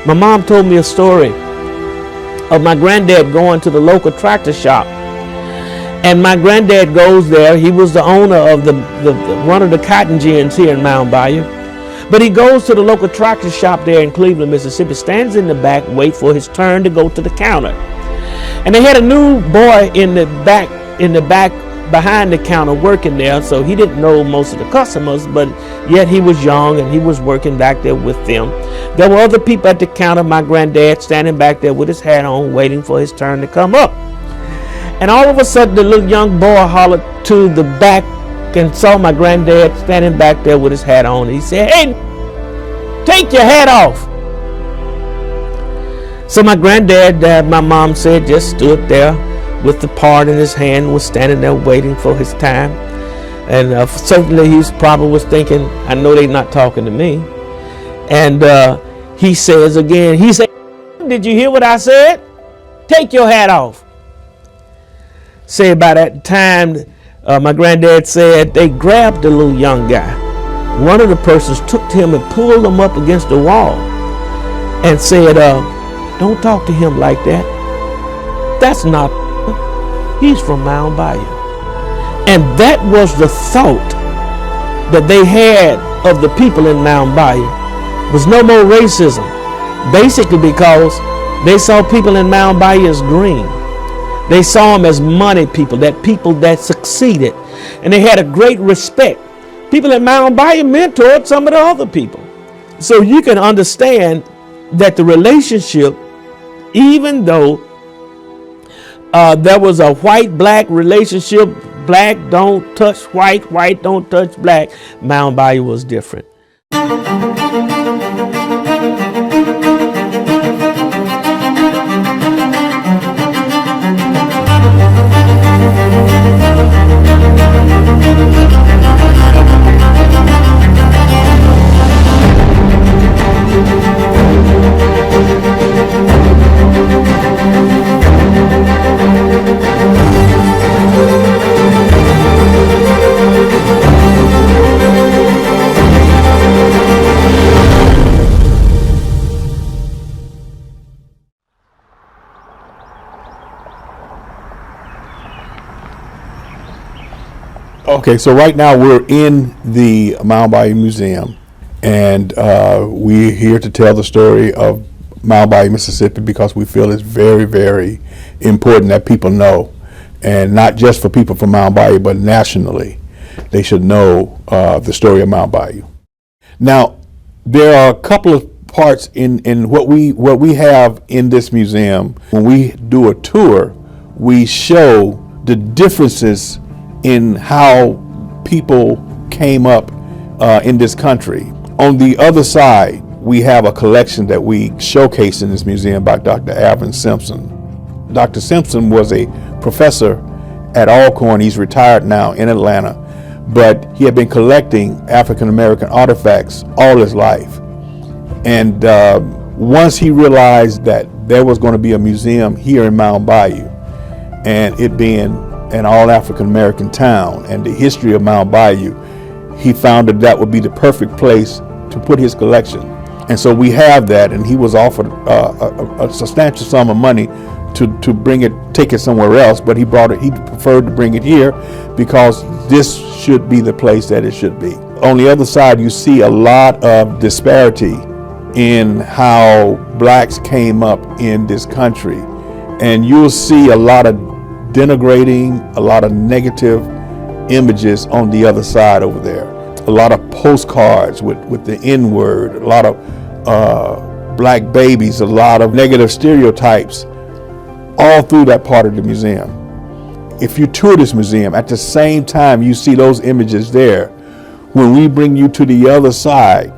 My mom told me a story of my granddad going to the local tractor shop. And my granddad goes there. He was the owner of one of the cotton gins here in Mound Bayou. But he goes to the local tractor shop there in Cleveland, Mississippi, stands in the back, wait for his turn to go to the counter. And they had a new boy in the back behind the counter working there, so he didn't know most of the customers, but yet he was young and he was working back there with them. There were other people at the counter, my granddad standing back there with his hat on, waiting for his turn to come up. And all of a sudden, the little young boy hollered to the back and saw my granddad standing back there with his hat on. He said, "Hey, take your hat off." So my granddad, my mom said, just stood there with the part in his hand, was standing there waiting for his time. And certainly he probably was thinking, I know they're not talking to me. And he says again, he said, "Did you hear what I said? Take your hat off." Say by that time, my granddad said they grabbed the little young guy. One of the persons took him and pulled him up against the wall and said, "Don't talk to him like that. That's not, he's from Mound Bayou." And that was the thought that they had of the people in Mound Bayou. Was no more racism, basically because they saw people in Mound Bayou as green. They saw them as money people that succeeded, and they had a great respect. People in Mound Bayou mentored some of the other people. So you can understand that the relationship, even though there was a white-black relationship, black don't touch white, white don't touch black, Mound Bayou was different. Okay, so right now we're in the Mound Bayou Museum, and we're here to tell the story of Mound Bayou, Mississippi, because we feel it's very, very important that people know, and not just for people from Mound Bayou, but nationally, they should know the story of Mound Bayou. Now, there are a couple of parts in what we have in this museum. When we do a tour, we show the differences in how people came up in this country. On the other side, we have a collection that we showcase in this museum by Dr. Alvin Simpson. Dr. Simpson was a professor at Alcorn. He's retired now in Atlanta, but he had been collecting African American artifacts all his life. And once he realized that there was going to be a museum here in Mound Bayou, and it being an all African American town and the history of Mound Bayou, he found that would be the perfect place to put his collection. And so we have that, and he was offered a substantial sum of money to take it somewhere else, but he preferred to bring it here because this should be the place that it should be. On the other side, you see a lot of disparity in how blacks came up in this country, and you'll see a lot of denigrating, a lot of negative images on the other side over there. A lot of postcards with the N-word, a lot of black babies, a lot of negative stereotypes all through that part of the museum. If you tour this museum, at the same time you see those images there. When we bring you to the other side,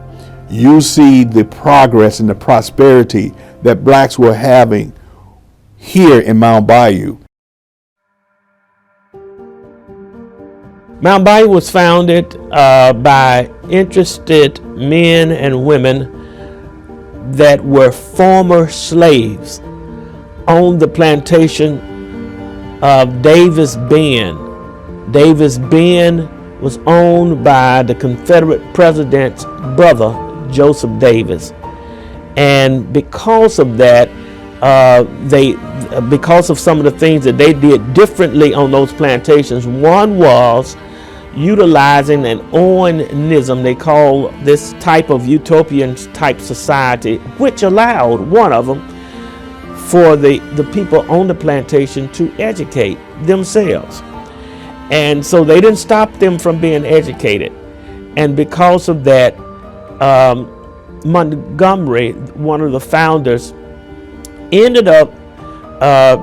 you see the progress and the prosperity that blacks were having here in Mound Bayou. Mound Bayou was founded by interested men and women that were former slaves on the plantation of Davis Bend. Davis Bend was owned by the Confederate president's brother, Joseph Davis. And because of that, because of some of the things that they did differently on those plantations, one was utilizing an Owenism. They call this type of utopian type society, which allowed one of them for the people on the plantation to educate themselves. And so they didn't stop them from being educated. And because of that, Montgomery, one of the founders, ended up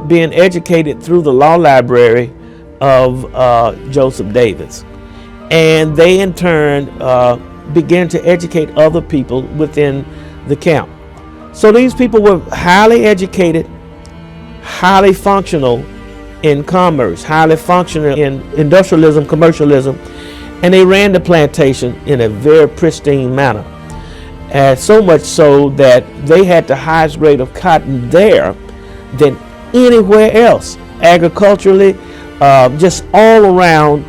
being educated through the law library of Joseph Davis. And they in turn began to educate other people within the camp. So these people were highly educated, highly functional in commerce, highly functional in industrialism, commercialism, and they ran the plantation in a very pristine manner. And so much so that they had the highest grade of cotton there than anywhere else. Agriculturally, just all around,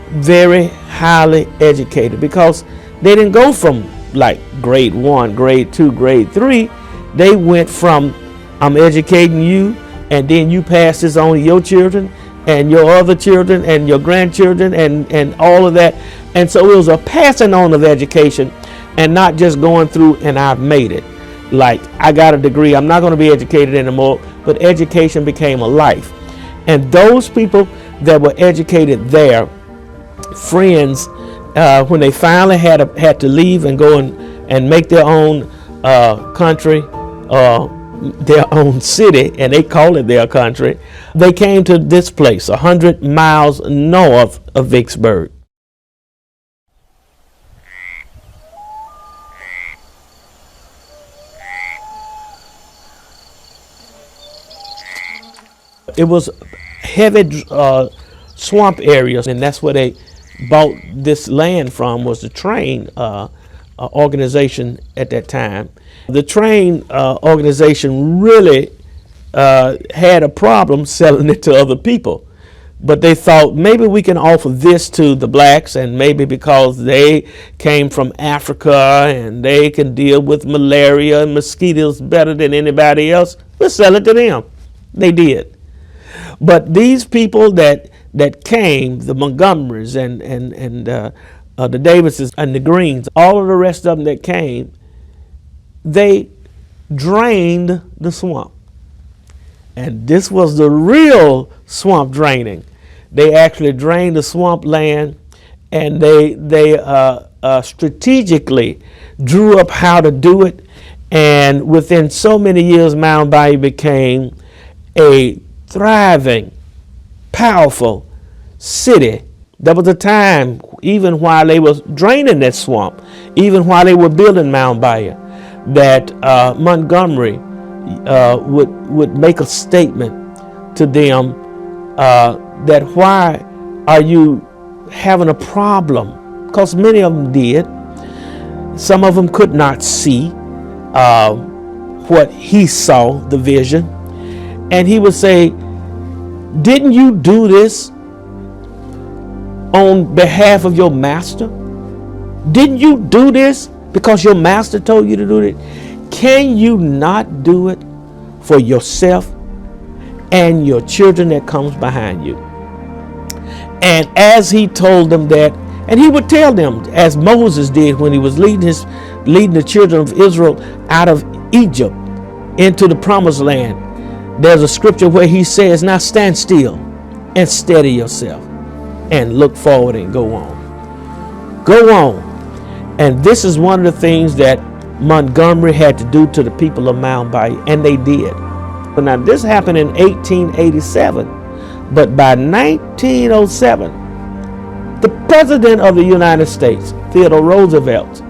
very highly educated, because they didn't go from like grade 1, grade 2, grade 3. They went from, I'm educating you, and then you pass this on to your children and your other children and your grandchildren and all of that. And so it was a passing on of education, and not just going through and I've made it. Like, I got a degree, I'm not going to be educated anymore, but education became a life. And those people that were educated there, friends, when they finally had to leave and go and make their own country, their own city, and they call it their country, they came to this place 100 miles north of Vicksburg. It was heavy swamp areas, and that's where they bought this land from, was the train organization at that time. The train organization really had a problem selling it to other people, but they thought maybe we can offer this to the blacks, and maybe because they came from Africa and they can deal with malaria and mosquitoes better than anybody else, we'll sell it to them. They did. But these people that came, the Montgomerys and the Davises and the Greens, all of the rest of them that came, they drained the swamp. And this was the real swamp draining. They actually drained the swamp land, and they strategically drew up how to do it. And within so many years, Mound Bayou became a thriving, powerful city. There was a time, even while they was draining that swamp, even while they were building Mound Bayou, that Montgomery would make a statement to them that why are you having a problem? Because many of them did. Some of them could not see what he saw, the vision. And he would say, didn't you do this on behalf of your master? Didn't you do this because your master told you to do it? Can you not do it for yourself and your children that comes behind you? And as he told them that, and he would tell them, as Moses did when he was leading the children of Israel out of Egypt into the promised land. There's a scripture where he says, now stand still and steady yourself and look forward and go on. Go on. And this is one of the things that Montgomery had to do to the people of Mound Bayou, and they did. But now this happened in 1887, but by 1907, the President of the United States, Theodore Roosevelt,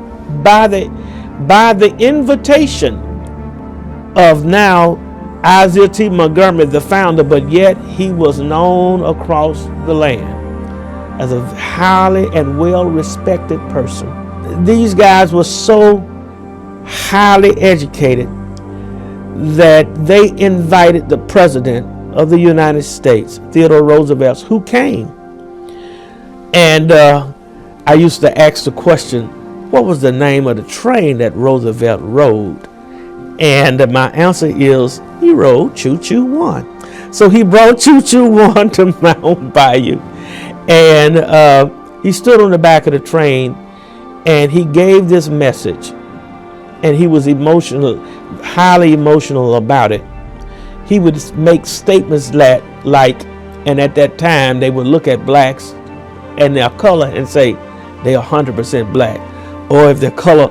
by the invitation of now Isaiah T. Montgomery, the founder, but yet he was known across the land as a highly and well-respected person. These guys were so highly educated that they invited the President of the United States, Theodore Roosevelt, who came. And I used to ask the question, what was the name of the train that Roosevelt rode And my answer is he rode Choo Choo 1. So he brought Choo Choo 1 to Mount Bayou, and he stood on the back of the train, and he gave this message, and he was emotional, highly emotional about it. He would make statements like, and at that time they would look at blacks and their color and say they're 100% black, or if their color,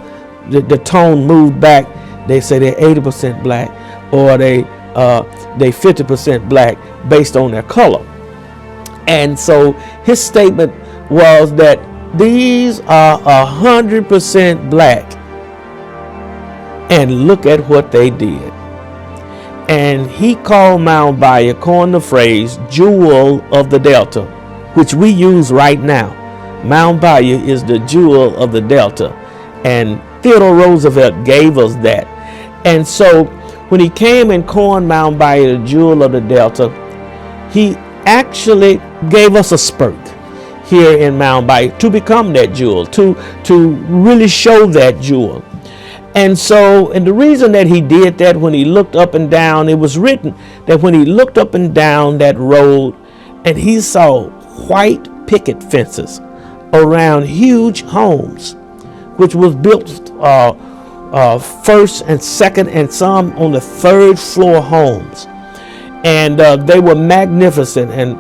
the tone moved back, they say they're 80% black, or they 50% black based on their color. And so his statement was that these are 100% black, and look at what they did. And he called Mount Bayou, coined the phrase jewel of the Delta, which we use right now. Mount Bayou is the jewel of the Delta, and Theodore Roosevelt gave us that. And so when he came and coined Mount Bayou the jewel of the Delta, he actually gave us a spurt here in Mount Bayou to become that jewel, to really show that jewel. And so, and the reason that he did that, when he looked up and down, it was written that when he looked up and down that road and he saw white picket fences around huge homes, which was built first and second and some on the third floor homes. And they were magnificent, and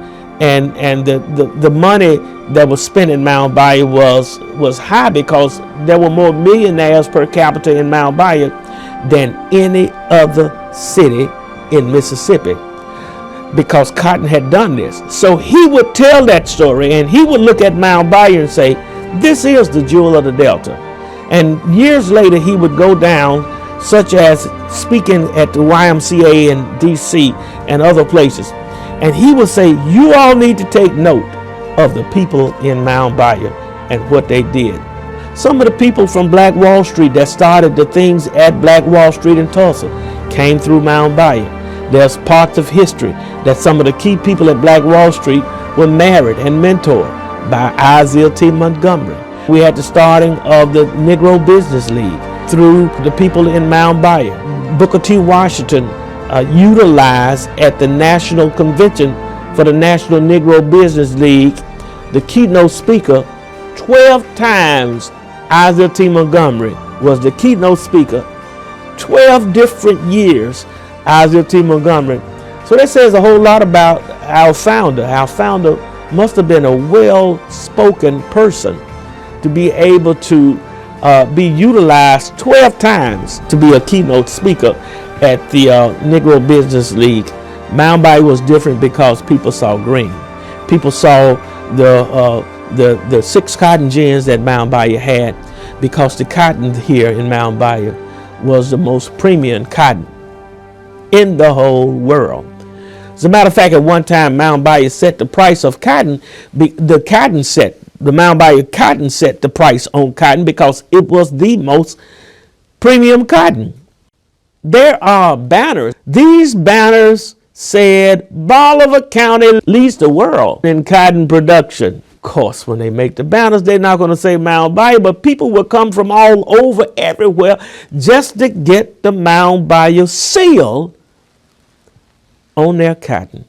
the money that was spent in Mount Bayou was high, because there were more millionaires per capita in Mount Bayou than any other city in Mississippi, because cotton had done this. So he would tell that story, and he would look at Mount Bayou and say, this is the jewel of the Delta. And years later he would go down, such as speaking at the YMCA in DC and other places, and he would say, you all need to take note of the people in Mount Bayou and what they did. Some of the people from Black Wall Street that started the things at Black Wall Street in Tulsa came through Mount Bayou. There's parts of history that some of the key people at Black Wall Street were married and mentored by Isaiah T. Montgomery. We had the starting of the Negro Business League through the people in Mount Bayou. Booker T. Washington utilized at the National Convention for the National Negro Business League, the keynote speaker, 12 times Isaiah T. Montgomery was the keynote speaker. 12 different years, Isaiah T. Montgomery. So that says a whole lot about our founder. Our founder must have been a well-spoken person to be able to be utilized 12 times to be a keynote speaker at the Negro Business League. Mount Bayou was different because people saw green. People saw the 6 cotton gins that Mount Bayou had, because the cotton here in Mount Bayou was the most premium cotton in the whole world. As a matter of fact, at one time, Mount Bayou set the price of cotton. The Mount Bayou cotton set the price on cotton because it was the most premium cotton. There are banners. These banners said Bolivar County leads the world in cotton production. Of course, when they make the banners, they're not going to say Mount Bayou, but people will come from all over, everywhere, just to get the Mount Bayou seal on their cotton.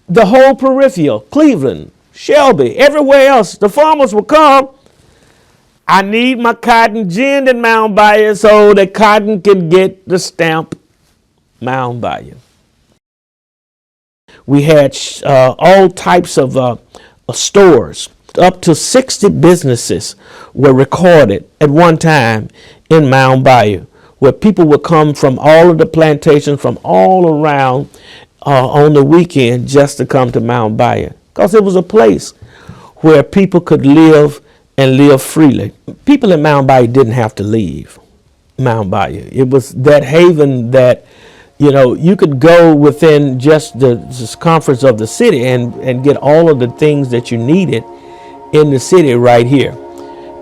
The whole peripheral, Cleveland, Shelby, everywhere else, the farmers will come. I need my cotton ginned in Mount Bayou so the cotton can get the stamp Mount Bayou. We had all types of stores. Up to 60 businesses were recorded at one time in Mount Bayou, where people would come from all of the plantations from all around on the weekend just to come to Mount Bayou, because it was a place where people could live and live freely. People in Mount Bayou didn't have to leave Mount Bayou. It was that haven that, you know, you could go within just the circumference of the city and get all of the things that you needed in the city right here.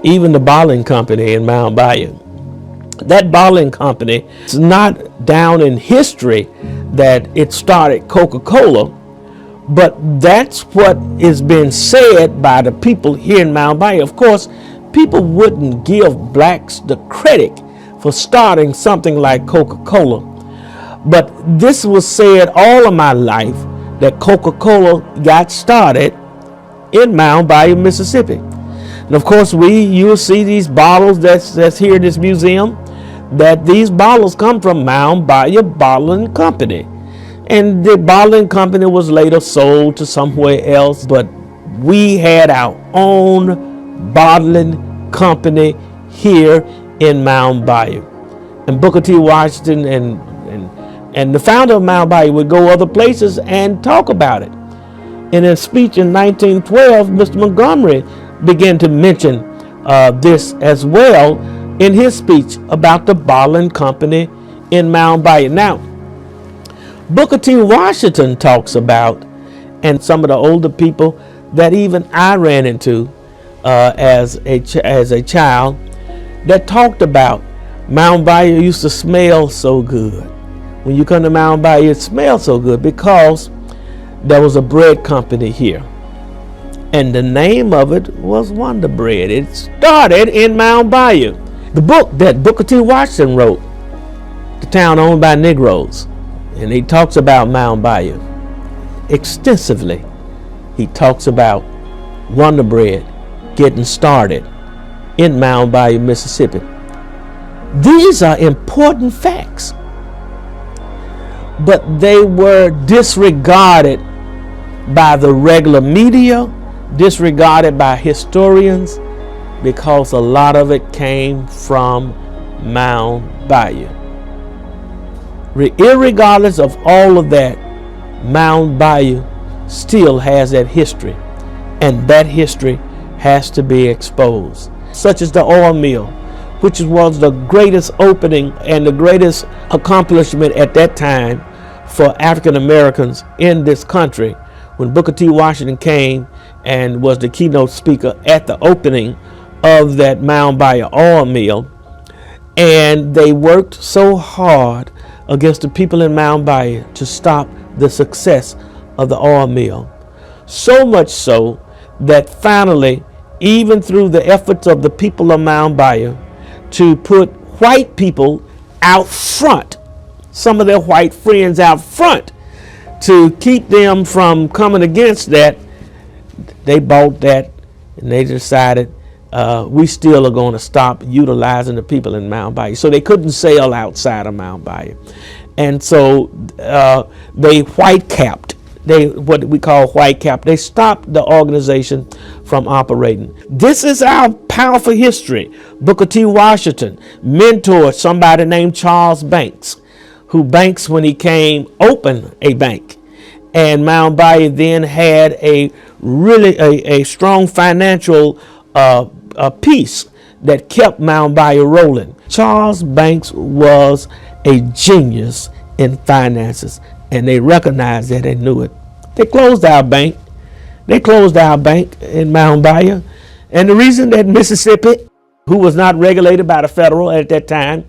Even the bottling company in Mount Bayou. That bottling company is not down in history that it started Coca-Cola, but that's what is being said by the people here in Mount Bayou. Of course, people wouldn't give blacks the credit for starting something like Coca-Cola. But this was said all of my life, that Coca-Cola got started in Mound Bayou, Mississippi. And of course, you'll see these bottles that's here in this museum, that these bottles come from Mound Bayou Bottling Company. And the bottling company was later sold to somewhere else, but we had our own bottling company here in Mound Bayou. And Booker T. Washington and the founder of Mound Bayou would go other places and talk about it. In a speech in 1912, Mr. Montgomery began to mention this as well in his speech about the bottling company in Mound Bayou. Now, Booker T. Washington talks about, and some of the older people that even I ran into as a child, that talked about Mound Bayou used to smell so good. When you come to Mound Bayou, it smells so good because there was a bread company here. And the name of it was Wonder Bread. It started in Mound Bayou. The book that Booker T. Washington wrote, The Town Owned by Negroes, and he talks about Mound Bayou extensively. He talks about Wonder Bread getting started in Mound Bayou, Mississippi. These are important facts, but they were disregarded by the regular media, disregarded by historians, because a lot of it came from Mound Bayou. Irregardless of all of that, Mound Bayou still has that history, and that history has to be exposed. Such as the oil mill, which was the greatest opening and the greatest accomplishment at that time for African Americans in this country, when Booker T. Washington came and was the keynote speaker at the opening of that Mound Bayou oil mill. And they worked so hard against the people in Mound Bayou to stop the success of the oil mill. So much so that finally, even through the efforts of the people of Mound Bayou to put white people out front, some of their white friends out front, to keep them from coming against that, they bought that and they decided we still are going to stop utilizing the people in Mound Bayou. So they couldn't sail outside of Mound Bayou. And so they white capped. What we call white cap. They stopped the organization from operating. This is our powerful history. Booker T. Washington mentored somebody named Charles Banks, who Banks, when he came, opened a bank. And Mound Bayou then had a strong financial piece that kept Mound Bayou rolling. Charles Banks was a genius in finances, and they recognized that and knew it. They closed our bank. They closed our bank in Mound Bayou. And the reason that Mississippi, who was not regulated by the federal at that time,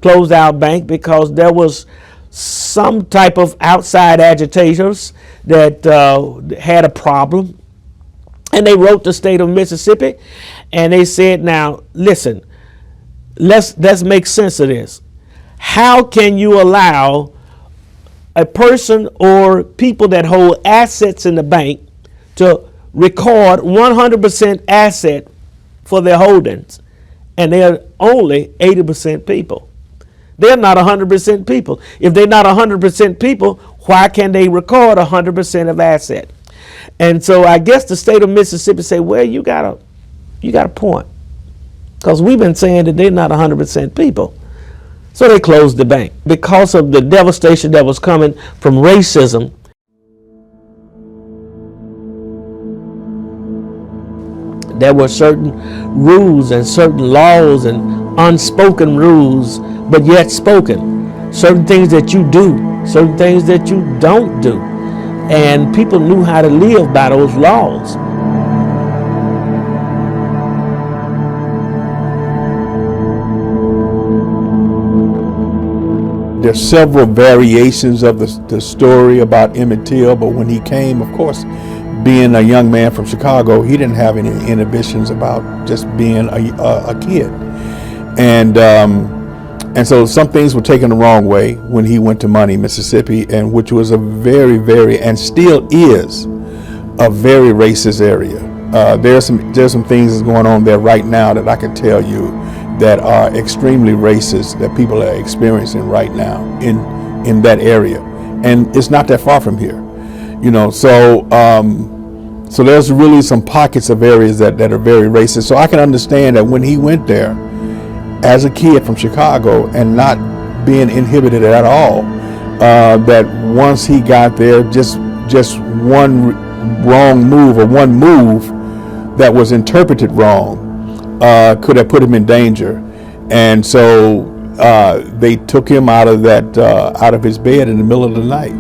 closed our bank, because there was some type of outside agitators that had a problem. And they wrote the state of Mississippi, and they said, now, listen, let's make sense of this. How can you allow a person or people that hold assets in the bank to record 100% asset for their holdings, and they're only 80% people? They're not 100% people. If they're not 100% people, why can they record 100% of asset? And so I guess the state of Mississippi say, well, you got a point, because we've been saying that they're not 100% people. So they closed the bank because of the devastation that was coming from racism. There were certain rules and certain laws and unspoken rules, but yet spoken. Certain things that you do, certain things that you don't do. And people knew how to live by those laws. There's several variations of the story about Emmett Till, but when he came, of course, being a young man from Chicago, he didn't have any inhibitions about just being a kid. And And so some things were taken the wrong way when he went to Money, Mississippi, and which was a very, very, and still is a very racist area. There's some things that's going on there right now that I can tell you that are extremely racist that people are experiencing right now in that area, and it's not that far from here, you know. So so there's really some pockets of areas that are very racist. So I can understand that when he went there as a kid from Chicago and not being inhibited at all, that once he got there, just one wrong move or one move that was interpreted wrong could have put him in danger. And so they took him out of his bed in the middle of the night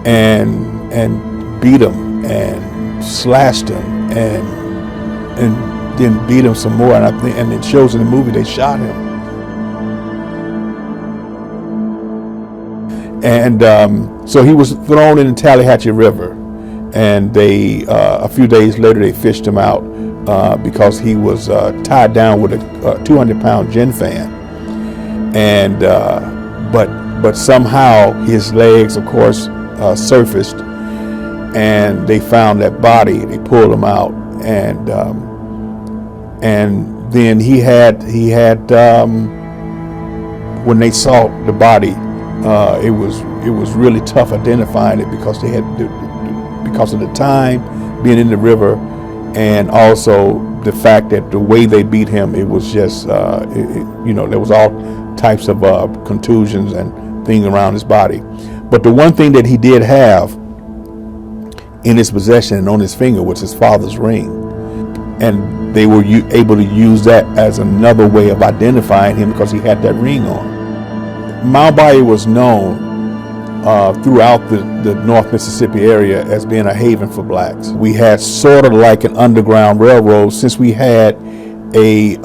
and beat him and slashed him and then beat him some more. And it shows in the movie they shot him. And so he was thrown in the Tallahatchie River, and they a few days later they fished him out because he was tied down with a 200-pound gin fan, and but somehow his legs, of course, surfaced, and they found that body. They pulled him out, and then he had when they saw the body, it was really tough identifying it because of the time being in the river, and also the fact that the way they beat him, it was just there was all types of contusions and things around his body. But the one thing that he did have in his possession and on his finger was his father's ring, and they were able to use that as another way of identifying him because he had that ring on. Mound Bayou was known throughout the North Mississippi area as being a haven for blacks. We had sort of like an underground railroad, since we had a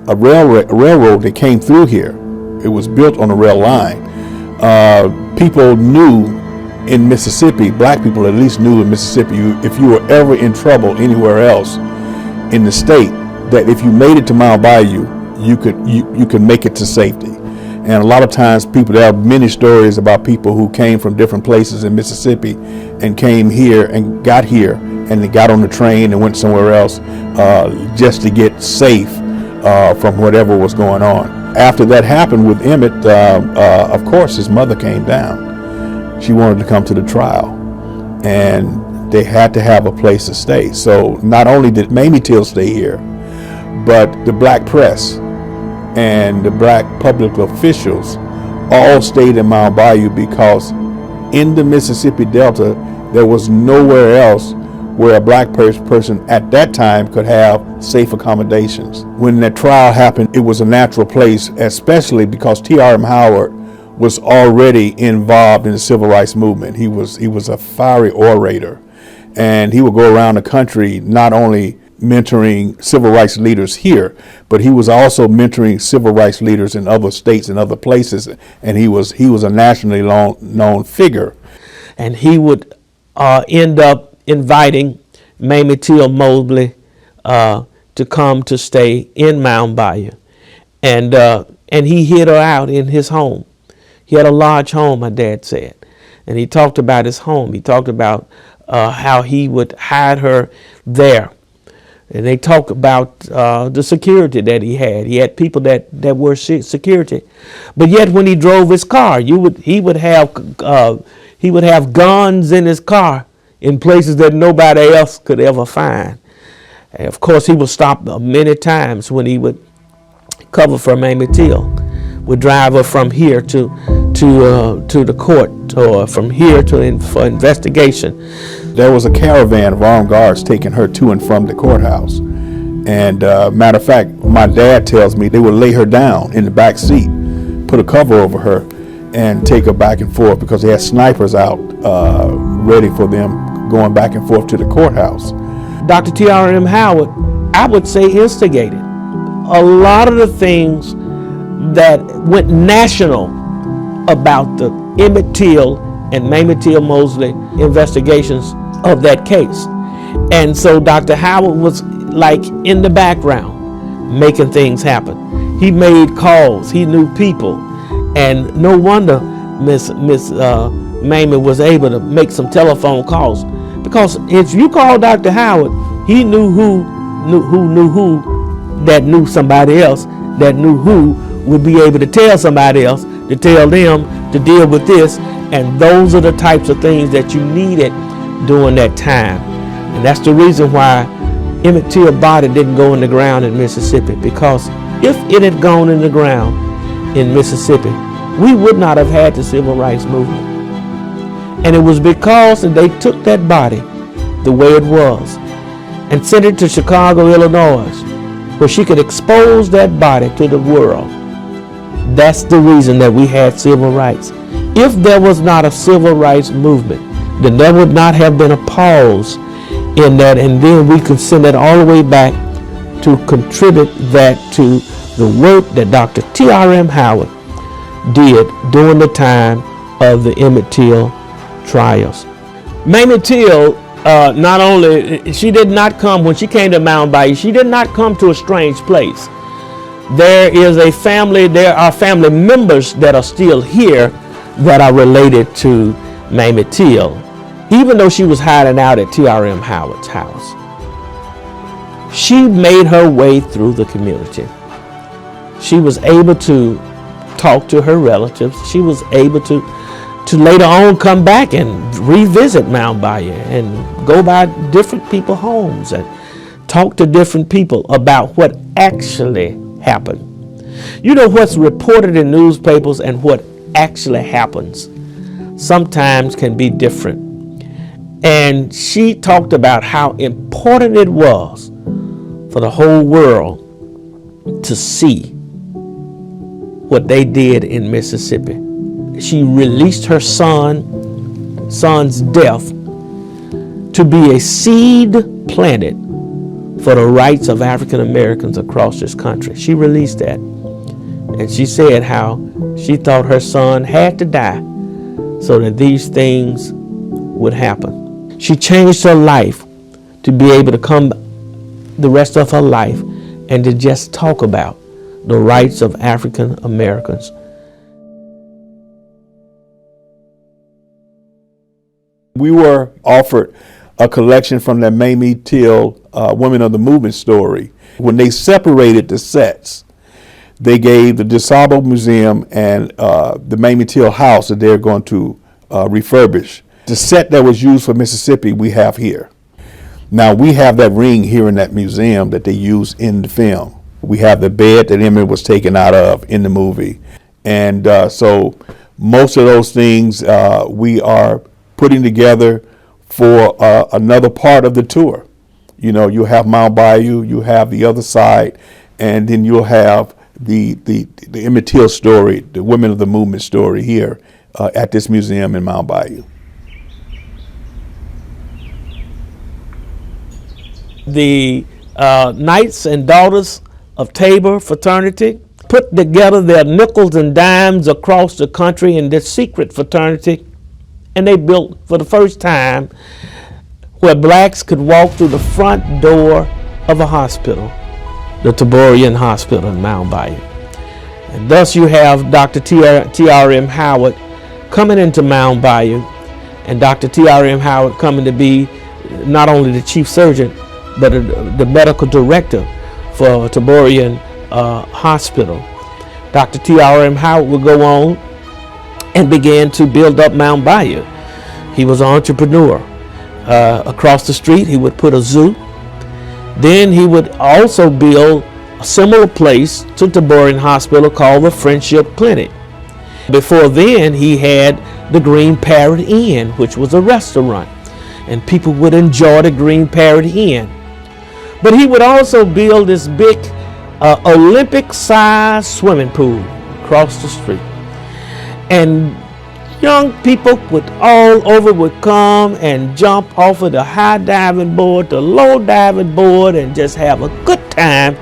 railroad that came through here. It was built on a rail line. People knew in Mississippi, black people at least knew in Mississippi, if you were ever in trouble anywhere else in the state, that if you made it to Mound Bayou, you could make it to safety. And a lot of times there are many stories about people who came from different places in Mississippi and came here and got here, and they got on the train and went somewhere else just to get safe from whatever was going on. After that happened with Emmett, of course, his mother came down. She wanted to come to the trial, and they had to have a place to stay. So not only did Mamie Till stay here, but the black press and the black public officials all stayed in Mound Bayou, because in the Mississippi Delta there was nowhere else where a black person at that time could have safe accommodations. When that trial happened, it was a natural place, especially because T.R.M. Howard was already involved in the civil rights movement. He was a fiery orator, and he would go around the country not only mentoring civil rights leaders here, but he was also mentoring civil rights leaders in other states and other places, and he was a nationally known figure. And he would end up inviting Mamie Till Mosley to come to stay in Mound Bayou, and he hid her out in his home. He had a large home, my dad said, and he talked about his home. He talked about how he would hide her there. And they talk about the security that he had. He had people that were security, but yet when he drove his car, he would have guns in his car in places that nobody else could ever find. And of course, he was stopped many times when he would cover for Mamie Till. Would drive her from here to the court, or from here for investigation. There was a caravan of armed guards taking her to and from the courthouse. And matter of fact, my dad tells me they would lay her down in the back seat, put a cover over her, and take her back and forth, because they had snipers out ready for them going back and forth to the courthouse. Dr. T.R.M. Howard, I would say, instigated a lot of the things that went national about the Emmett Till and Mamie Till Mosley investigations of that case. And so Dr. Howard was like in the background making things happen. He made calls. He knew people. And no wonder Miss Mamie was able to make some telephone calls. Because if you call Dr. Howard, he knew who that knew somebody else, that knew who would be able to tell somebody else, to tell them to deal with this. And those are the types of things that you needed during that time. And that's the reason why Emmett Till's body didn't go in the ground in Mississippi, because if it had gone in the ground in Mississippi, we would not have had the civil rights movement. And it was because they took that body the way it was and sent it to Chicago, Illinois, where she could expose that body to the world. That's the reason that we had civil rights. If there was not a civil rights movement, then there would not have been a pause in that, and then we could send it all the way back to contribute that to the work that Dr. T.R.M. Howard did during the time of the Emmett Till trials. Mamie Till, not only, she did not come, when she came to Mound Bayou, she did not come to a strange place. There are family members that are still here that are related to Mamie Till, even though she was hiding out at T.R.M. Howard's house. She made her way through the community. She was able to talk to her relatives. She was able to later on come back and revisit Mound Bayou and go by different people's homes and talk to different people about what actually happened. You know, what's reported in newspapers and what actually happens sometimes can be different. And she talked about how important it was for the whole world to see what they did in Mississippi. She released her son's death to be a seed planted for the rights of African Americans across this country. She released that. And she said how she thought her son had to die so that these things would happen. She changed her life to be able to come the rest of her life and to just talk about the rights of African Americans. We were offered a collection from the Mamie Till Women of the Movement story. When they separated the sets, they gave the DeSable Museum and the Mamie Till house that they're going to refurbish. The set that was used for Mississippi we have here. Now we have that ring here in that museum that they use in the film. We have the bed that Emmett was taken out of in the movie. And so most of those things we are putting together for another part of the tour. You know, you'll have Mound Bayou, you have the other side, and then you'll have the Emmett Till story, the Women of the Movement story here at this museum in Mound Bayou. The Knights and Daughters of Tabor fraternity put together their nickels and dimes across the country in this secret fraternity, and they built for the first time where blacks could walk through the front door of a hospital, the Taborian Hospital in Mound Bayou. And thus you have Dr. T.R.M. Howard coming into Mound Bayou, and Dr. T.R.M. Howard coming to be not only the chief surgeon, but the medical director for Taborian Hospital. Dr. T.R.M. Howard would go on and began to build up Mound Bayou. He was an entrepreneur. Across the street, he would put a zoo. Then he would also build a similar place to Taborian Hospital called the Friendship Clinic. Before then, he had the Green Parrot Inn, which was a restaurant, and people would enjoy the Green Parrot Inn. But he would also build this big Olympic-sized swimming pool across the street. And young people all over would come and jump off of the high diving board, the low diving board, and just have a good time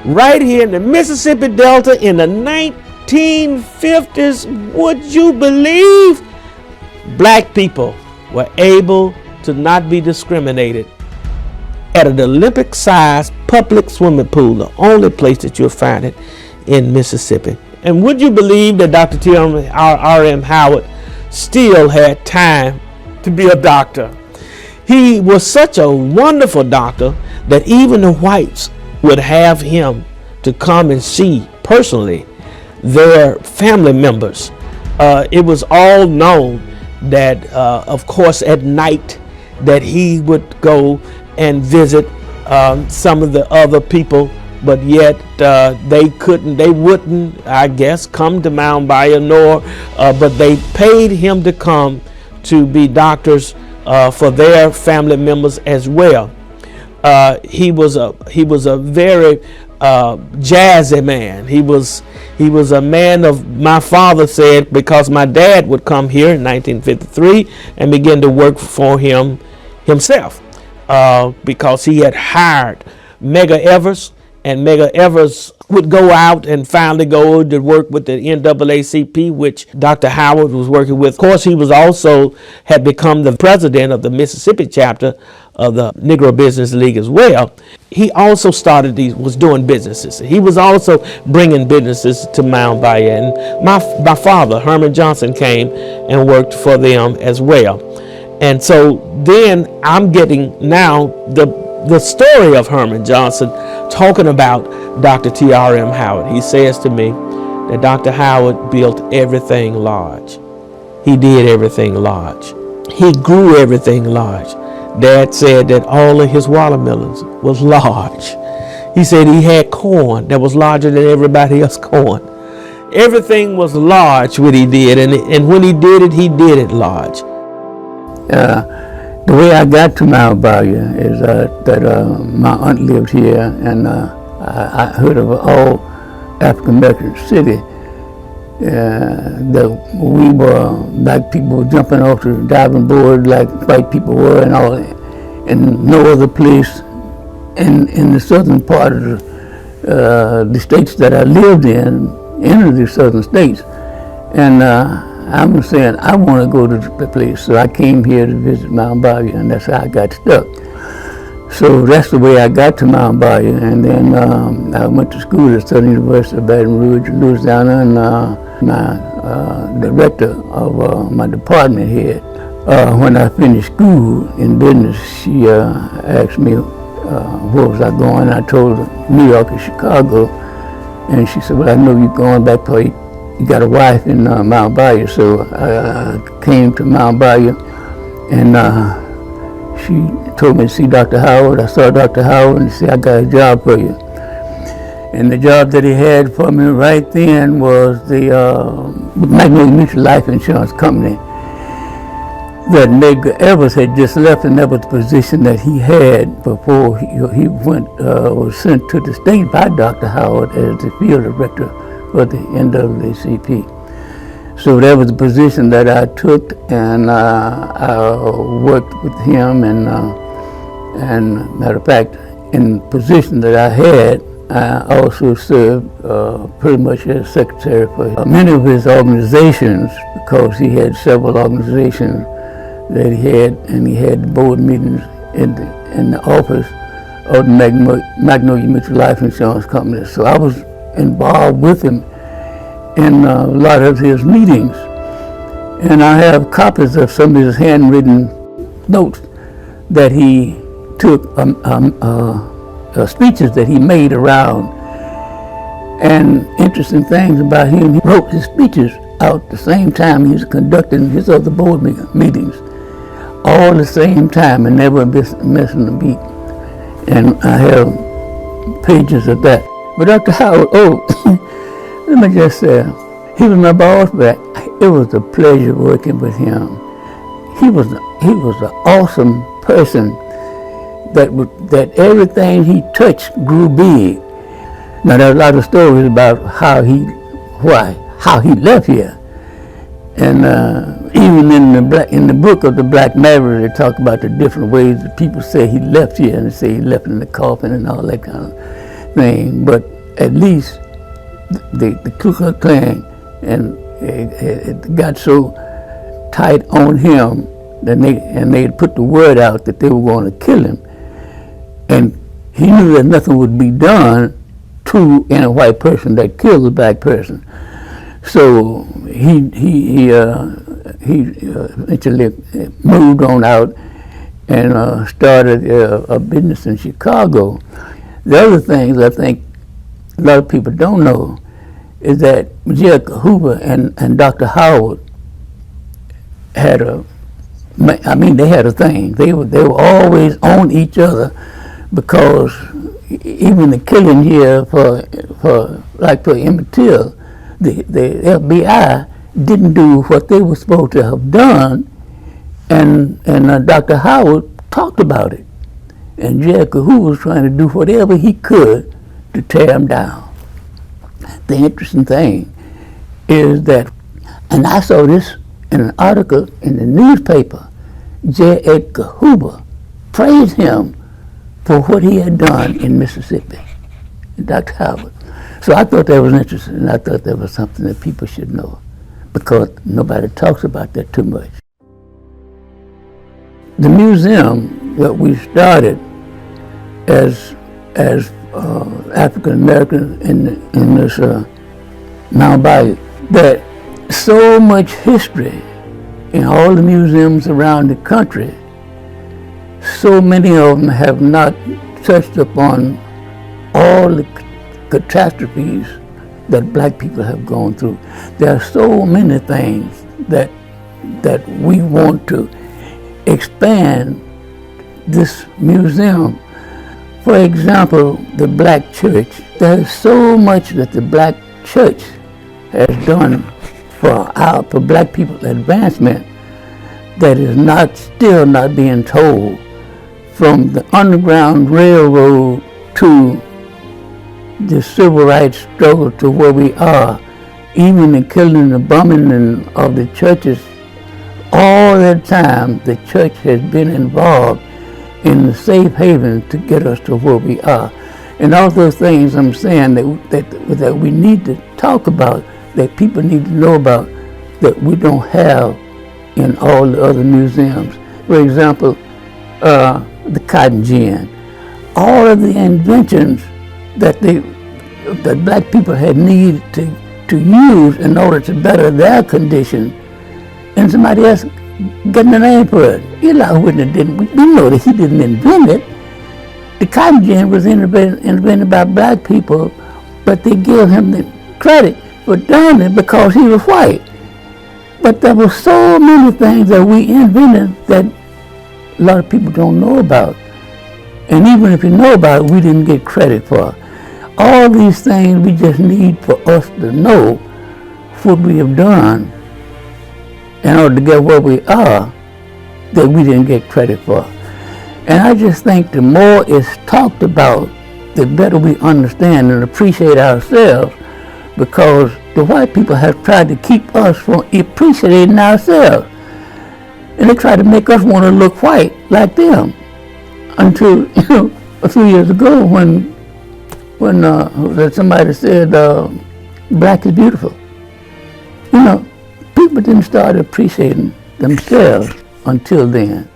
right here in the Mississippi Delta in the 1950s. Would you believe black people were able to not be discriminated at an Olympic-sized public swimming pool? The only place that you'll find it in Mississippi. And would you believe that Dr. T.R.M. Howard still had time to be a doctor? He was such a wonderful doctor that even the whites would have him to come and see personally their family members. It was all known that, of course, at night that he would go and visit some of the other people, but yet they wouldn't, I guess, come to Mount Bayou, but they paid him to come to be doctors for their family members as well. He was a very jazzy man. He was a man of, my father said, because my dad would come here in 1953 and begin to work for him himself, because he had hired Medgar Evers, and Medgar Evers would go out and finally go to work with the NAACP, which Dr. Howard was working with. Of course, he was also had become the president of the Mississippi chapter of the Negro Business League as well. He also was doing businesses. He was also bringing businesses to Mount Bayou. And my father, Herman Johnson, came and worked for them as well. And so then I'm getting now the story of Herman Johnson talking about Dr. T.R.M. Howard. He says to me that Dr. Howard built everything large. He did everything large. He grew everything large. Dad said that all of his watermelons was large. He said he had corn that was larger than everybody else's corn. Everything was large what he did, and when he did it large. The way I got to Mount Bayou is that my aunt lived here, and I heard of an all African American city. That we were, black people were jumping off the diving board like white people were, and all, and no other place in the southern part of the states that I lived in, any of the southern states. And I was saying, I want to go to the place. So I came here to visit Mount Bayou, and that's how I got stuck. So that's the way I got to Mount Bayou. And then I went to school at Southern University of Baton Rouge, Louisiana, and my director of my department head, when I finished school in business, she asked me where was I going. I told her New York and Chicago. And she said, well, I know you're going back for you got a wife in Mount Bayou. So I came to Mount Bayou, and she told me to see Dr. Howard. I saw Dr. Howard, and he said, I got a job for you. And the job that he had for me right then was the Magnolia Mutual Life Insurance Company that Medgar Evers had just left, and that was the position that he had before he was sent to the state by Dr. Howard as the field director for the NAACP. So that was the position that I took, and I worked with him, and matter of fact, in the position that I had, I also served pretty much as secretary for many of his organizations, because he had several organizations that he had, and he had board meetings in the office of the Magnolia Mutual Life Insurance Company. So I was involved with him in a lot of his meetings, and I have copies of some of his handwritten notes that he took, speeches that he made around. And interesting things about him, he wrote his speeches out the same time he was conducting his other board meetings, all the same time, and never missing a beat. And I have pages of that. But Dr. Howard, let me just say, he was my boss, but it was a pleasure working with him. He was an awesome person that everything he touched grew big. Now there are a lot of stories about how he left here, and even in the book of the Black Maverick, they talk about the different ways that people say he left here, and they say he left in the coffin and all that kind of thing. But at least the Ku Klux Klan and it got so tight on him that they put the word out that they were going to kill him, and he knew that nothing would be done coup in a white person that killed a black person. So he eventually moved on out and started a business in Chicago. The other things I think a lot of people don't know is that J. Edgar Hoover and Dr. Howard had they had a thing. They were always on each other, because even the killing here for Emmett Till, the FBI didn't do what they were supposed to have done, and Dr. Howard talked about it, and J. Edgar Hoover was trying to do whatever he could to tear him down. The interesting thing is that, and I saw this in an article in the newspaper, J. Edgar Hoover praised him for what he had done in Mississippi, Dr. Howard. So I thought that was interesting, and I thought that was something that people should know, because nobody talks about that too much. The museum that we started as African Americans in this Mount Bayou, that so much history in all the museums around the country, so many of them have not touched upon all the catastrophes that black people have gone through. There are so many things that we want to expand this museum. For example, the black church. There's so much that the black church has done for black people's advancement that is still not being told. From the Underground Railroad to the civil rights struggle to where we are, even the killing and the bombing of the churches, all that time the church has been involved in the safe haven to get us to where we are. And all those things I'm saying that we need to talk about, that people need to know about, that we don't have in all the other museums. For example, the cotton gin. All of the inventions that black people had needed to use in order to better their condition, and somebody else getting the name for it. Eli Whitney didn't. We know that he didn't invent it. The cotton gin was invented by black people, but they gave him the credit for doing it because he was white. But there were so many things that we invented that a lot of people don't know about. And even if you know about it, we didn't get credit for. All these things we just need for us to know what we have done in order to get where we are, that we didn't get credit for. And I just think the more it's talked about, the better we understand and appreciate ourselves, because the white people have tried to keep us from appreciating ourselves. And they try to make us want to look white like them. Until, a few years ago when somebody said, black is beautiful. People didn't start appreciating themselves until then.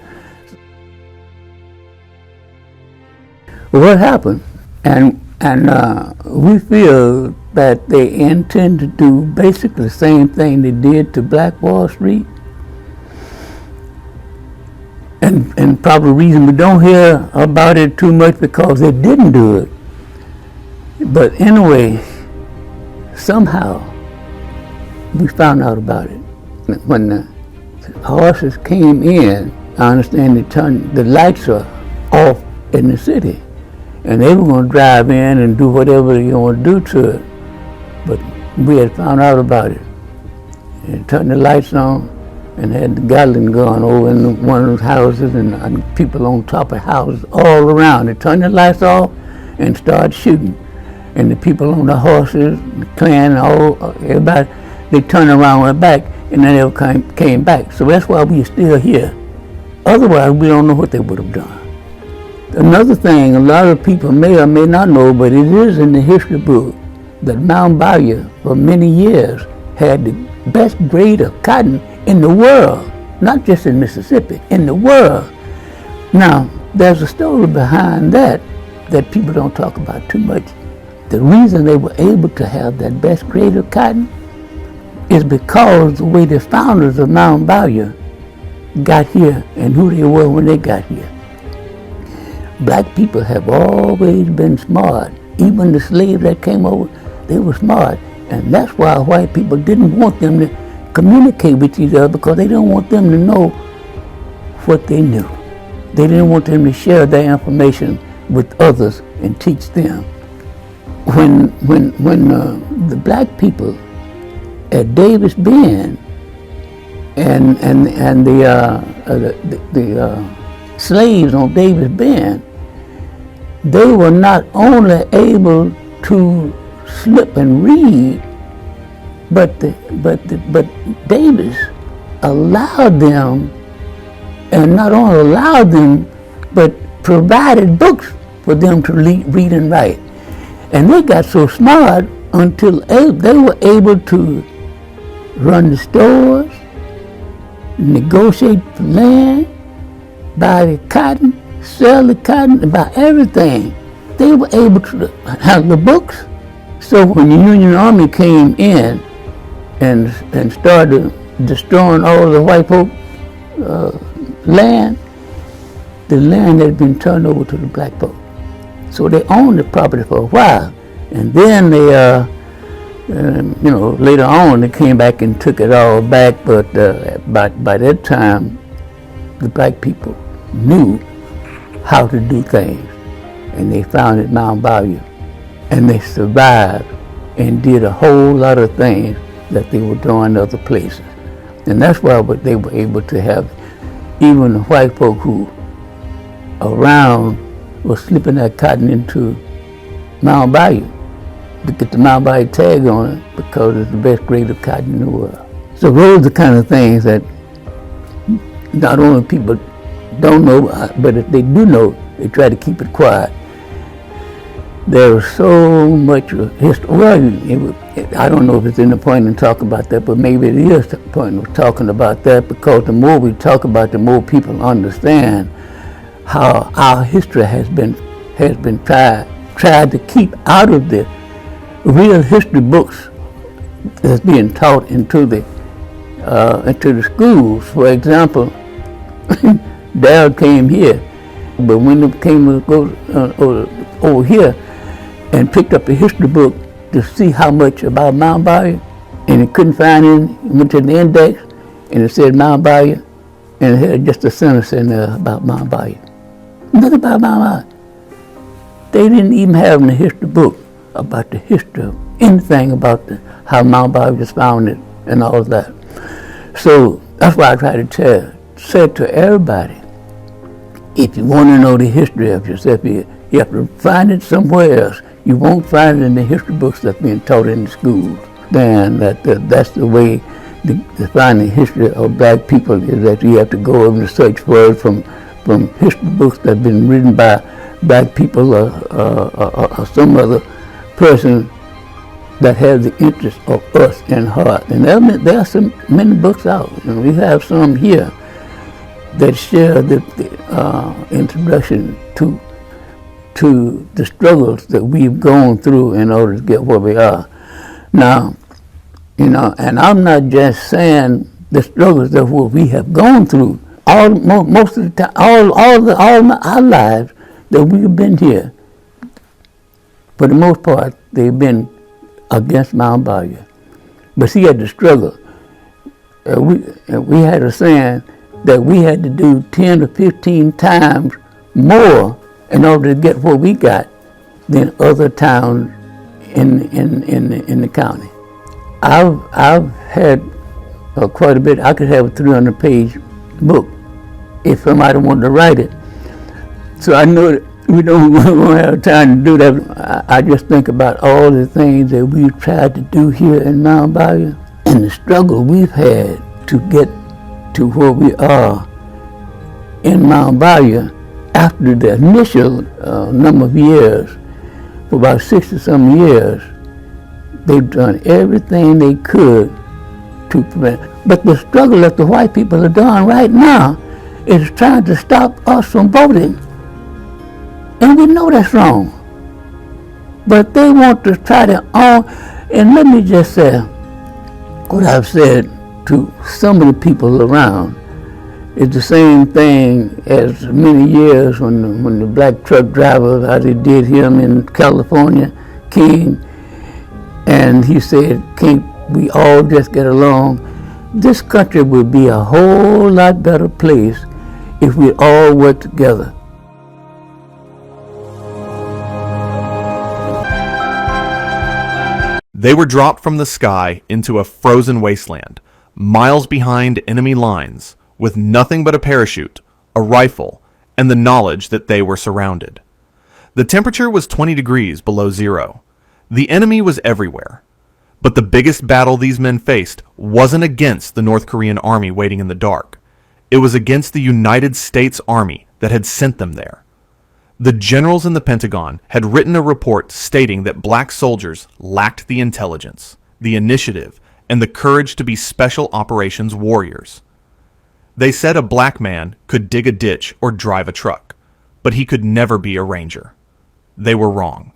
What happened? And we feel that they intend to do basically the same thing they did to Black Wall Street. And probably the reason we don't hear about it too much because they didn't do it. But anyway, somehow we found out about it. When the horses came in, I understand they turned the lights are off in the city. And they were going to drive in and do whatever they want to do to it. But we had found out about it. And turned the lights on and had the Gatling gun over in one of those houses and people on top of houses all around. They turned the lights off and started shooting. And the people on the horses, the clan, everybody, they turned around and went back, and then they came back. So that's why we're still here. Otherwise, we don't know what they would have done. Another thing a lot of people may or may not know, but it is in the history book, that Mount Bayou for many years had the best grade of cotton in the world, not just in Mississippi, in the world. Now, there's a story behind that people don't talk about too much. The reason they were able to have that best grade of cotton is because the way the founders of Mound Bayou got here and who they were when they got here. Black people have always been smart. Even the slaves that came over, they were smart. And that's why white people didn't want them to communicate with each other, because they didn't want them to know what they knew. They didn't want them to share their information with others and teach them. When the black people at Davis Bend and the slaves on Davis Bend, they were not only able to slip and read, but Davis allowed them, and not only allowed them, but provided books for them to read and write. And they got so smart until they were able to run the stores, negotiate the land, buy the cotton, sell the cotton, and buy everything. They were able to have the books. So when the Union Army came in and started destroying all the white folk land, the land had been turned over to the black folk. So they owned the property for a while, and then they, later on they came back and took it all back. But by that time, the black people knew how to do things, and they founded Mound Bayou, and they survived and did a whole lot of things that they were doing other places. And that's why they were able to have even the white folk who around was slipping that cotton into Mound Bayou to get the Mound Bayou tag on it, because it's the best grade of cotton in the world. So those are the kind of things that not only people don't know, but if they do know, they try to keep it quiet. There is so much history. Well, I don't know if it's in the point in talking about that, but maybe it is the point of talking about that, because the more we talk about, the more people understand how our history has been tried to keep out of the real history books that's being taught into the schools. For example, Dad came here, but when he came over here and picked up a history book to see how much about Mound Bayou, and he couldn't find it, he went to the index, and it said Mound Bayou, and it had just a sentence in there about Mound Bayou. Nothing about Mound Bayou. They didn't even have in the history book about the history of anything about how Mound Bayou was founded and all of that. So that's why I try to say to everybody, if you want to know the history of yourself, you have to find it somewhere else. You won't find it in the history books that's being taught in the schools. Then that's the way to find the history of black people, is that you have to go over and search for it from history books that have been written by black people or some other person that has the interest of us in heart. And there are some many books out, and we have some here that share the introduction to the struggles that we've gone through in order to get where we are. Now, and I'm not just saying the struggles of what we have gone through. Most of the time, all our lives that we've been here, for the most part, they've been against Mound Bayou. But see, at the struggle, we had a saying that we had to do 10 to 15 times more in order to get what we got than other towns in the county. I've had quite a bit. I could have a 300-page book if somebody wanted to write it. So I know that we don't have time to do that. I just think about all the things that we've tried to do here in Mound Bayou and the struggle we've had to get to where we are in Mound Bayou after the initial number of years. For about 60-some years, they've done everything they could to prevent. But the struggle that the white people are doing right now is trying to stop us from voting. And we know that's wrong. But they want to try to own, and let me just say what I've said to some of the people around. It's the same thing as many years when the black truck driver, how they did him in California, came, and he said, can't we all just get along? This country would be a whole lot better place if we all worked together. They were dropped from the sky into a frozen wasteland, miles behind enemy lines, with nothing but a parachute, a rifle, and the knowledge that they were surrounded. The temperature was 20 degrees below zero. The enemy was everywhere. But the biggest battle these men faced wasn't against the North Korean army waiting in the dark. It was against the United States Army that had sent them there. The generals in the Pentagon had written a report stating that black soldiers lacked the intelligence, the initiative, and the courage to be special operations warriors. They said a black man could dig a ditch or drive a truck, but he could never be a ranger. They were wrong.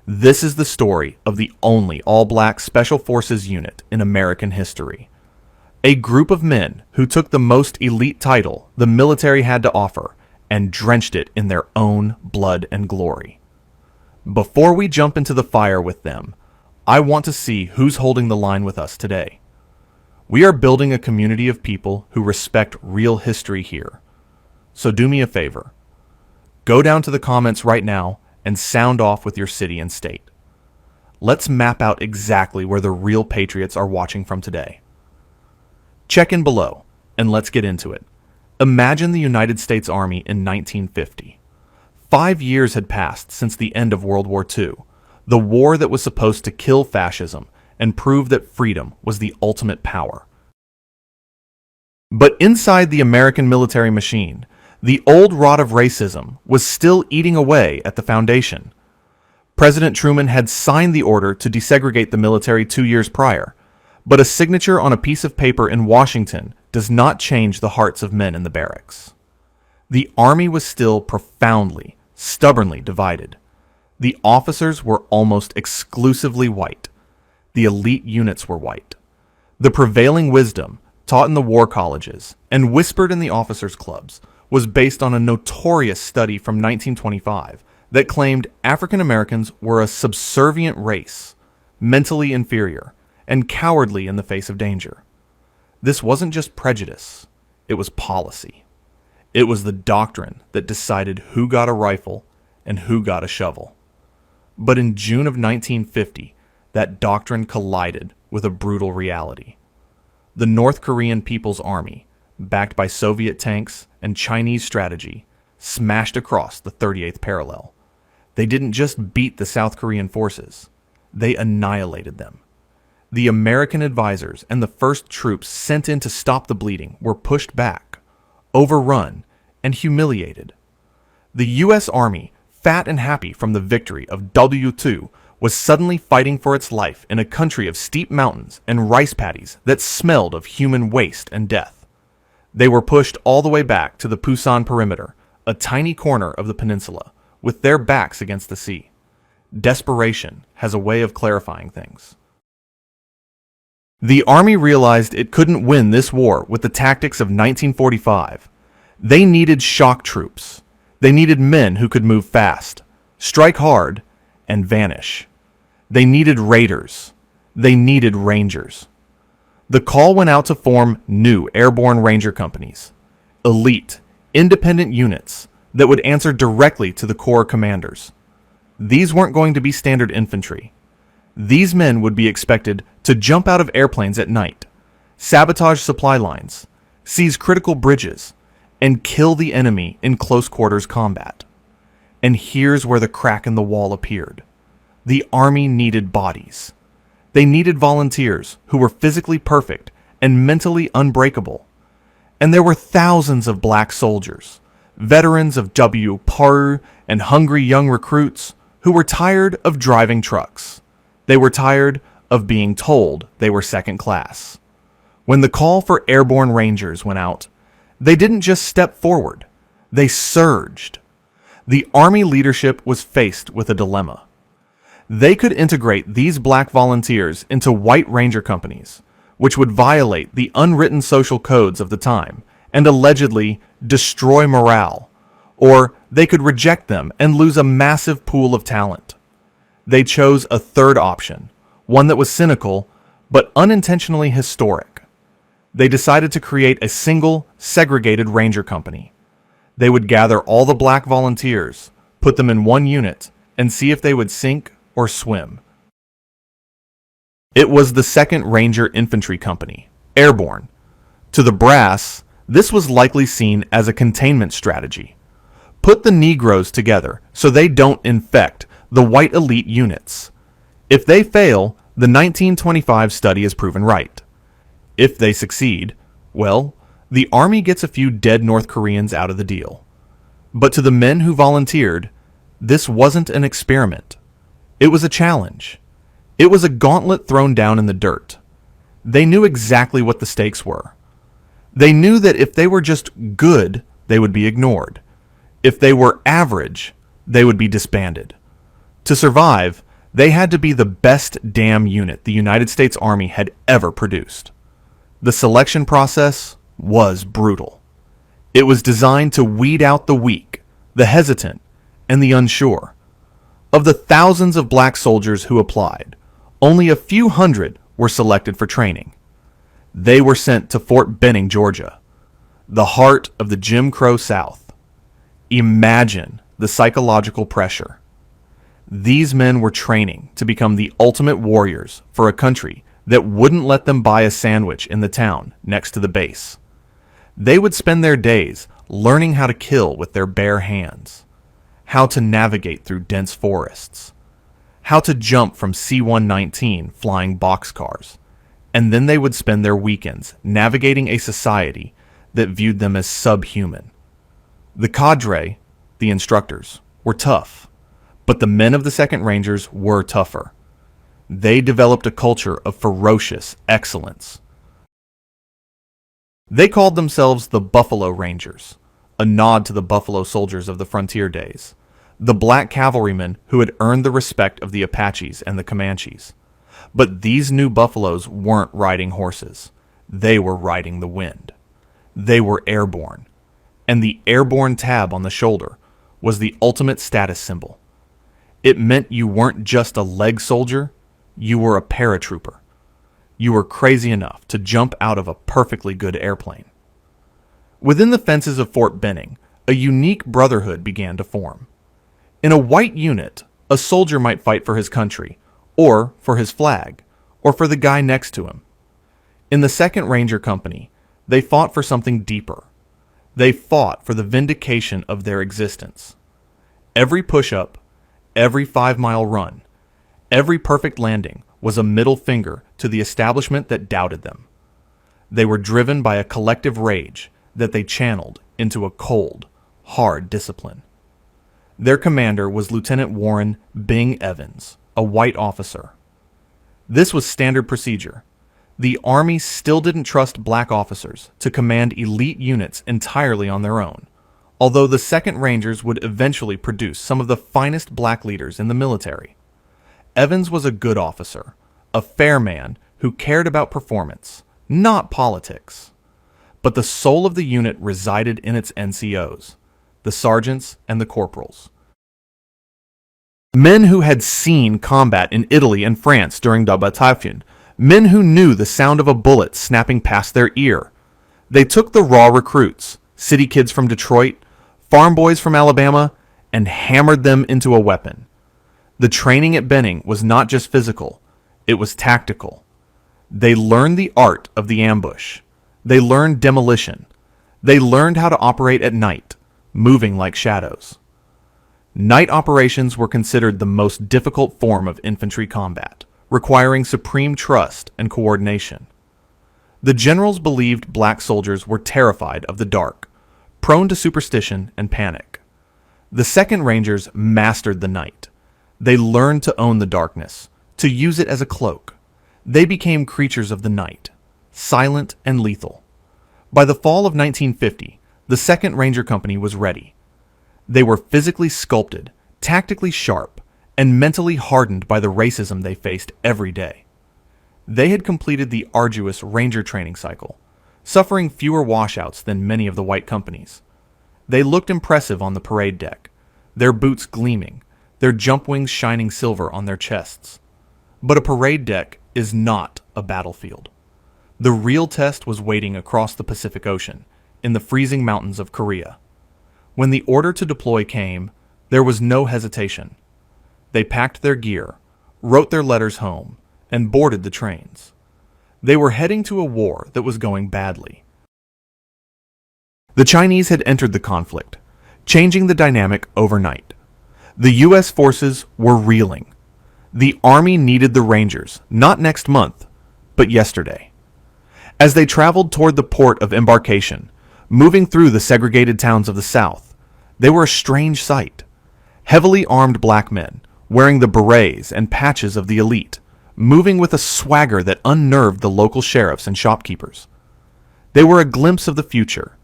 This is the story of the only all-black Special Forces unit in American history. A group of men who took the most elite title the military had to offer and drenched it in their own blood and glory. Before we jump into the fire with them, I want to see who's holding the line with us today. We are building a community of people who respect real history here. So do me a favor. Go down to the comments right now and sound off with your city and state. Let's map out exactly where the real patriots are watching from today. Check in below, and let's get into it. Imagine the United States Army in 1950. 5 years had passed since the end of World War II, the war that was supposed to kill fascism and prove that freedom was the ultimate power. But inside the American military machine, the old rot of racism was still eating away at the foundation. President Truman had signed the order to desegregate the military 2 years prior, but a signature on a piece of paper in Washington does not change the hearts of men in the barracks. The Army was still profoundly, stubbornly divided. The officers were almost exclusively white. The elite units were white. The prevailing wisdom, taught in the war colleges and whispered in the officers' clubs, was based on a notorious study from 1925 that claimed African Americans were a subservient race, mentally inferior, and cowardly in the face of danger. This wasn't just prejudice, it was policy. It was the doctrine that decided who got a rifle and who got a shovel. But in June of 1950, that doctrine collided with a brutal reality. The North Korean People's Army, backed by Soviet tanks and Chinese strategy, smashed across the 38th parallel. They didn't just beat the South Korean forces, they annihilated them. The American advisors and the first troops sent in to stop the bleeding were pushed back, overrun, and humiliated. The U.S. Army, fat and happy from the victory of W2, was suddenly fighting for its life in a country of steep mountains and rice paddies that smelled of human waste and death. They were pushed all the way back to the Pusan perimeter, a tiny corner of the peninsula, with their backs against the sea. Desperation has a way of clarifying things. The Army realized it couldn't win this war with the tactics of 1945. They needed shock troops. They needed men who could move fast, strike hard, and vanish. They needed raiders. They needed rangers. The call went out to form new airborne ranger companies, elite, independent units that would answer directly to the Corps commanders. These weren't going to be standard infantry. These men would be expected to jump out of airplanes at night, sabotage supply lines, seize critical bridges, and kill the enemy in close quarters combat. And here's where the crack in the wall appeared. The Army needed bodies. They needed volunteers who were physically perfect and mentally unbreakable. And there were thousands of black soldiers, veterans of W. and hungry young recruits who were tired of driving trucks. They were tired of being told they were second class. When the call for airborne rangers went out, they didn't just step forward, they surged. The Army leadership was faced with a dilemma. They could integrate these black volunteers into white ranger companies, which would violate the unwritten social codes of the time and allegedly destroy morale, or they could reject them and lose a massive pool of talent. They chose a third option, one that was cynical but unintentionally historic. They decided to create a single, segregated ranger company. They would gather all the black volunteers, put them in one unit, and see if they would sink or swim. It was the 2nd Ranger Infantry Company, airborne. To the brass, this was likely seen as a containment strategy. Put the Negroes together so they don't infect the white elite units. If they fail, the 1925 study is proven right. If they succeed, well, the Army gets a few dead North Koreans out of the deal. But to the men who volunteered, this wasn't an experiment. It was a challenge. It was a gauntlet thrown down in the dirt. They knew exactly what the stakes were. They knew that if they were just good, they would be ignored. If they were average, they would be disbanded. To survive, they had to be the best damn unit the United States Army had ever produced. The selection process was brutal. It was designed to weed out the weak, the hesitant, and the unsure. Of the thousands of black soldiers who applied, only a few hundred were selected for training. They were sent to Fort Benning, Georgia, the heart of the Jim Crow South. Imagine the psychological pressure. These men were training to become the ultimate warriors for a country that wouldn't let them buy a sandwich in the town next to the base. They would spend their days learning how to kill with their bare hands, how to navigate through dense forests, how to jump from C-119 flying boxcars, and then they would spend their weekends navigating a society that viewed them as subhuman. The cadre, the instructors, were tough, but the men of the 2nd Rangers were tougher. They developed a culture of ferocious excellence. They called themselves the Buffalo Rangers, a nod to the Buffalo Soldiers of the frontier days, the black cavalrymen who had earned the respect of the Apaches and the Comanches. But these new buffaloes weren't riding horses. They were riding the wind. They were airborne. And the airborne tab on the shoulder was the ultimate status symbol. It meant you weren't just a leg soldier, you were a paratrooper. You were crazy enough to jump out of a perfectly good airplane. Within the fences of Fort Benning, a unique brotherhood began to form. In a white unit, a soldier might fight for his country, or for his flag, or for the guy next to him. In the 2nd Ranger Company, they fought for something deeper. They fought for the vindication of their existence. Every push-up, every 5-mile run, every perfect landing was a middle finger to the establishment that doubted them. They were driven by a collective rage that they channeled into a cold, hard discipline. Their commander was Lieutenant Warren Bing Evans, a white officer. This was standard procedure. The Army still didn't trust black officers to command elite units entirely on their own, although the 2nd Rangers would eventually produce some of the finest black leaders in the military. Evans was a good officer, a fair man who cared about performance, not politics. But the soul of the unit resided in its NCOs, the sergeants and the corporals. Men who had seen combat in Italy and France during the Bataillon, men who knew the sound of a bullet snapping past their ear. They took the raw recruits, city kids from Detroit, farm boys from Alabama, and hammered them into a weapon. The training at Benning was not just physical, it was tactical. They learned the art of the ambush. They learned demolition. They learned how to operate at night, moving like shadows. Night operations were considered the most difficult form of infantry combat, requiring supreme trust and coordination. The generals believed black soldiers were terrified of the dark, prone to superstition and panic. The 2nd Rangers mastered the night. They learned to own the darkness, to use it as a cloak. They became creatures of the night, silent and lethal. By the fall of 1950, the 2nd Ranger Company was ready. They were physically sculpted, tactically sharp, and mentally hardened by the racism they faced every day. They had completed the arduous Ranger training cycle, suffering fewer washouts than many of the white companies. They looked impressive on the parade deck, their boots gleaming, their jump wings shining silver on their chests. But a parade deck is not a battlefield. The real test was waiting across the Pacific Ocean, in the freezing mountains of Korea. When the order to deploy came, there was no hesitation. They packed their gear, wrote their letters home, and boarded the trains. They were heading to a war that was going badly. The Chinese had entered the conflict, changing the dynamic overnight. The U.S. forces were reeling. The Army needed the Rangers, not next month, but yesterday. As they traveled toward the port of embarkation, moving through the segregated towns of the South, they were a strange sight. Heavily armed black men, wearing the berets and patches of the elite, moving with a swagger that unnerved the local sheriffs and shopkeepers. They were a glimpse of the future,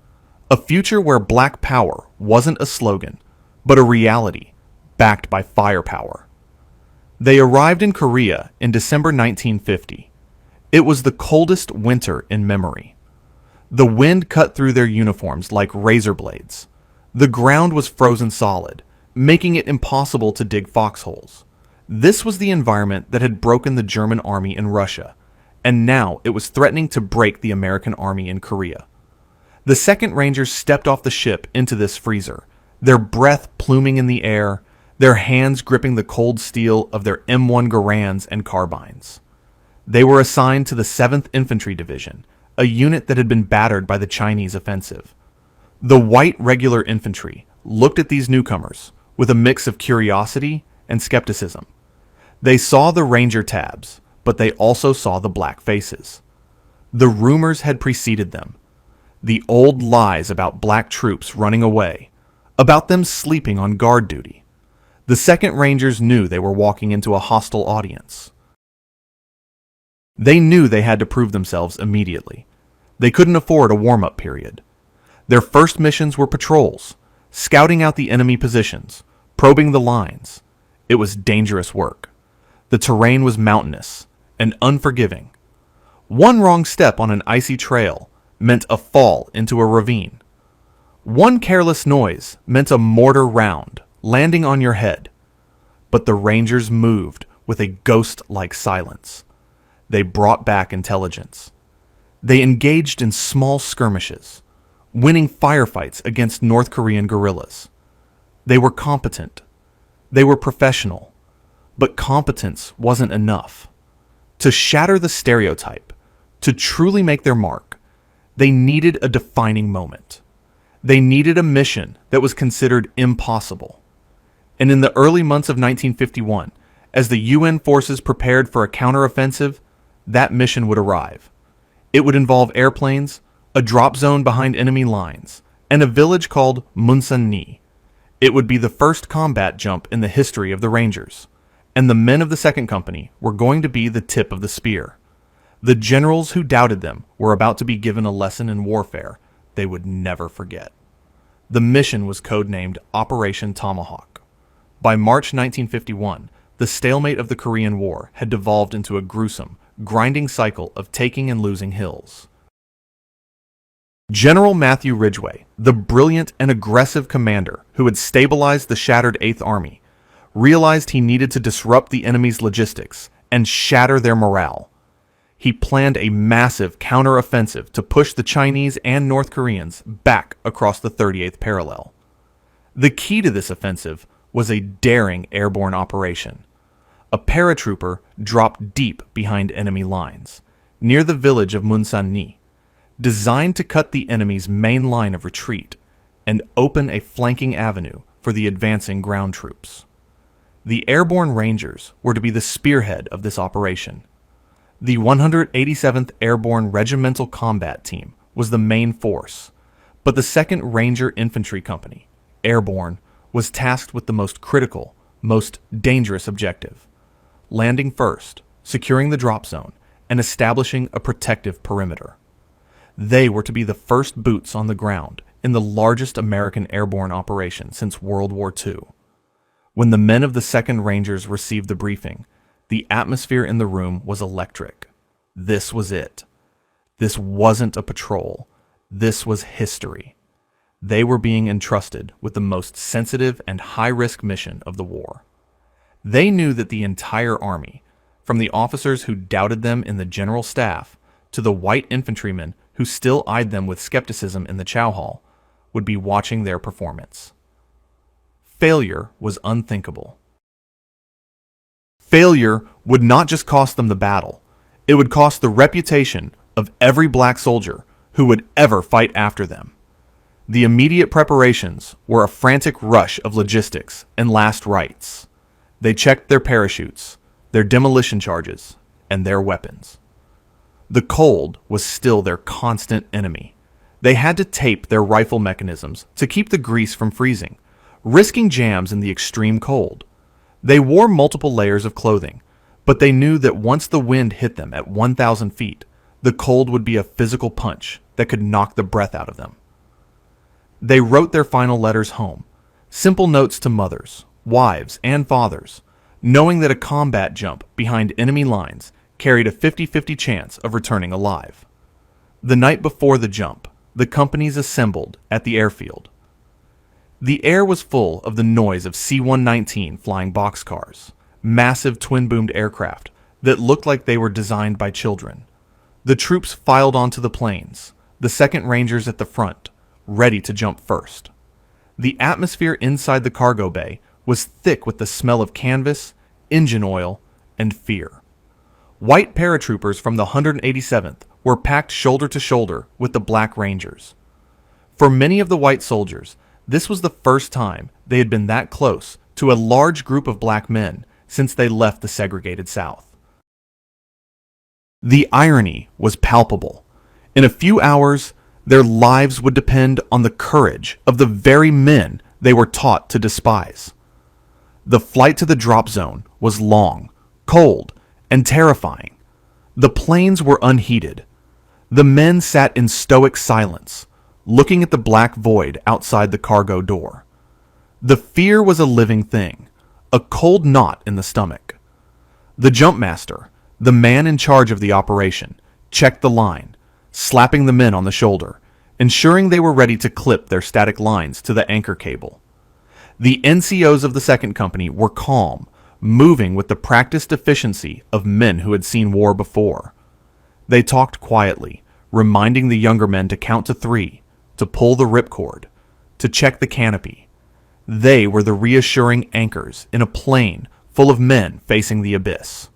a future where black power wasn't a slogan, but a reality, backed by firepower. They arrived in Korea in December 1950. It was the coldest winter in memory. The wind cut through their uniforms like razor blades. The ground was frozen solid, making it impossible to dig foxholes. This was the environment that had broken the German army in Russia, and now it was threatening to break the American army in Korea. The 2nd Rangers stepped off the ship into this freezer, their breath pluming in the air, their hands gripping the cold steel of their M1 Garands and carbines. They were assigned to the 7th Infantry Division, a unit that had been battered by the Chinese offensive. The white regular infantry looked at these newcomers with a mix of curiosity and skepticism. They saw the Ranger tabs, but they also saw the black faces. The rumors had preceded them. The old lies about black troops running away, about them sleeping on guard duty. The 2nd Rangers knew they were walking into a hostile audience. They knew they had to prove themselves immediately. They couldn't afford a warm-up period. Their first missions were patrols, scouting out the enemy positions, probing the lines. It was dangerous work. The terrain was mountainous and unforgiving. One wrong step on an icy trail meant a fall into a ravine. One careless noise meant a mortar round landing on your head. But the Rangers moved with a ghost-like silence. They brought back intelligence. They engaged in small skirmishes, winning firefights against North Korean guerrillas. They were competent. They were professional. But competence wasn't enough. To shatter the stereotype, to truly make their mark, they needed a defining moment. They needed a mission that was considered impossible. And in the early months of 1951, as the UN forces prepared for a counteroffensive, that mission would arrive. It would involve airplanes, a drop zone behind enemy lines, and a village called Munsan-ni. It would be the first combat jump in the history of the Rangers, and the men of the 2nd Company were going to be the tip of the spear. The generals who doubted them were about to be given a lesson in warfare they would never forget. The mission was codenamed Operation Tomahawk. By March 1951, the stalemate of the Korean War had devolved into a gruesome, grinding cycle of taking and losing hills. General Matthew Ridgway, the brilliant and aggressive commander who had stabilized the shattered 8th Army, realized he needed to disrupt the enemy's logistics and shatter their morale. He planned a massive counteroffensive to push the Chinese and North Koreans back across the 38th parallel. The key to this offensive was a daring airborne operation. A paratrooper dropped deep behind enemy lines, near the village of Munsan-ni, designed to cut the enemy's main line of retreat and open a flanking avenue for the advancing ground troops. The Airborne Rangers were to be the spearhead of this operation. The 187th Airborne Regimental Combat Team was the main force, but the 2nd Ranger Infantry Company, Airborne, was tasked with the most critical, most dangerous objective: landing first, securing the drop zone, and establishing a protective perimeter. They were to be the first boots on the ground in the largest American airborne operation since World War II. When the men of the 2nd Rangers received the briefing, the atmosphere in the room was electric. This was it. This wasn't a patrol. This was history. They were being entrusted with the most sensitive and high-risk mission of the war. They knew that the entire army, from the officers who doubted them in the general staff to the white infantrymen who still eyed them with skepticism in the chow hall, would be watching their performance. Failure was unthinkable. Failure would not just cost them the battle, it would cost the reputation of every black soldier who would ever fight after them. The immediate preparations were a frantic rush of logistics and last rites. They checked their parachutes, their demolition charges, and their weapons. The cold was still their constant enemy. They had to tape their rifle mechanisms to keep the grease from freezing, risking jams in the extreme cold. They wore multiple layers of clothing, but they knew that once the wind hit them at 1,000 feet, the cold would be a physical punch that could knock the breath out of them. They wrote their final letters home, simple notes to mothers, wives, and fathers, knowing that a combat jump behind enemy lines carried a 50-50 chance of returning alive. The night before the jump, the companies assembled at the airfield. The air was full of the noise of C-119 flying boxcars, massive twin-boomed aircraft that looked like they were designed by children. The troops filed onto the planes, the 2nd Rangers at the front, ready to jump first. The atmosphere inside the cargo bay was thick with the smell of canvas, engine oil, and fear. White paratroopers from the 187th were packed shoulder to shoulder with the Black Rangers. For many of the white soldiers, this was the first time they had been that close to a large group of black men since they left the segregated South. The irony was palpable. In a few hours, their lives would depend on the courage of the very men they were taught to despise. The flight to the drop zone was long, cold, and terrifying. The planes were unheated. The men sat in stoic silence, looking at the black void outside the cargo door. The fear was a living thing, a cold knot in the stomach. The jumpmaster, the man in charge of the operation, checked the line, slapping the men on the shoulder, ensuring they were ready to clip their static lines to the anchor cable. The NCOs of the 2nd Company were calm, moving with the practiced efficiency of men who had seen war before. They talked quietly, reminding the younger men to count to 3, to pull the ripcord, to check the canopy. They were the reassuring anchors in a plane full of men facing the abyss.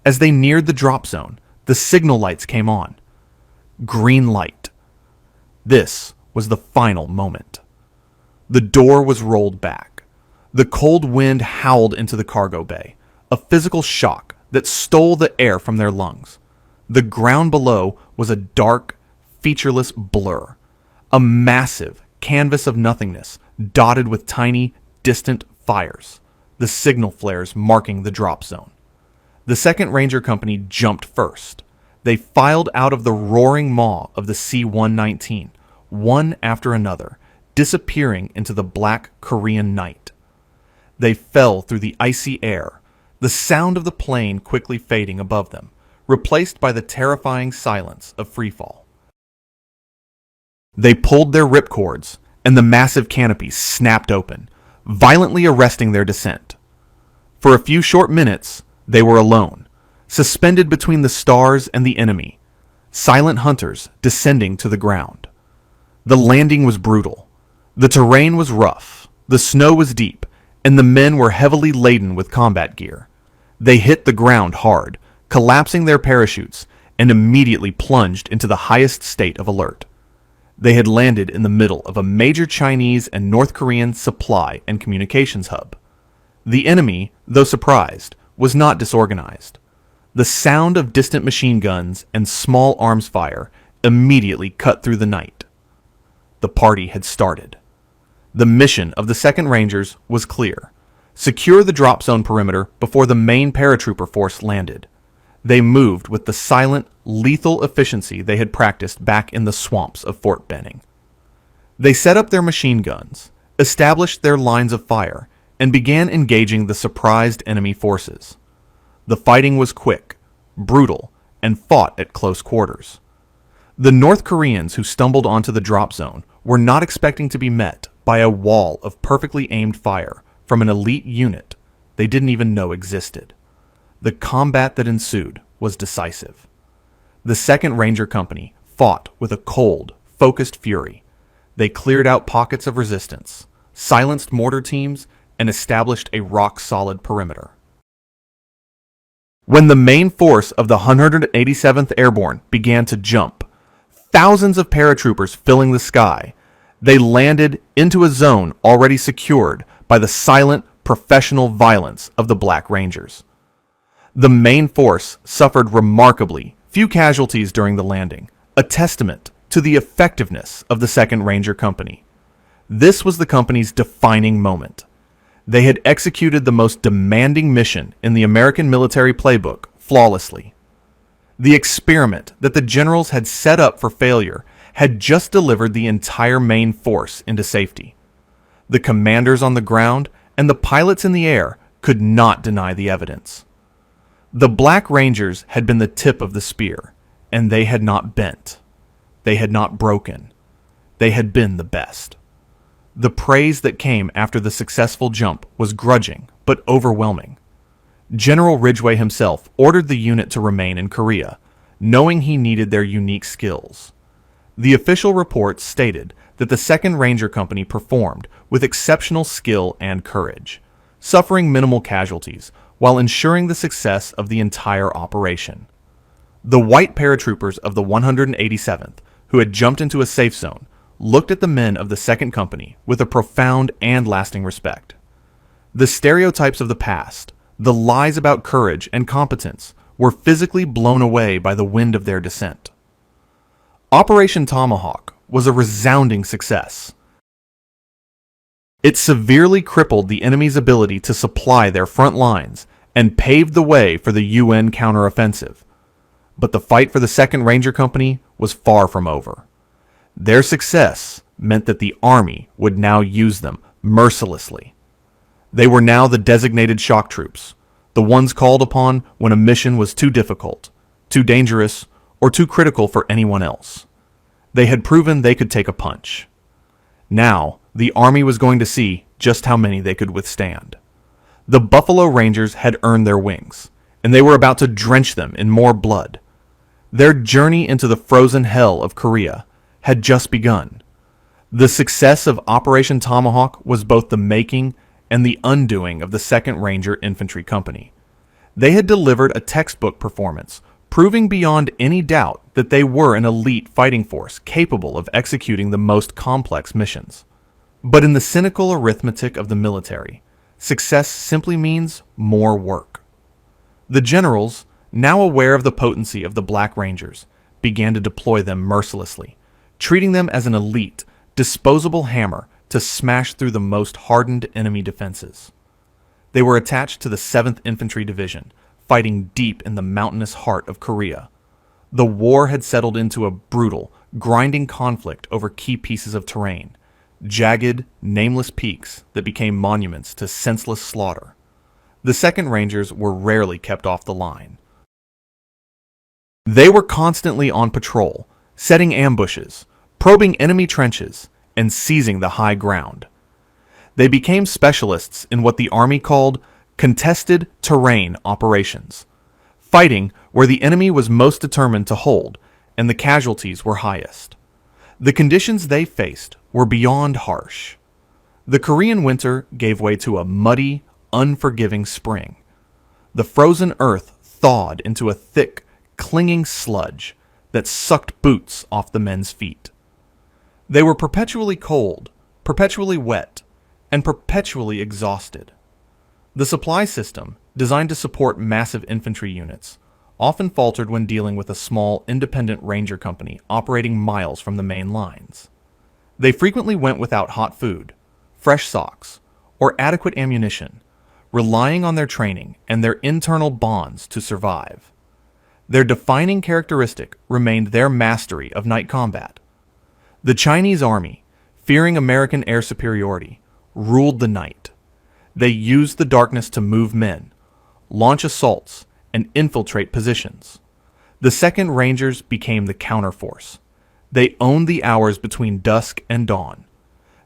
As they neared the drop zone, the signal lights came on. Green light. This was the final moment. The door was rolled back. The cold wind howled into the cargo bay, a physical shock that stole the air from their lungs. The ground below was a dark, featureless blur, a massive canvas of nothingness dotted with tiny, distant fires, the signal flares marking the drop zone. The 2nd Ranger Company jumped first. They filed out of the roaring maw of the C-119, one after another, disappearing into the black Korean night. They fell through the icy air, the sound of the plane quickly fading above them, replaced by the terrifying silence of freefall. They pulled their ripcords, and the massive canopy snapped open, violently arresting their descent. For a few short minutes, they were alone, suspended between the stars and the enemy, silent hunters descending to the ground. The landing was brutal. The terrain was rough, the snow was deep, and the men were heavily laden with combat gear. They hit the ground hard, collapsing their parachutes, and immediately plunged into the highest state of alert. They had landed in the middle of a major Chinese and North Korean supply and communications hub. The enemy, though surprised, was not disorganized. The sound of distant machine guns and small arms fire immediately cut through the night. The party had started. The mission of the 2nd Rangers was clear. Secure the drop zone perimeter before the main paratrooper force landed. They moved with the silent, lethal efficiency they had practiced back in the swamps of Fort Benning. They set up their machine guns, established their lines of fire, and began engaging the surprised enemy forces. The fighting was quick, brutal, and fought at close quarters. The North Koreans who stumbled onto the drop zone were not expecting to be met by a wall of perfectly aimed fire from an elite unit they didn't even know existed. The combat that ensued was decisive. The 2nd Ranger Company fought with a cold, focused fury. They cleared out pockets of resistance, silenced mortar teams, and established a rock-solid perimeter. When the main force of the 187th Airborne began to jump, thousands of paratroopers filling the sky, they landed into a zone already secured by the silent, professional violence of the Black Rangers. The main force suffered remarkably few casualties during the landing, a testament to the effectiveness of the 2nd Ranger Company. This was the company's defining moment. They had executed the most demanding mission in the American military playbook flawlessly. The experiment that the generals had set up for failure had just delivered the entire main force into safety. The commanders on the ground and the pilots in the air could not deny the evidence. The Black Rangers had been the tip of the spear, and they had not bent. They had not broken. They had been the best. The praise that came after the successful jump was grudging but overwhelming. General Ridgway himself ordered the unit to remain in Korea, knowing he needed their unique skills. The official reports stated that the 2nd Ranger Company performed with exceptional skill and courage, suffering minimal casualties while ensuring the success of the entire operation. The white paratroopers of the 187th, who had jumped into a safe zone, looked at the men of the 2nd Company with a profound and lasting respect. The stereotypes of the past, the lies about courage and competence, were physically blown away by the wind of their descent. Operation Tomahawk was a resounding success. It severely crippled the enemy's ability to supply their front lines and paved the way for the UN counteroffensive. But the fight for the 2nd Ranger Company was far from over. Their success meant that the Army would now use them mercilessly. They were now the designated shock troops, the ones called upon when a mission was too difficult, too dangerous, or too critical for anyone else. They had proven they could take a punch. Now, the Army was going to see just how many they could withstand. The Buffalo Rangers had earned their wings, and they were about to drench them in more blood. Their journey into the frozen hell of Korea had just begun. The success of Operation Tomahawk was both the making and the undoing of the 2nd Ranger Infantry Company. They had delivered a textbook performance, proving beyond any doubt that they were an elite fighting force capable of executing the most complex missions. But in the cynical arithmetic of the military, success simply means more work. The generals, now aware of the potency of the Black Rangers, began to deploy them mercilessly, treating them as an elite, disposable hammer to smash through the most hardened enemy defenses. They were attached to the 7th Infantry Division, fighting deep in the mountainous heart of Korea. The war had settled into a brutal, grinding conflict over key pieces of terrain, jagged, nameless peaks that became monuments to senseless slaughter. The 2nd Rangers were rarely kept off the line. They were constantly on patrol, setting ambushes, probing enemy trenches, and seizing the high ground. They became specialists in what the Army called contested terrain operations, fighting where the enemy was most determined to hold and the casualties were highest. The conditions they faced were beyond harsh. The Korean winter gave way to a muddy, unforgiving spring. The frozen earth thawed into a thick, clinging sludge that sucked boots off the men's feet. They were perpetually cold, perpetually wet, and perpetually exhausted. The supply system, designed to support massive infantry units, often faltered when dealing with a small, independent ranger company operating miles from the main lines. They frequently went without hot food, fresh socks, or adequate ammunition, relying on their training and their internal bonds to survive. Their defining characteristic remained their mastery of night combat. The Chinese army, fearing American air superiority, ruled the night. They used the darkness to move men, launch assaults, and infiltrate positions. The 2nd Rangers became the counterforce. They owned the hours between dusk and dawn.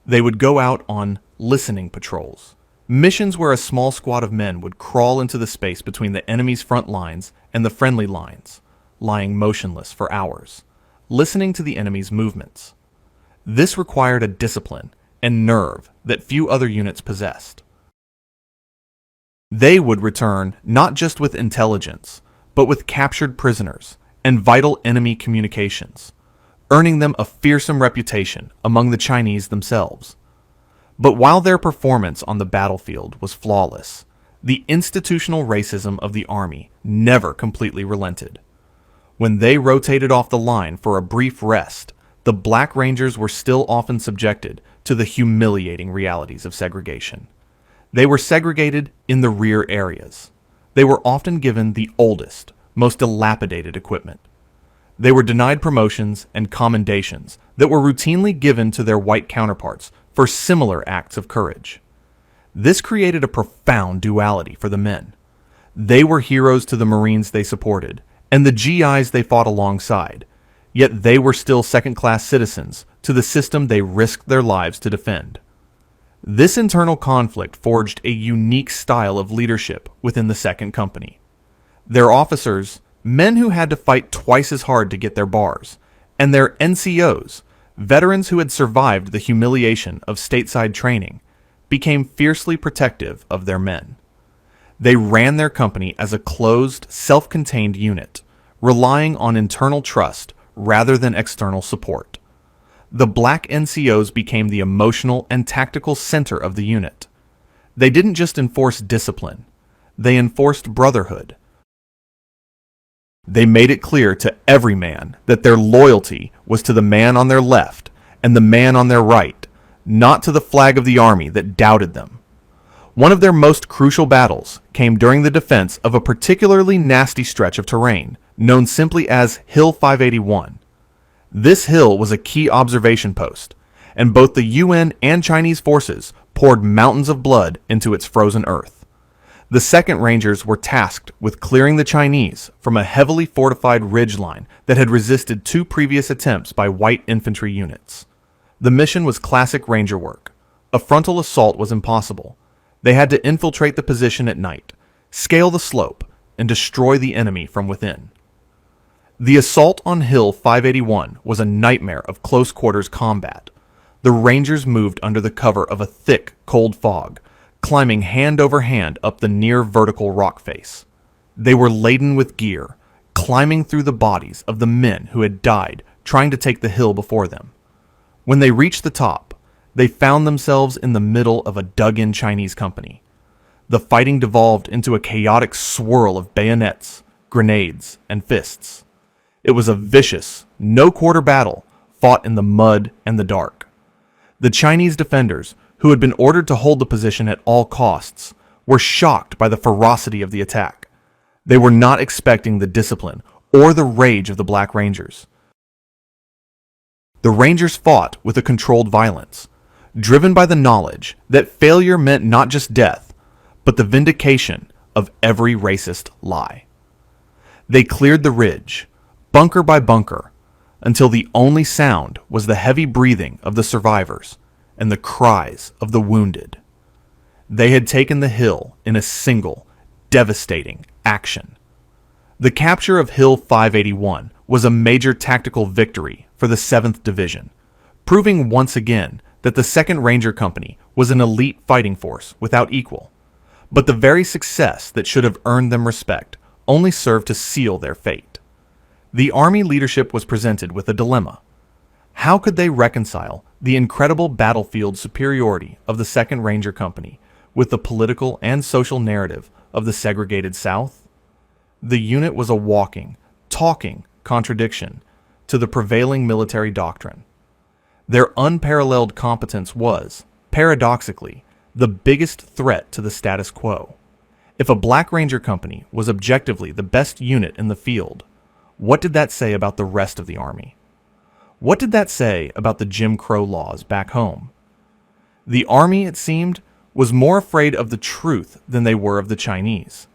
They would go out on listening patrols, missions where a small squad of men would crawl into the space between the enemy's front lines and the friendly lines, lying motionless for hours, listening to the enemy's movements. This required a discipline and nerve that few other units possessed. They would return not just with intelligence, but with captured prisoners and vital enemy communications, earning them a fearsome reputation among the Chinese themselves. But while their performance on the battlefield was flawless, the institutional racism of the army never completely relented. When they rotated off the line for a brief rest, the Black Rangers were still often subjected to the humiliating realities of segregation. They were segregated in the rear areas. They were often given the oldest, most dilapidated equipment. They were denied promotions and commendations that were routinely given to their white counterparts for similar acts of courage. This created a profound duality for the men. They were heroes to the Marines they supported and the GIs they fought alongside, yet they were still second-class citizens to the system they risked their lives to defend. This internal conflict forged a unique style of leadership within the 2nd Company. Their officers, men who had to fight twice as hard to get their bars, and their NCOs, veterans who had survived the humiliation of stateside training, became fiercely protective of their men. They ran their company as a closed, self-contained unit, relying on internal trust rather than external support. The Black NCOs became the emotional and tactical center of the unit. They didn't just enforce discipline, they enforced brotherhood. They made it clear to every man that their loyalty was to the man on their left and the man on their right, not to the flag of the army that doubted them. One of their most crucial battles came during the defense of a particularly nasty stretch of terrain, known simply as Hill 581. This hill was a key observation post, and both the UN and Chinese forces poured mountains of blood into its frozen earth. The 2nd Rangers were tasked with clearing the Chinese from a heavily fortified ridgeline that had resisted 2 previous attempts by white infantry units. The mission was classic Ranger work. A frontal assault was impossible. They had to infiltrate the position at night, scale the slope, and destroy the enemy from within. The assault on Hill 581 was a nightmare of close-quarters combat. The Rangers moved under the cover of a thick, cold fog, climbing hand over hand up the near-vertical rock face. They were laden with gear, climbing through the bodies of the men who had died trying to take the hill before them. When they reached the top, they found themselves in the middle of a dug-in Chinese company. The fighting devolved into a chaotic swirl of bayonets, grenades, and fists. It was a vicious, no-quarter battle fought in the mud and the dark. The Chinese defenders, who had been ordered to hold the position at all costs, were shocked by the ferocity of the attack. They were not expecting the discipline or the rage of the Black Rangers. The Rangers fought with a controlled violence, driven by the knowledge that failure meant not just death, but the vindication of every racist lie. They cleared the ridge, bunker by bunker, until the only sound was the heavy breathing of the survivors and the cries of the wounded. They had taken the hill in a single, devastating action. The capture of Hill 581 was a major tactical victory for the 7th Division, proving once again that the 2nd Ranger Company was an elite fighting force without equal. But the very success that should have earned them respect only served to seal their fate. The Army leadership was presented with a dilemma. How could they reconcile the incredible battlefield superiority of the 2nd Ranger Company with the political and social narrative of the segregated South? The unit was a walking, talking contradiction to the prevailing military doctrine. Their unparalleled competence was, paradoxically, the biggest threat to the status quo. If a Black Ranger Company was objectively the best unit in the field, what did that say about the rest of the Army? What did that say about the Jim Crow laws back home? The Army, it seemed, was more afraid of the truth than they were of the Chinese.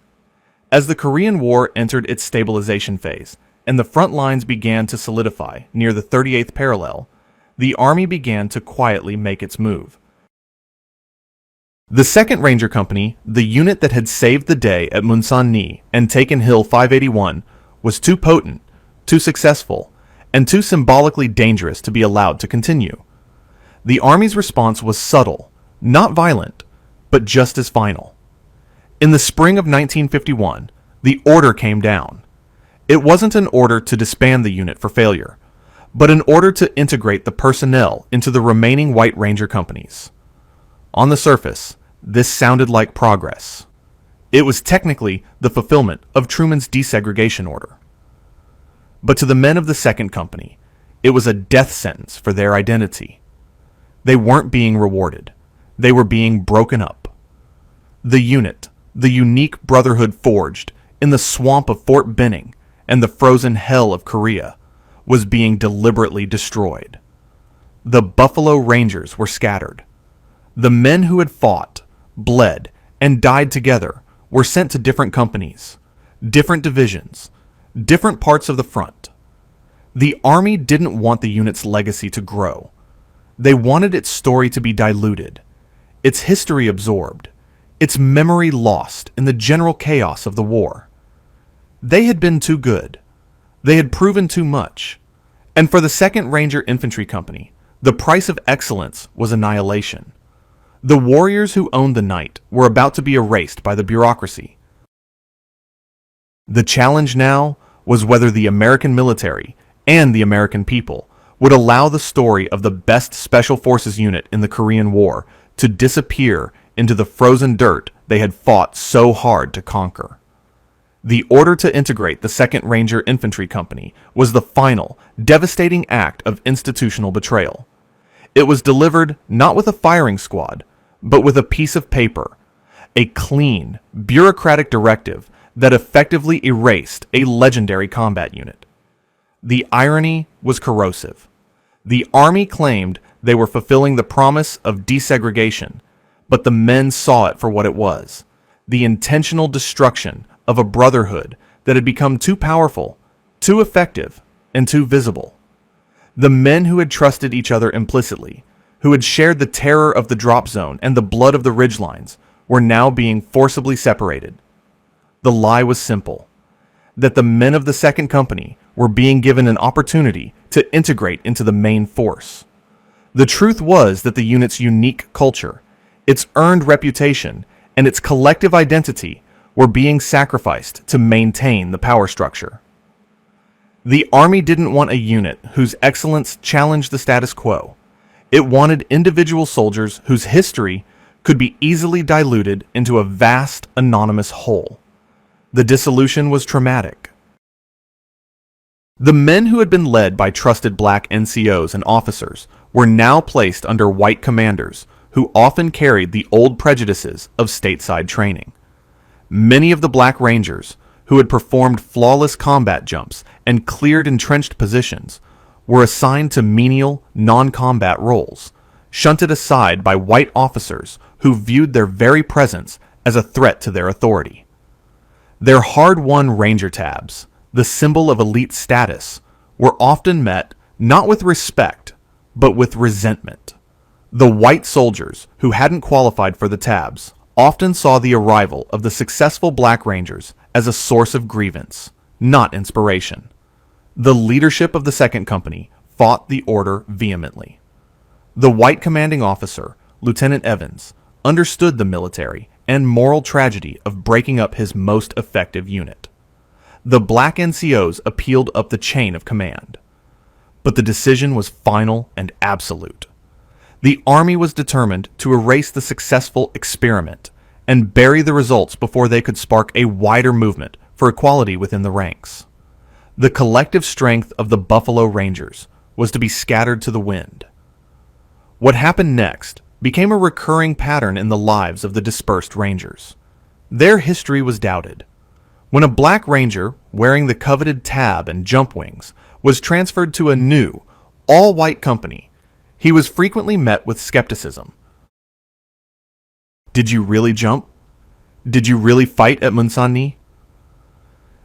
As the Korean War entered its stabilization phase and the front lines began to solidify near the 38th parallel, the Army began to quietly make its move. The 2nd Ranger Company, the unit that had saved the day at Munsan-ni and taken Hill 581, was too potent, too successful, and too symbolically dangerous to be allowed to continue. The Army's response was subtle, not violent, but just as final. In the spring of 1951, the order came down. It wasn't an order to disband the unit for failure, but an order to integrate the personnel into the remaining White Ranger companies. On the surface, this sounded like progress. It was technically the fulfillment of Truman's desegregation order. But to the men of the 2nd Company, it was a death sentence for their identity. They weren't being rewarded. They were being broken up. The unit, the unique brotherhood forged in the swamp of Fort Benning and the frozen hell of Korea, was being deliberately destroyed. The Buffalo Rangers were scattered. The men who had fought, bled, and died together were sent to different companies, different divisions, different parts of the front. The Army didn't want the unit's legacy to grow. They wanted its story to be diluted, its history absorbed, its memory lost in the general chaos of the war. They had been too good. They had proven too much. And for the 2nd Ranger Infantry Company, the price of excellence was annihilation. The warriors who owned the night were about to be erased by the bureaucracy. The challenge now was whether the American military and the American people would allow the story of the best Special Forces unit in the Korean War to disappear into the frozen dirt they had fought so hard to conquer. The order to integrate the 2nd Ranger Infantry Company was the final, devastating act of institutional betrayal. It was delivered not with a firing squad, but with a piece of paper, a clean, bureaucratic directive that effectively erased a legendary combat unit. The irony was corrosive. The Army claimed they were fulfilling the promise of desegregation, but the men saw it for what it was, the intentional destruction of a brotherhood that had become too powerful, too effective, and too visible. The men who had trusted each other implicitly, who had shared the terror of the drop zone and the blood of the ridgelines, were now being forcibly separated. The lie was simple, that the men of the 2nd Company were being given an opportunity to integrate into the main force. The truth was that the unit's unique culture, its earned reputation, and its collective identity were being sacrificed to maintain the power structure. The Army didn't want a unit whose excellence challenged the status quo. It wanted individual soldiers whose history could be easily diluted into a vast, anonymous whole. The dissolution was traumatic. The men who had been led by trusted black NCOs and officers were now placed under white commanders who often carried the old prejudices of stateside training. Many of the Black Rangers, who had performed flawless combat jumps and cleared entrenched positions, were assigned to menial, non-combat roles, shunted aside by white officers who viewed their very presence as a threat to their authority. Their hard-won Ranger tabs, the symbol of elite status, were often met not with respect, but with resentment. The white soldiers who hadn't qualified for the tabs often saw the arrival of the successful Black Rangers as a source of grievance, not inspiration. The leadership of the 2nd Company fought the order vehemently. The white commanding officer, Lieutenant Evans, understood the military and moral tragedy of breaking up his most effective unit. The black NCOs appealed up the chain of command. But the decision was final and absolute. The Army was determined to erase the successful experiment and bury the results before they could spark a wider movement for equality within the ranks. The collective strength of the Buffalo Rangers was to be scattered to the wind. What happened next became a recurring pattern in the lives of the dispersed Rangers. Their history was doubted. When a Black Ranger, wearing the coveted tab and jump wings, was transferred to a new, all-white company, he was frequently met with skepticism. Did you really jump? Did you really fight at Munsanni?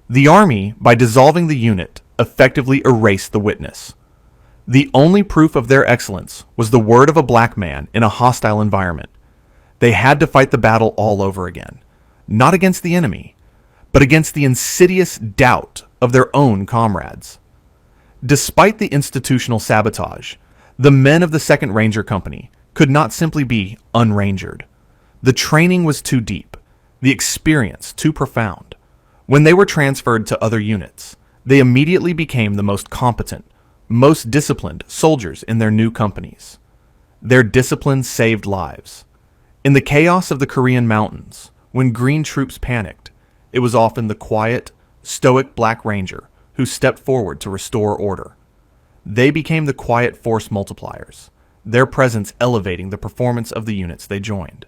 The army, by dissolving the unit, effectively erased the witness. The only proof of their excellence was the word of a black man in a hostile environment. They had to fight the battle all over again, not against the enemy, but against the insidious doubt of their own comrades. Despite the institutional sabotage, the men of the 2nd Ranger Company could not simply be unrangered. The training was too deep, the experience too profound. When they were transferred to other units, they immediately became the most competent, most disciplined soldiers in their new companies. Their discipline saved lives. In the chaos of the Korean mountains, when green troops panicked, it was often the quiet, stoic Black Ranger who stepped forward to restore order. They became the quiet force multipliers, their presence elevating the performance of the units they joined.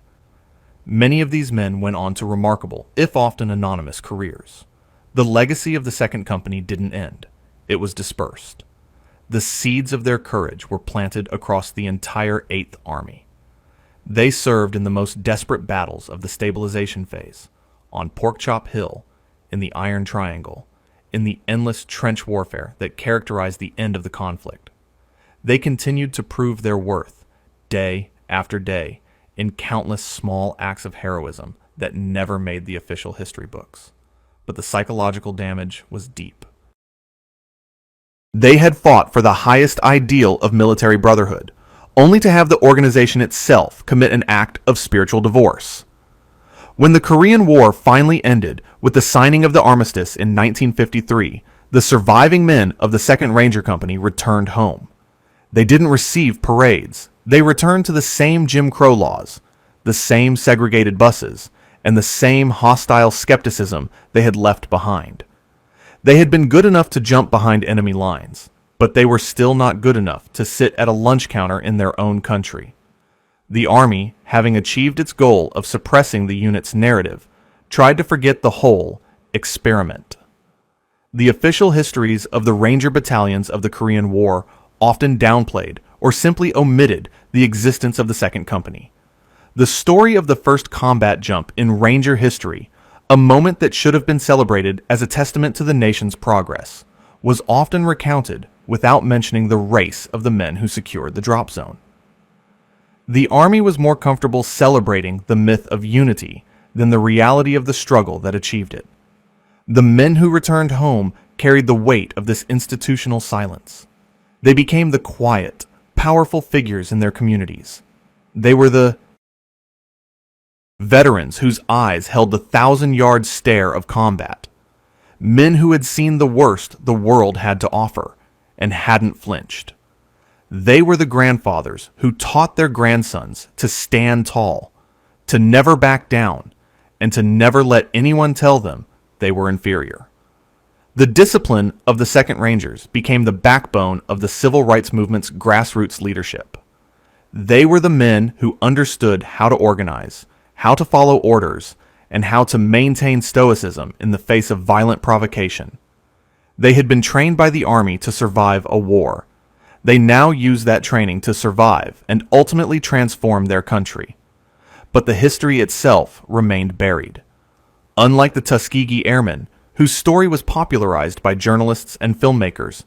Many of these men went on to remarkable, if often anonymous, careers. The legacy of the 2nd Company didn't end. It was dispersed. The seeds of their courage were planted across the entire 8th Army. They served in the most desperate battles of the stabilization phase, on Porkchop Hill, in the Iron Triangle, in the endless trench warfare that characterized the end of the conflict. They continued to prove their worth, day after day, in countless small acts of heroism that never made the official history books. But the psychological damage was deep. They had fought for the highest ideal of military brotherhood, only to have the organization itself commit an act of spiritual divorce. When the Korean War finally ended with the signing of the armistice in 1953, the surviving men of the 2nd Ranger Company returned home. They didn't receive parades. They returned to the same Jim Crow laws, the same segregated buses, and the same hostile skepticism they had left behind. They had been good enough to jump behind enemy lines, but they were still not good enough to sit at a lunch counter in their own country. The Army, having achieved its goal of suppressing the unit's narrative, tried to forget the whole experiment. The official histories of the Ranger battalions of the Korean War often downplayed or simply omitted the existence of the 2nd Company. The story of the first combat jump in Ranger history, a moment that should have been celebrated as a testament to the nation's progress, was often recounted without mentioning the race of the men who secured the drop zone. The Army was more comfortable celebrating the myth of unity than the reality of the struggle that achieved it. The men who returned home carried the weight of this institutional silence. They became the quiet, powerful figures in their communities. They were the veterans whose eyes held the 1,000-yard stare of combat. Men who had seen the worst the world had to offer and hadn't flinched. They were the grandfathers who taught their grandsons to stand tall, to never back down, and to never let anyone tell them they were inferior. The discipline of the 2nd Rangers became the backbone of the civil rights movement's grassroots leadership. They were the men who understood how to organize, how to follow orders, and how to maintain stoicism in the face of violent provocation. They had been trained by the Army to survive a war. They now used that training to survive and ultimately transform their country. But the history itself remained buried. Unlike the Tuskegee Airmen, whose story was popularized by journalists and filmmakers,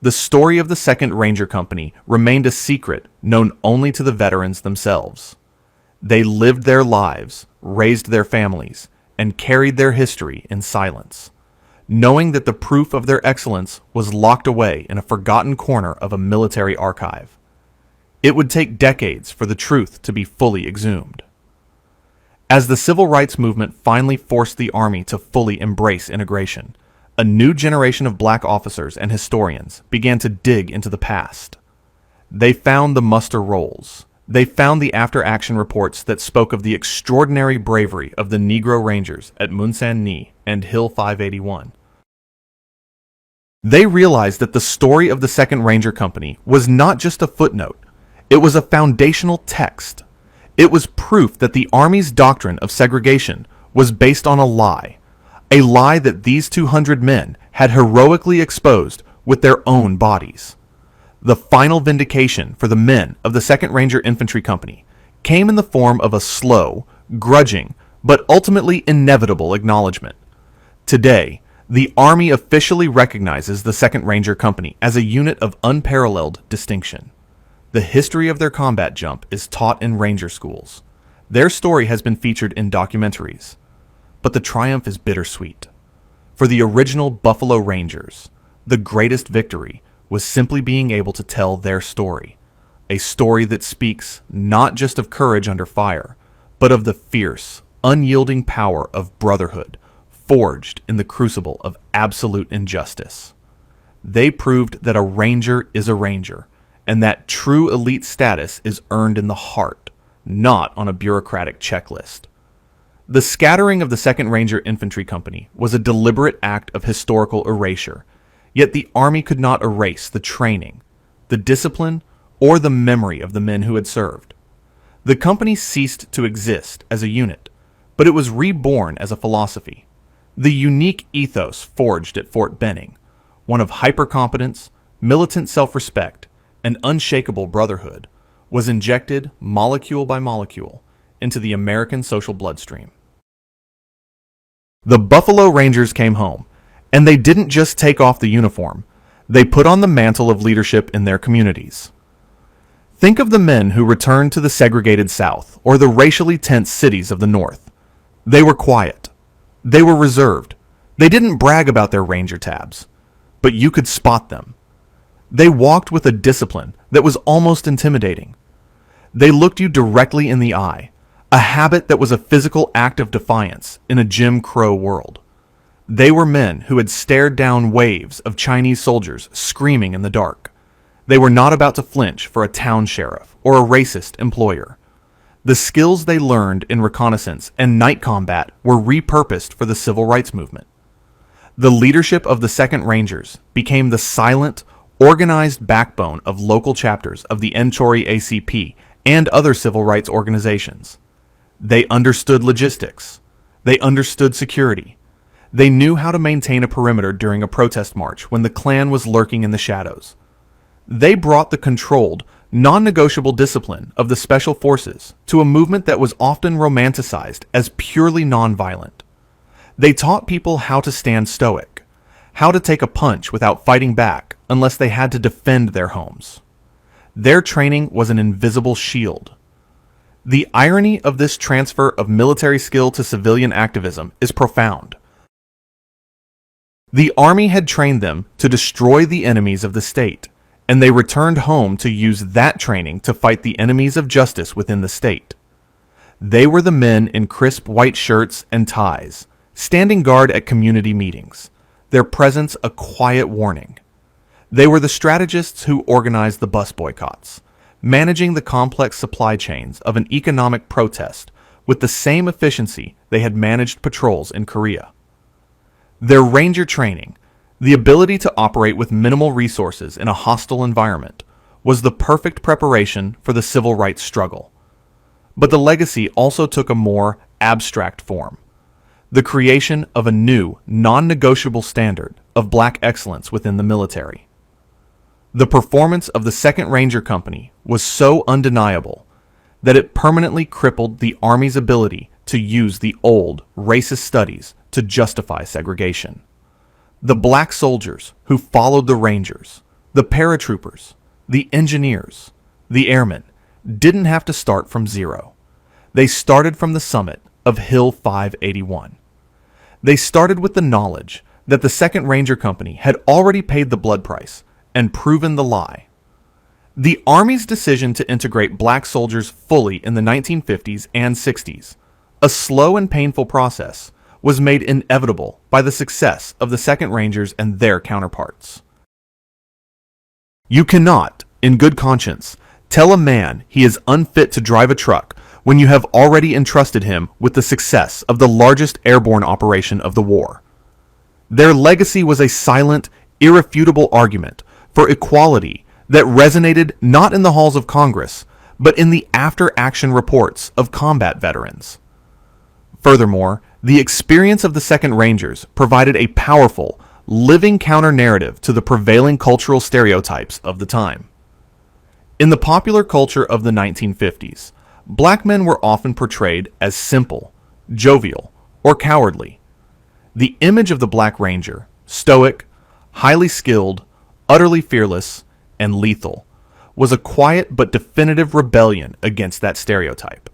the story of the 2nd Ranger Company remained a secret known only to the veterans themselves. They lived their lives, raised their families, and carried their history in silence, knowing that the proof of their excellence was locked away in a forgotten corner of a military archive. It would take decades for the truth to be fully exhumed. As the civil rights movement finally forced the Army to fully embrace integration, a new generation of black officers and historians began to dig into the past. They found the muster rolls. They found the after-action reports that spoke of the extraordinary bravery of the Negro Rangers at Munsanni and Hill 581. They realized that the story of the 2nd Ranger Company was not just a footnote. It was a foundational text. It was proof that the Army's doctrine of segregation was based on a lie that these 200 men had heroically exposed with their own bodies. The final vindication for the men of the 2nd Ranger Infantry Company came in the form of a slow, grudging, but ultimately inevitable acknowledgement. Today, the Army officially recognizes the 2nd Ranger Company as a unit of unparalleled distinction. The history of their combat jump is taught in Ranger schools. Their story has been featured in documentaries. But the triumph is bittersweet. For the original Buffalo Rangers, the greatest victory was simply being able to tell their story, a story that speaks not just of courage under fire, but of the fierce, unyielding power of brotherhood forged in the crucible of absolute injustice. They proved that a Ranger is a Ranger, and that true elite status is earned in the heart, not on a bureaucratic checklist. The scattering of the 2nd Ranger Infantry Company was a deliberate act of historical erasure, yet the Army could not erase the training, the discipline, or the memory of the men who had served. The company ceased to exist as a unit, but it was reborn as a philosophy. The unique ethos forged at Fort Benning, one of hyper-competence, militant self-respect, and unshakable brotherhood, was injected molecule by molecule into the American social bloodstream. The Buffalo Rangers came home, and they didn't just take off the uniform, they put on the mantle of leadership in their communities. Think of the men who returned to the segregated South or the racially tense cities of the North. They were quiet. They were reserved. They didn't brag about their Ranger tabs, but you could spot them. They walked with a discipline that was almost intimidating. They looked you directly in the eye, a habit that was a physical act of defiance in a Jim Crow world. They were men who had stared down waves of Chinese soldiers screaming in the dark. They were not about to flinch for a town sheriff or a racist employer. The skills they learned in reconnaissance and night combat were repurposed for the civil rights movement. The leadership of the 2nd Rangers became the silent, organized backbone of local chapters of the Enchori ACP and other civil rights organizations. They understood logistics. They understood security. They knew how to maintain a perimeter during a protest march when the Klan was lurking in the shadows. They brought the controlled, non-negotiable discipline of the Special Forces to a movement that was often romanticized as purely nonviolent. They taught people how to stand stoic, how to take a punch without fighting back unless they had to defend their homes. Their training was an invisible shield. The irony of this transfer of military skill to civilian activism is profound. The Army had trained them to destroy the enemies of the state, and they returned home to use that training to fight the enemies of justice within the state. They were the men in crisp white shirts and ties, standing guard at community meetings, their presence a quiet warning. They were the strategists who organized the bus boycotts, managing the complex supply chains of an economic protest with the same efficiency they had managed patrols in Korea. Their Ranger training, the ability to operate with minimal resources in a hostile environment, was the perfect preparation for the civil rights struggle. But the legacy also took a more abstract form: the creation of a new, non-negotiable standard of black excellence within the military. The performance of the 2nd Ranger Company was so undeniable that it permanently crippled the Army's ability to use the old, racist studies to justify segregation. The black soldiers who followed the Rangers, the paratroopers, the engineers, the airmen, didn't have to start from zero. They started from the summit of Hill 581. They started with the knowledge that the 2nd Ranger Company had already paid the blood price and proven the lie. The Army's decision to integrate black soldiers fully in the 1950s and 60s, a slow and painful process, was made inevitable by the success of the 2nd Rangers and their counterparts. You cannot, in good conscience, tell a man he is unfit to drive a truck when you have already entrusted him with the success of the largest airborne operation of the war. Their legacy was a silent, irrefutable argument for equality that resonated not in the halls of Congress, but in the after-action reports of combat veterans. Furthermore, the experience of the 2nd Rangers provided a powerful, living counter-narrative to the prevailing cultural stereotypes of the time. In the popular culture of the 1950s, black men were often portrayed as simple, jovial, or cowardly. The image of the Black Ranger, stoic, highly skilled, utterly fearless, and lethal, was a quiet but definitive rebellion against that stereotype.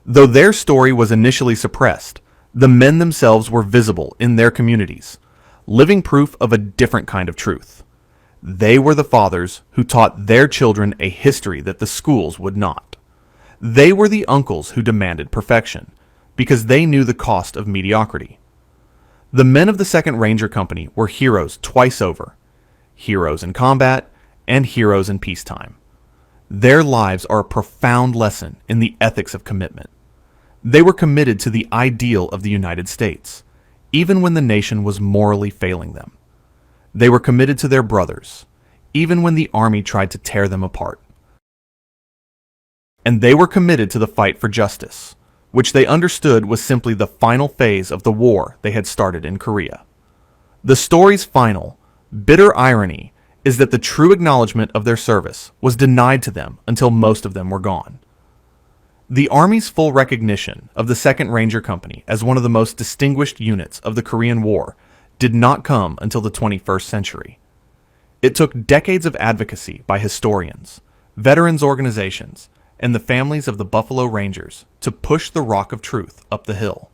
Though their story was initially suppressed, the men themselves were visible in their communities, living proof of a different kind of truth. They were the fathers who taught their children a history that the schools would not. They were the uncles who demanded perfection, because they knew the cost of mediocrity. The men of the 2nd Ranger Company were heroes twice over, heroes in combat and heroes in peacetime. Their lives are a profound lesson in the ethics of commitment. They were committed to the ideal of the United States, even when the nation was morally failing them. They were committed to their brothers, even when the army tried to tear them apart. And they were committed to the fight for justice, which they understood was simply the final phase of the war they had started in Korea. The story's final, bitter irony is that the true acknowledgement of their service was denied to them until most of them were gone. The Army's full recognition of the 2nd Ranger Company as one of the most distinguished units of the Korean War did not come until the 21st century. It took decades of advocacy by historians, veterans organizations, and the families of the Buffalo Rangers to push the rock of truth up the hill.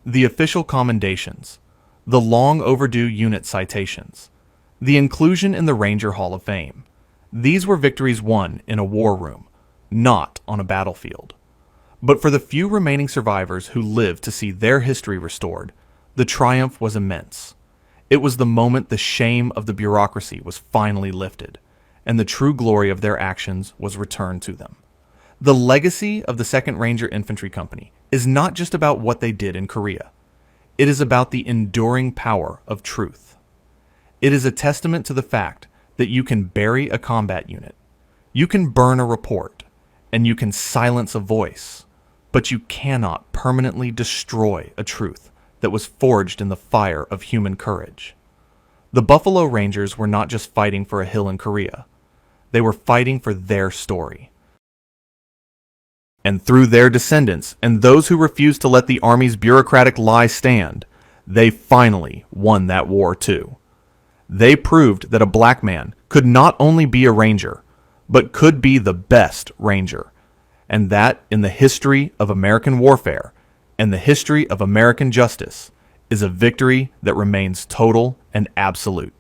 The official commendations, the long overdue unit citations, the inclusion in the Ranger Hall of Fame, these were victories won in a war room, not on a battlefield. But for the few remaining survivors who lived to see their history restored, the triumph was immense. It was the moment the shame of the bureaucracy was finally lifted, and the true glory of their actions was returned to them. The legacy of the 2nd Ranger Infantry Company is not just about what they did in Korea. It is about the enduring power of truth. It is a testament to the fact that you can bury a combat unit, you can burn a report, and you can silence a voice, but you cannot permanently destroy a truth that was forged in the fire of human courage. The Buffalo Rangers were not just fighting for a hill in Korea. They were fighting for their story. And through their descendants and those who refused to let the Army's bureaucratic lie stand, they finally won that war too. They proved that a black man could not only be a ranger, but could be the best ranger, and that in the history of American warfare and the history of American justice is a victory that remains total and absolute.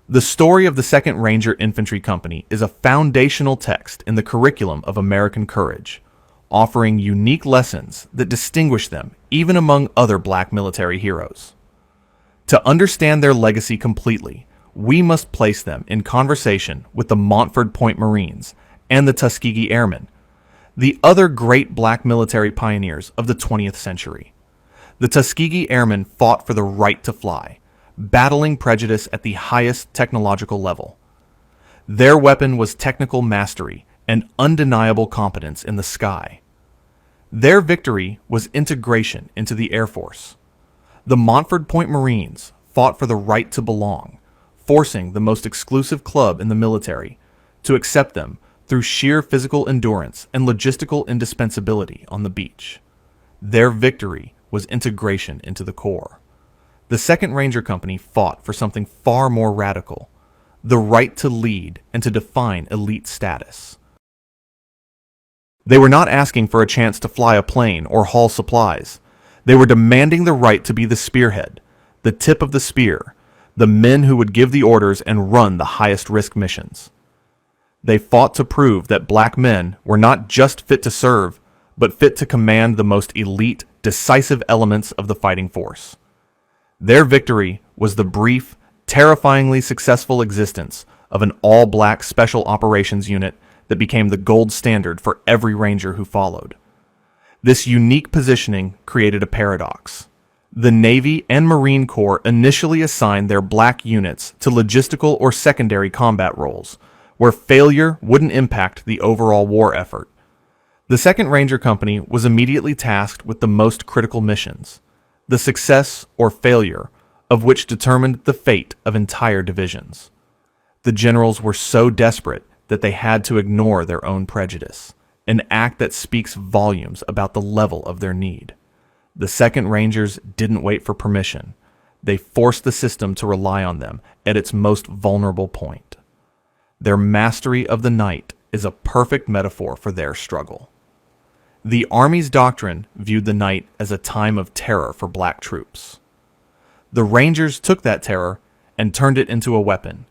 The story of the 2nd Ranger Infantry Company is a foundational text in the curriculum of American courage, offering unique lessons that distinguish them even among other black military heroes. To understand their legacy completely, we must place them in conversation with the Montford Point Marines and the Tuskegee Airmen, the other great black military pioneers of the 20th century. The Tuskegee Airmen fought for the right to fly, battling prejudice at the highest technological level. Their weapon was technical mastery and undeniable competence in the sky. Their victory was integration into the Air Force. The Montford Point Marines fought for the right to belong, forcing the most exclusive club in the military to accept them through sheer physical endurance and logistical indispensability on the beach. Their victory was integration into the Corps. The 2nd Ranger Company fought for something far more radical, the right to lead and to define elite status. They were not asking for a chance to fly a plane or haul supplies. They were demanding the right to be the spearhead, the tip of the spear, the men who would give the orders and run the highest risk missions. They fought to prove that black men were not just fit to serve, but fit to command the most elite, decisive elements of the fighting force. Their victory was the brief, terrifyingly successful existence of an all-black special operations unit that became the gold standard for every ranger who followed. This unique positioning created a paradox. The Navy and Marine Corps initially assigned their black units to logistical or secondary combat roles, where failure wouldn't impact the overall war effort. The 2nd Ranger Company was immediately tasked with the most critical missions, the success or failure of which determined the fate of entire divisions. The generals were so desperate that they had to ignore their own prejudice. an act that speaks volumes about the level of their need. The 2nd Rangers didn't wait for permission. They forced the system to rely on them at its most vulnerable point. Their mastery of the night is a perfect metaphor for their struggle. The Army's doctrine viewed the night as a time of terror for black troops. The Rangers took that terror and turned it into a weapon.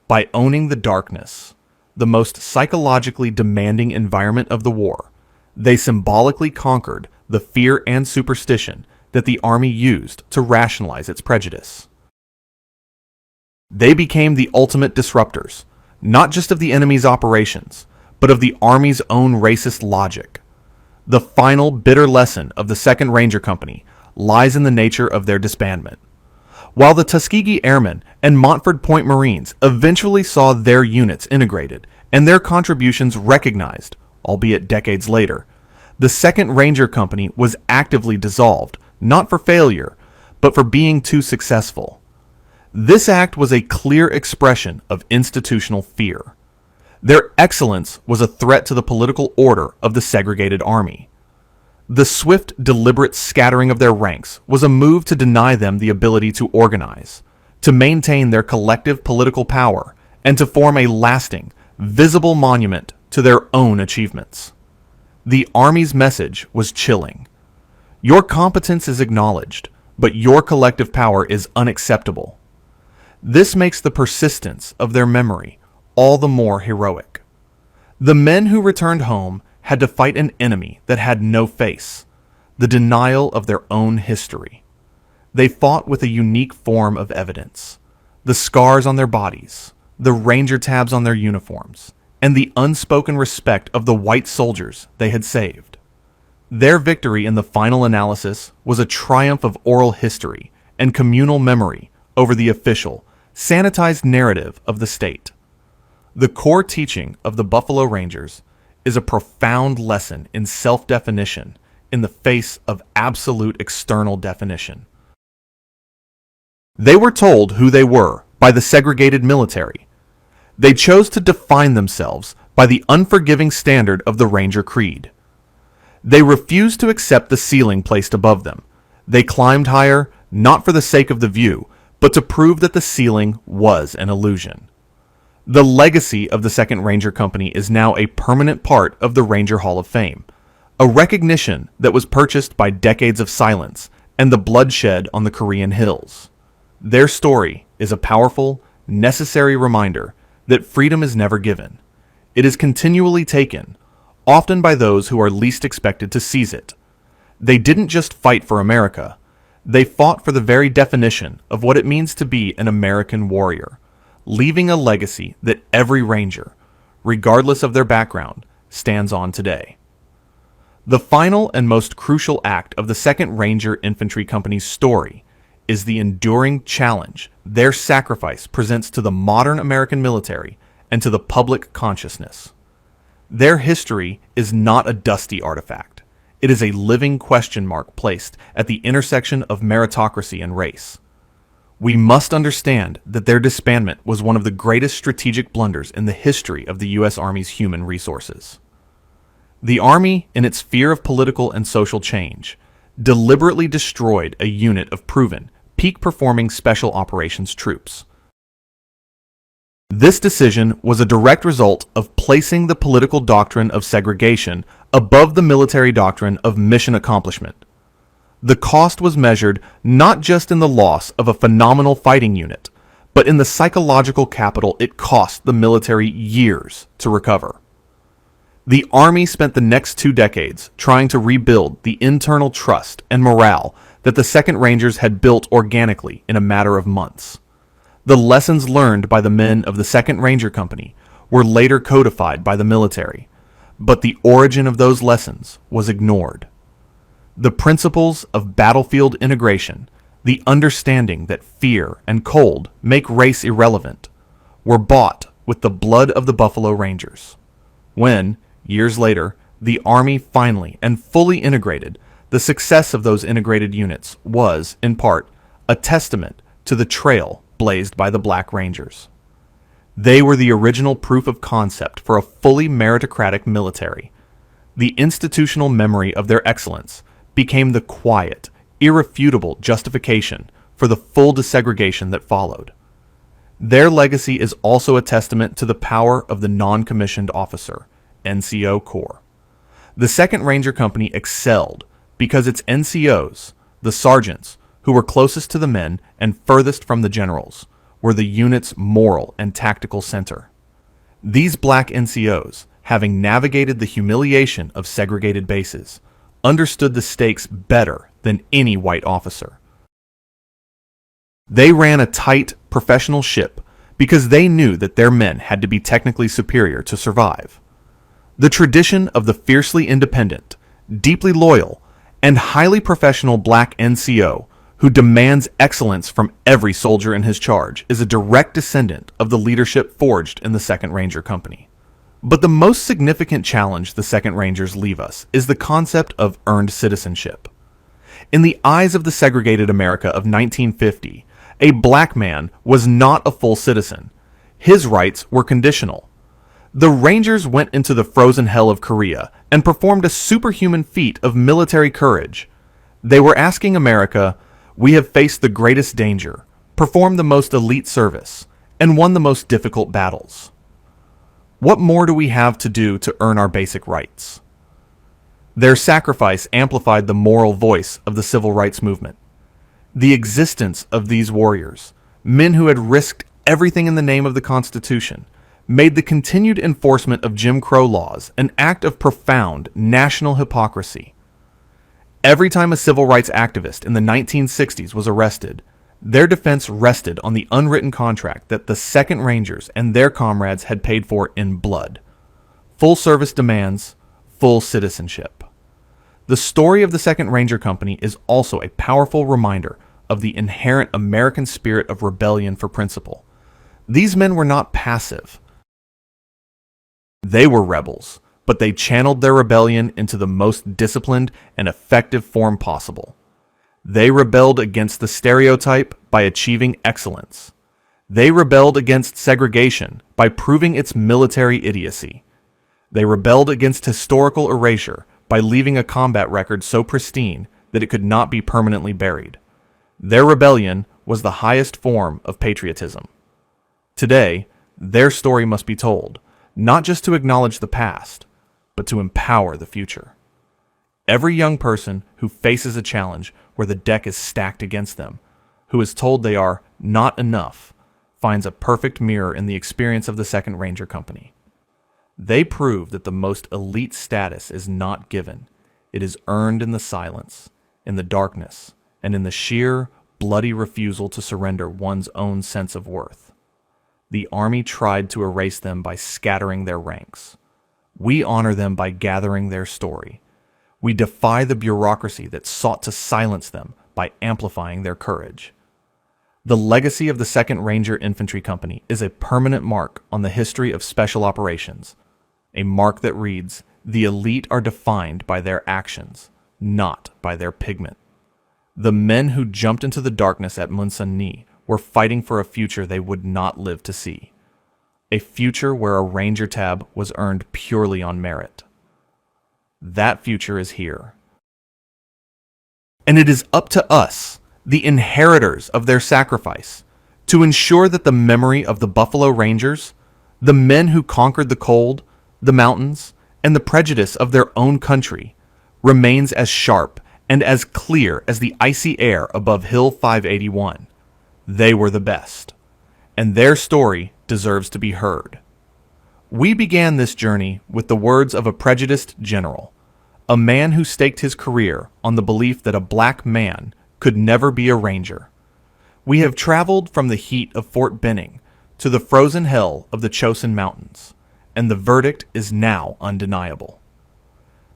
By owning the darkness, the most psychologically demanding environment of the war, they symbolically conquered the fear and superstition that the Army used to rationalize its prejudice. They became the ultimate disruptors, not just of the enemy's operations, but of the Army's own racist logic. The final bitter lesson of the 2nd Ranger Company lies in the nature of their disbandment. While the Tuskegee Airmen and Montford Point Marines eventually saw their units integrated and their contributions recognized, albeit decades later, the 2nd Ranger Company was actively dissolved, not for failure, but for being too successful. This act was a clear expression of institutional fear. Their excellence was a threat to the political order of the segregated Army. The swift, deliberate scattering of their ranks was a move to deny them the ability to organize, to maintain their collective political power, and to form a lasting, visible monument to their own achievements. The Army's message was chilling. Your competence is acknowledged, but your collective power is unacceptable. This makes the persistence of their memory all the more heroic. The men who returned home had to fight an enemy that had no face, the denial of their own history. They fought with a unique form of evidence, the scars on their bodies, the ranger tabs on their uniforms, and the unspoken respect of the white soldiers they had saved. Their victory in the final analysis was a triumph of oral history and communal memory over the official, sanitized narrative of the state. The core teaching of the Buffalo Rangers is a profound lesson in self-definition in the face of absolute external definition. They were told who they were by the segregated military. They chose to define themselves by the unforgiving standard of the Ranger Creed. They refused to accept the ceiling placed above them. They climbed higher, not for the sake of the view, but to prove that the ceiling was an illusion. The legacy of the 2nd Ranger Company is now a permanent part of the Ranger Hall of Fame, a recognition that was purchased by decades of silence and the bloodshed on the Korean hills. Their story is a powerful, necessary reminder that freedom is never given. It is continually taken, often by those who are least expected to seize it. They didn't just fight for America. They fought for the very definition of what it means to be an American warrior, leaving a legacy that every Ranger, regardless of their background, stands on today. The final and most crucial act of the 2nd Ranger Infantry Company's story is the enduring challenge their sacrifice presents to the modern American military and to the public consciousness. Their history is not a dusty artifact. It is a living question mark placed at the intersection of meritocracy and race. We must understand that their disbandment was one of the greatest strategic blunders in the history of the U.S. Army's human resources. The Army, in its fear of political and social change, deliberately destroyed a unit of proven, peak-performing special operations troops. This decision was a direct result of placing the political doctrine of segregation above the military doctrine of mission accomplishment. The cost was measured not just in the loss of a phenomenal fighting unit, but in the psychological capital it cost the military years to recover. The Army spent the next 2 decades trying to rebuild the internal trust and morale that the 2nd Rangers had built organically in a matter of months. The lessons learned by the men of the 2nd Ranger Company were later codified by the military, but the origin of those lessons was ignored. The principles of battlefield integration, the understanding that fear and cold make race irrelevant, were bought with the blood of the Buffalo Rangers. When, years later, the Army finally and fully integrated, the success of those integrated units was, in part, a testament to the trail blazed by the Black Rangers. They were the original proof of concept for a fully meritocratic military. The institutional memory of their excellence became the quiet, irrefutable justification for the full desegregation that followed. Their legacy is also a testament to the power of the non-commissioned officer, NCO Corps. The 2nd Ranger Company excelled because its NCOs, the sergeants, who were closest to the men and furthest from the generals, were the unit's moral and tactical center. These black NCOs, having navigated the humiliation of segregated bases, understood the stakes better than any white officer. They ran a tight, professional ship because they knew that their men had to be technically superior to survive. The tradition of the fiercely independent, deeply loyal, and highly professional black NCO who demands excellence from every soldier in his charge is a direct descendant of the leadership forged in the 2nd Ranger Company. But the most significant challenge the 2nd Rangers leave us is the concept of earned citizenship. In the eyes of the segregated America of 1950, a black man was not a full citizen. His rights were conditional. The Rangers went into the frozen hell of Korea and performed a superhuman feat of military courage. They were asking America, "We have faced the greatest danger, performed the most elite service, and won the most difficult battles. What more do we have to do to earn our basic rights?" Their sacrifice amplified the moral voice of the civil rights movement. The existence of these warriors, men who had risked everything in the name of the Constitution, made the continued enforcement of Jim Crow laws an act of profound national hypocrisy. Every time a civil rights activist in the 1960s was arrested, their defense rested on the unwritten contract that the 2nd Rangers and their comrades had paid for in blood. Full service demands full citizenship. The story of the 2nd Ranger Company is also a powerful reminder of the inherent American spirit of rebellion for principle. These men were not passive. They were rebels, but they channeled their rebellion into the most disciplined and effective form possible. They rebelled against the stereotype by achieving excellence. They rebelled against segregation by proving its military idiocy. They rebelled against historical erasure by leaving a combat record so pristine that it could not be permanently buried. Their rebellion was the highest form of patriotism. Today, their story must be told, not just to acknowledge the past, but to empower the future. Every young person who faces a challenge where the deck is stacked against them, who is told they are not enough, finds a perfect mirror in the experience of the 2nd Ranger Company. They prove that the most elite status is not given. It is earned in the silence, in the darkness, and in the sheer, bloody refusal to surrender one's own sense of worth. The Army tried to erase them by scattering their ranks. We honor them by gathering their story. We defy the bureaucracy that sought to silence them by amplifying their courage. The legacy of the 2nd Ranger Infantry Company is a permanent mark on the history of special operations, a mark that reads, "The elite are defined by their actions, not by their pigment." The men who jumped into the darkness at Munsan-ni were fighting for a future they would not live to see. A future where a Ranger tab was earned purely on merit. That future is here. And it is up to us, the inheritors of their sacrifice, to ensure that the memory of the Buffalo Rangers, the men who conquered the cold, the mountains, and the prejudice of their own country, remains as sharp and as clear as the icy air above Hill 581. They were the best, and their story deserves to be heard. We began this journey with the words of a prejudiced general, a man who staked his career on the belief that a black man could never be a ranger. We have traveled from the heat of Fort Benning to the frozen hell of the Chosin Mountains, and the verdict is now undeniable.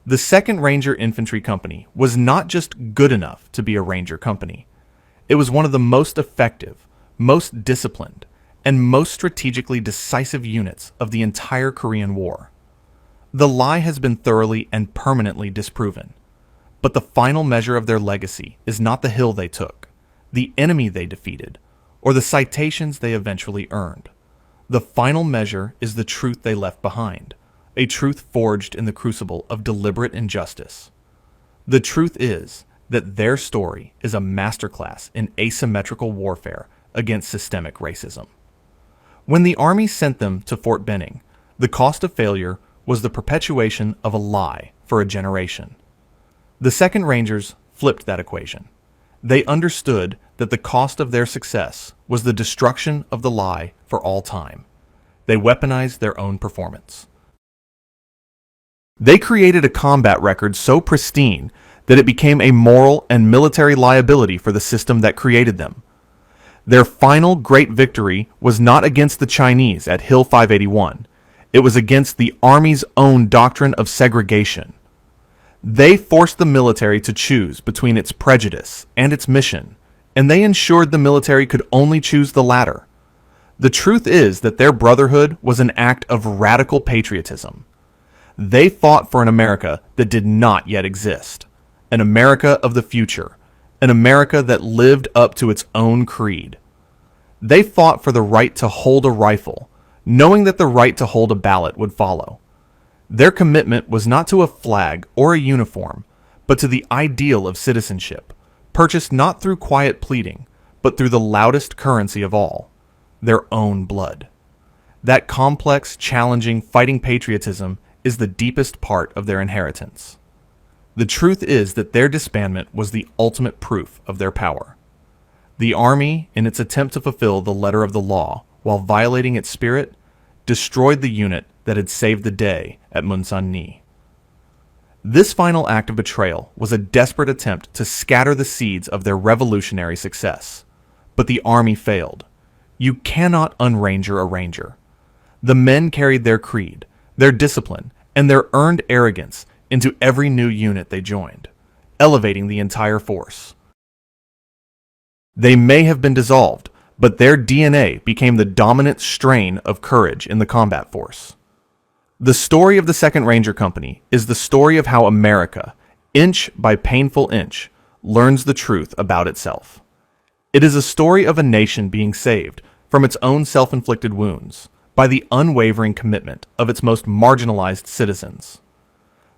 The 2nd Ranger Infantry Company was not just good enough to be a Ranger Company. It was one of the most effective, most disciplined, and most strategically decisive units of the entire Korean War. The lie has been thoroughly and permanently disproven. But the final measure of their legacy is not the hill they took, the enemy they defeated, or the citations they eventually earned. The final measure is the truth they left behind, a truth forged in the crucible of deliberate injustice. The truth is that their story is a masterclass in asymmetrical warfare against systemic racism. When the Army sent them to Fort Benning, the cost of failure was the perpetuation of a lie for a generation. The 2nd Rangers flipped that equation. They understood that the cost of their success was the destruction of the lie for all time. They weaponized their own performance. They created a combat record so pristine that it became a moral and military liability for the system that created them. Their final great victory was not against the Chinese at Hill 581. It was against the Army's own doctrine of segregation. They forced the military to choose between its prejudice and its mission, and they ensured the military could only choose the latter. The truth is that their brotherhood was an act of radical patriotism. They fought for an America that did not yet exist, an America of the future, an America that lived up to its own creed. They fought for the right to hold a rifle, knowing that the right to hold a ballot would follow. Their commitment was not to a flag or a uniform, but to the ideal of citizenship, purchased not through quiet pleading, but through the loudest currency of all, their own blood. That complex, challenging, fighting patriotism is the deepest part of their inheritance. The truth is that their disbandment was the ultimate proof of their power. The Army, in its attempt to fulfill the letter of the law while violating its spirit, destroyed the unit that had saved the day at Mun San Ni. This final act of betrayal was a desperate attempt to scatter the seeds of their revolutionary success. But the Army failed. You cannot unranger a ranger. The men carried their creed, their discipline, and their earned arrogance into every new unit they joined, elevating the entire force. They may have been dissolved, but their DNA became the dominant strain of courage in the combat force. The story of the 2nd Ranger Company is the story of how America, inch by painful inch, learns the truth about itself. It is a story of a nation being saved from its own self-inflicted wounds by the unwavering commitment of its most marginalized citizens.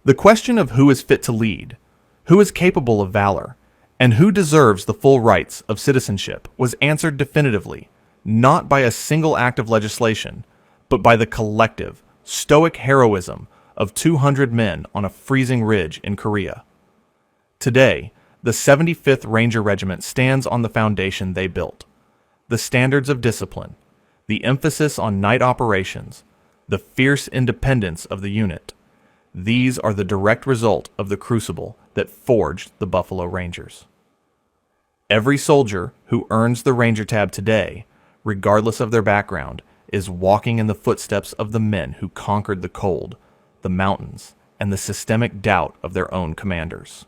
The question of who is fit to lead, who is capable of valor, and who deserves the full rights of citizenship was answered definitively, not by a single act of legislation, but by the collective, stoic heroism of 200 men on a freezing ridge in Korea. Today, the 75th Ranger Regiment stands on the foundation they built. The standards of discipline, the emphasis on night operations, the fierce independence of the unit. These are the direct result of the crucible that forged the Buffalo Rangers. Every soldier who earns the Ranger tab today, regardless of their background, is walking in the footsteps of the men who conquered the cold, the mountains, and the systemic doubt of their own commanders.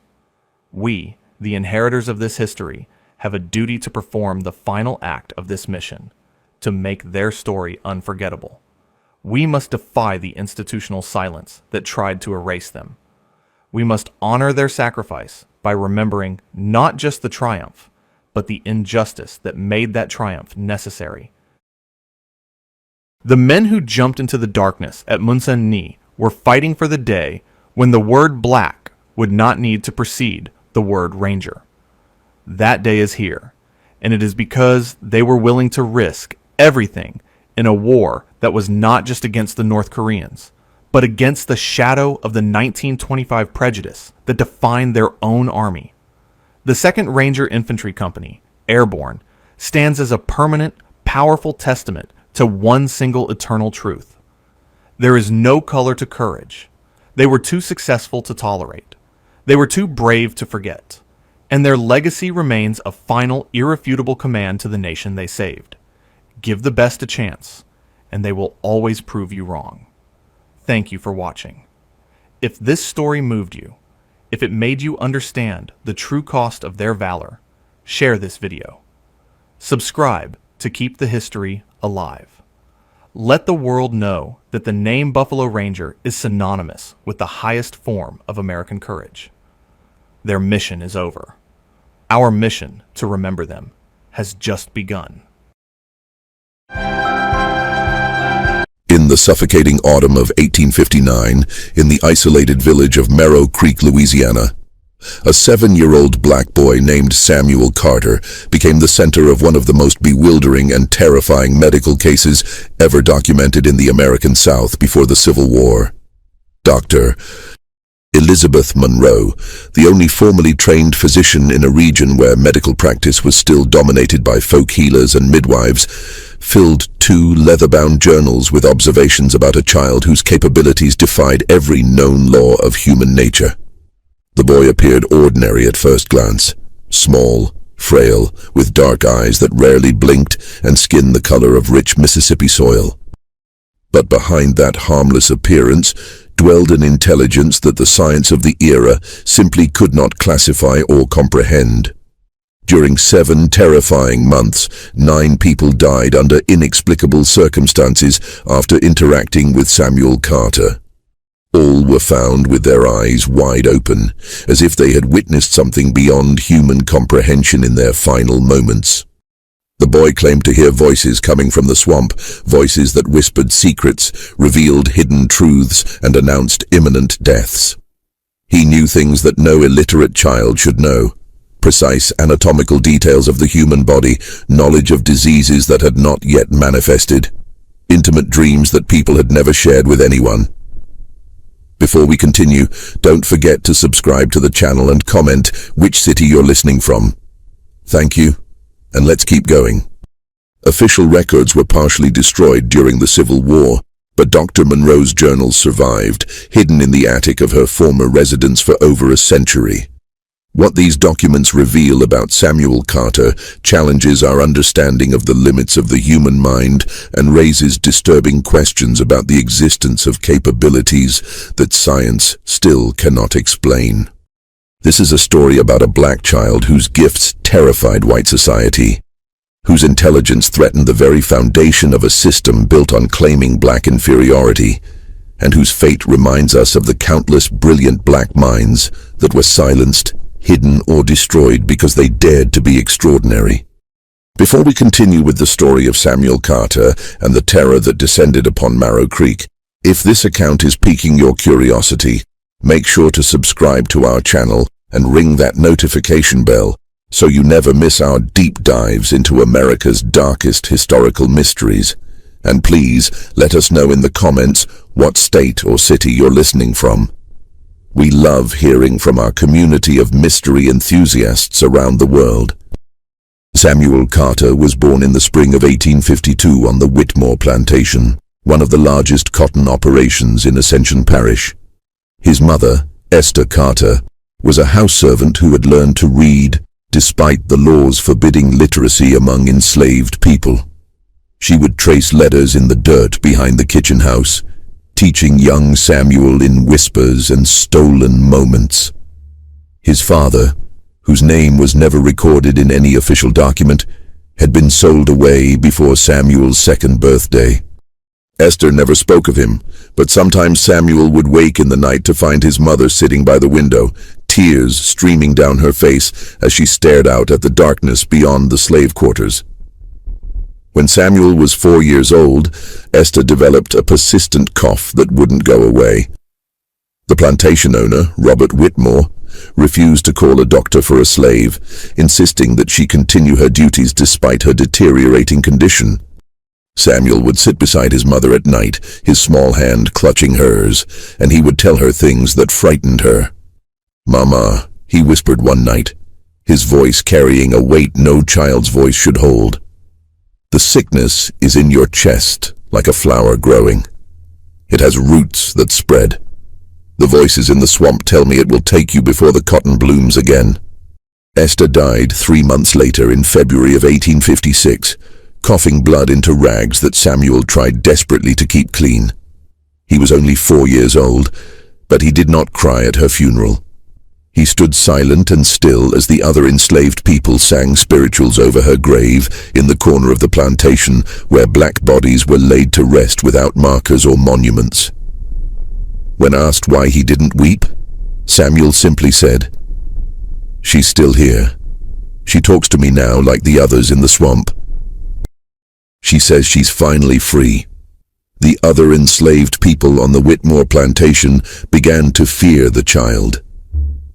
We, the inheritors of this history, have a duty to perform the final act of this mission, to make their story unforgettable. We must defy the institutional silence that tried to erase them. We must honor their sacrifice by remembering not just the triumph, but the injustice that made that triumph necessary. The men who jumped into the darkness at Mun San Ni were fighting for the day when the word black would not need to precede the word ranger. That day is here, and it is because they were willing to risk everything in a war that was not just against the North Koreans, but against the shadow of the 1925 prejudice that defined their own army. The 2nd Ranger Infantry Company, Airborne, stands as a permanent, powerful testament to one single eternal truth. There is no color to courage. They were too successful to tolerate. They were too brave to forget. And their legacy remains a final, irrefutable command to the nation they saved. Give the best a chance, and they will always prove you wrong. Thank you for watching. If this story moved you, if it made you understand the true cost of their valor, share this video. Subscribe to keep the history alive. Let the world know that the name Buffalo Ranger is synonymous with the highest form of American courage. Their mission is over. Our mission to remember them has just begun. In In the suffocating autumn of 1859, in the isolated village of Merrow Creek, Louisiana, a 7-year-old black boy named Samuel Carter became the center of one of the most bewildering and terrifying medical cases ever documented in the American South before the Civil War. Dr. Elizabeth Monroe, the only formally trained physician in a region where medical practice was still dominated by folk healers and midwives, filled 2 leather-bound journals with observations about a child whose capabilities defied every known law of human nature. The boy appeared ordinary at first glance, small, frail, with dark eyes that rarely blinked and skin the color of rich Mississippi soil. But behind that harmless appearance dwelled an intelligence that the science of the era simply could not classify or comprehend. During 7 terrifying months, 9 people died under inexplicable circumstances after interacting with Samuel Carter. All were found with their eyes wide open, as if they had witnessed something beyond human comprehension in their final moments. The boy claimed to hear voices coming from the swamp, voices that whispered secrets, revealed hidden truths, and announced imminent deaths. He knew things that no illiterate child should know. Precise anatomical details of the human body, knowledge of diseases that had not yet manifested, intimate dreams that people had never shared with anyone. Before we continue, don't forget to subscribe to the channel and comment which city you're listening from. Thank you, and let's keep going. Official records were partially destroyed during the Civil War, but Dr. Monroe's journals survived, hidden in the attic of her former residence for over a century. What these documents reveal about Samuel Carter challenges our understanding of the limits of the human mind and raises disturbing questions about the existence of capabilities that science still cannot explain. This is a story about a black child whose gifts terrified white society, whose intelligence threatened the very foundation of a system built on claiming black inferiority, and whose fate reminds us of the countless brilliant black minds that were silenced, hidden, or destroyed because they dared to be extraordinary. Before we continue with the story of Samuel Carter and the terror that descended upon Merrow Creek, if this account is piquing your curiosity, make sure to subscribe to our channel and ring that notification bell so you never miss our deep dives into America's darkest historical mysteries. And please let us know in the comments what state or city you're listening from. We love hearing from our community of mystery enthusiasts around the world. Samuel Carter was born in the spring of 1852 on the Whitmore plantation, one of the largest cotton operations in Ascension Parish. His mother, Esther Carter, was a house servant who had learned to read despite the laws forbidding literacy among enslaved people. She would trace letters in the dirt behind the kitchen house, teaching young Samuel in whispers and stolen moments. His father, whose name was never recorded in any official document, had been sold away before Samuel's 2nd birthday. Esther never spoke of him, but sometimes Samuel would wake in the night to find his mother sitting by the window, tears streaming down her face as she stared out at the darkness beyond the slave quarters. When Samuel was 4 years old, Esther developed a persistent cough that wouldn't go away. The plantation owner, Robert Whitmore, refused to call a doctor for a slave, insisting that she continue her duties despite her deteriorating condition. Samuel would sit beside his mother at night, his small hand clutching hers, and he would tell her things that frightened her. "Mama," he whispered one night, his voice carrying a weight no child's voice should hold. "The sickness is in your chest, like a flower growing. It has roots that spread. The voices in the swamp tell me it will take you before the cotton blooms again." Esther died 3 months later in February of 1856, coughing blood into rags that Samuel tried desperately to keep clean. He was only 4 years old, but he did not cry at her funeral. He stood silent and still as the other enslaved people sang spirituals over her grave in the corner of the plantation where black bodies were laid to rest without markers or monuments. When asked why he didn't weep, Samuel simply said, "She's still here. She talks to me now like the others in the swamp. She says she's finally free. The other enslaved people on the Whitmore plantation began to fear the child.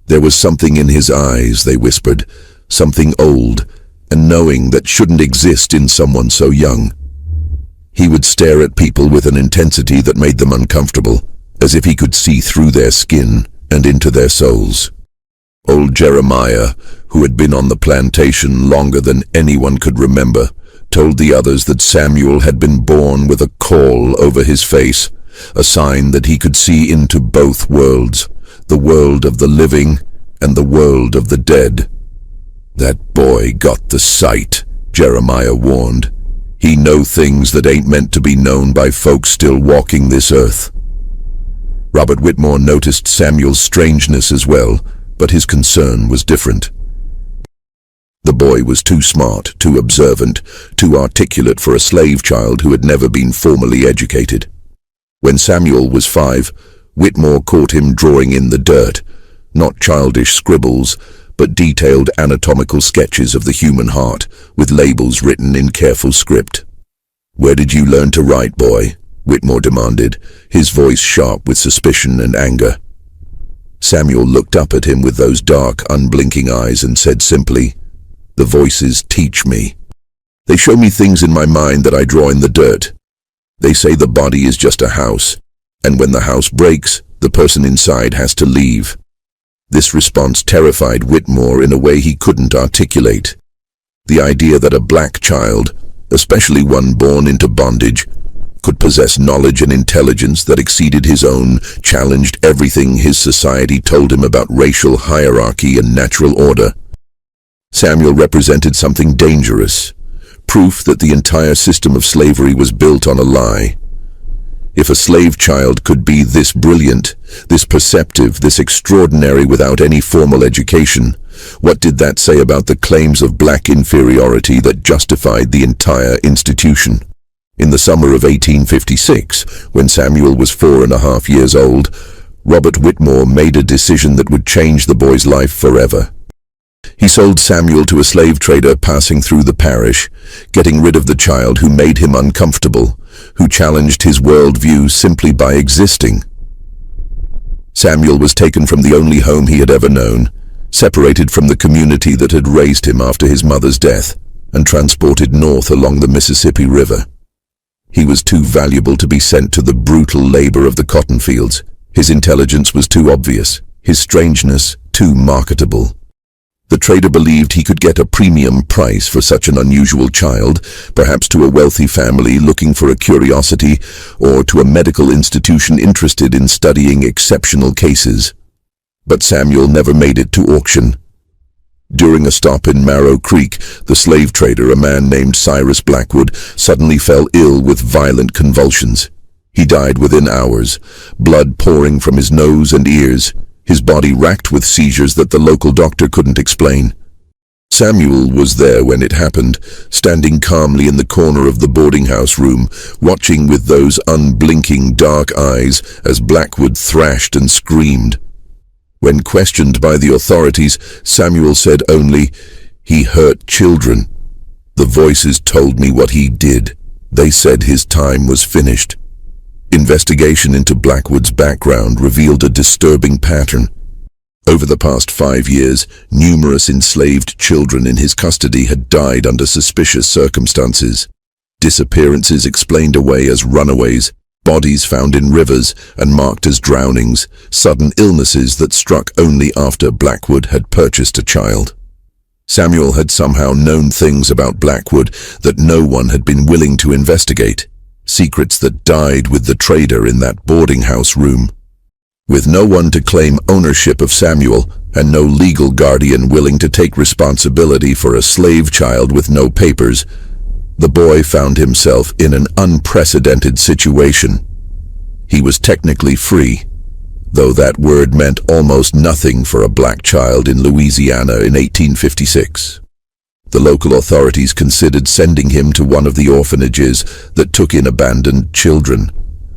There was something in his eyes, they whispered, something old and knowing that shouldn't exist in someone so young. He would stare at people with an intensity that made them uncomfortable, as if he could see through their skin and into their souls. Old Jeremiah, who had been on the plantation longer than anyone could remember, told the others that Samuel had been born with a caul over his face, a sign that he could see into both worlds, the world of the living and the world of the dead. That boy got the sight, Jeremiah warned. He know things that ain't meant to be known by folks still walking this earth. Robert Whitmore noticed Samuel's strangeness as well, but his concern was different. The boy was too smart, too observant, too articulate for a slave child who had never been formally educated. When Samuel was 5, Whitmore caught him drawing in the dirt, not childish scribbles, but detailed anatomical sketches of the human heart, with labels written in careful script. "Where did you learn to write, boy?" Whitmore demanded, his voice sharp with suspicion and anger. Samuel looked up at him with those dark, unblinking eyes and said simply, "The voices teach me. They show me things in my mind that I draw in the dirt. They say the body is just a house, and when the house breaks, the person inside has to leave." This response terrified Whitmore in a way he couldn't articulate. The idea that a black child, especially one born into bondage, could possess knowledge and intelligence that exceeded his own, challenged everything his society told him about racial hierarchy and natural order. Samuel represented something dangerous, proof that the entire system of slavery was built on a lie. If a slave child could be this brilliant, this perceptive, this extraordinary without any formal education, what did that say about the claims of black inferiority that justified the entire institution? In the summer of 1856, when Samuel was 4.5 years old, Robert Whitmore made a decision that would change the boy's life forever. He sold Samuel to a slave trader passing through the parish, getting rid of the child who made him uncomfortable, who challenged his worldview simply by existing. Samuel was taken from the only home he had ever known, separated from the community that had raised him after his mother's death, and transported north along the Mississippi River. He was too valuable to be sent to the brutal labor of the cotton fields. His intelligence was too obvious, his strangeness too marketable. The trader believed he could get a premium price for such an unusual child, perhaps to a wealthy family looking for a curiosity, or to a medical institution interested in studying exceptional cases. But Samuel never made it to auction. During a stop in Marrow Creek, the slave trader, a man named Cyrus Blackwood, suddenly fell ill with violent convulsions. He died within hours, blood pouring from his nose and ears, his body racked with seizures that the local doctor couldn't explain. Samuel was there when it happened, standing calmly in the corner of the boarding house room, watching with those unblinking dark eyes as Blackwood thrashed and screamed. When questioned by the authorities, Samuel said only, "He hurt children. The voices told me what he did. They said his time was finished." Investigation into Blackwood's background revealed a disturbing pattern. Over the past 5 years, numerous enslaved children in his custody had died under suspicious circumstances. Disappearances explained away as runaways, bodies found in rivers and marked as drownings, sudden illnesses that struck only after Blackwood had purchased a child. Samuel had somehow known things about Blackwood that no one had been willing to investigate. Secrets that died with the trader in that boarding house room. With no one to claim ownership of Samuel, and no legal guardian willing to take responsibility for a slave child with no papers, the boy found himself in an unprecedented situation. He was technically free, though that word meant almost nothing for a black child in Louisiana in 1856. The local authorities considered sending him to one of the orphanages that took in abandoned children,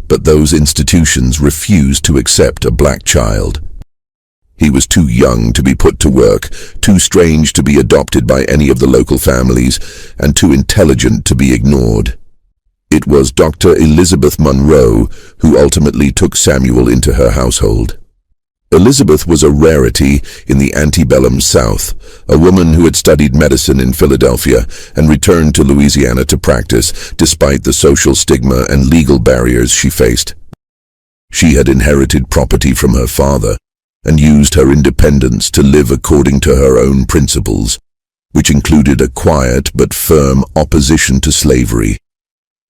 but those institutions refused to accept a black child. He was too young to be put to work, too strange to be adopted by any of the local families, and too intelligent to be ignored. It was Dr. Elizabeth Monroe who ultimately took Samuel into her household. Elizabeth was a rarity in the antebellum South, a woman who had studied medicine in Philadelphia and returned to Louisiana to practice despite the social stigma and legal barriers she faced. She had inherited property from her father and used her independence to live according to her own principles, which included a quiet but firm opposition to slavery.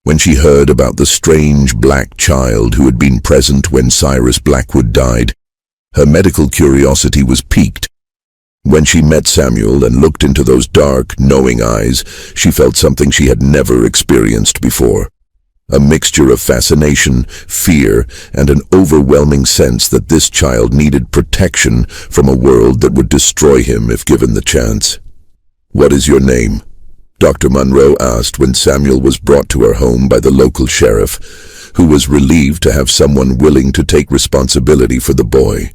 When she heard about the strange black child who had been present when Cyrus Blackwood died, her medical curiosity was piqued. When she met Samuel and looked into those dark, knowing eyes, she felt something she had never experienced before. A mixture of fascination, fear, and an overwhelming sense that this child needed protection from a world that would destroy him if given the chance. "What is your name?" Dr. Monroe asked when Samuel was brought to her home by the local sheriff, who was relieved to have someone willing to take responsibility for the boy.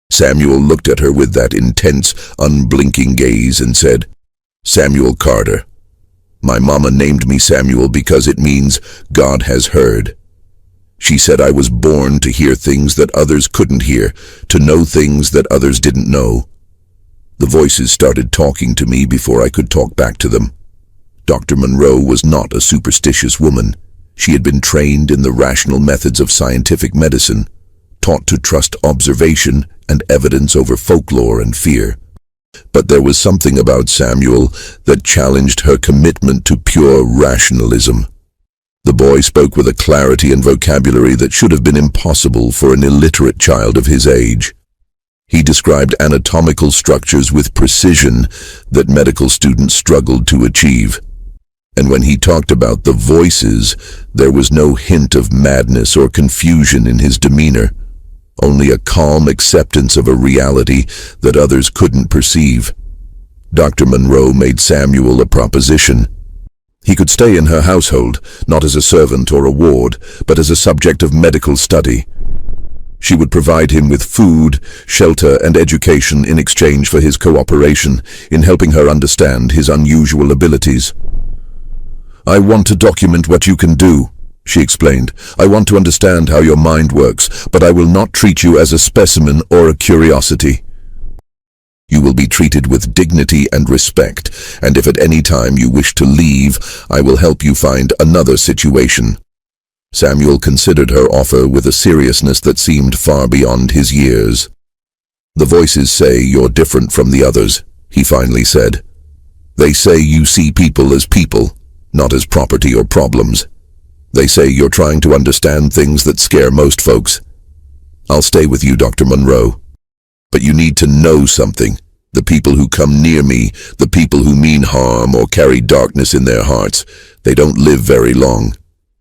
Samuel looked at her with that intense, unblinking gaze and said, "Samuel Carter. My mama named me Samuel because it means God has heard. She said I was born to hear things that others couldn't hear, to know things that others didn't know." The voices started talking to me before I could talk back to them. Dr. Monroe was not a superstitious woman. She had been trained in the rational methods of scientific medicine, taught to trust observation and evidence over folklore and fear. But there was something about Samuel that challenged her commitment to pure rationalism. The boy spoke with a clarity and vocabulary that should have been impossible for an illiterate child of his age. He described anatomical structures with precision that medical students struggled to achieve. And when he talked about the voices, there was no hint of madness or confusion in his demeanor, only a calm acceptance of a reality that others couldn't perceive. Dr. Monroe made Samuel a proposition. He could stay in her household, not as a servant or a ward, but as a subject of medical study. She would provide him with food, shelter, and education in exchange for his cooperation in helping her understand his unusual abilities. "I want to document what you can do," she explained. "I want to understand how your mind works, but I will not treat you as a specimen or a curiosity. You will be treated with dignity and respect, and if at any time you wish to leave, I will help you find another situation." Samuel considered her offer with a seriousness that seemed far beyond his years. "The voices say you're different from the others," he finally said. "They say you see people as people, not as property or problems. They say you're trying to understand things that scare most folks. I'll stay with you, Dr. Monroe. But you need to know something. The people who come near me, the people who mean harm or carry darkness in their hearts, they don't live very long.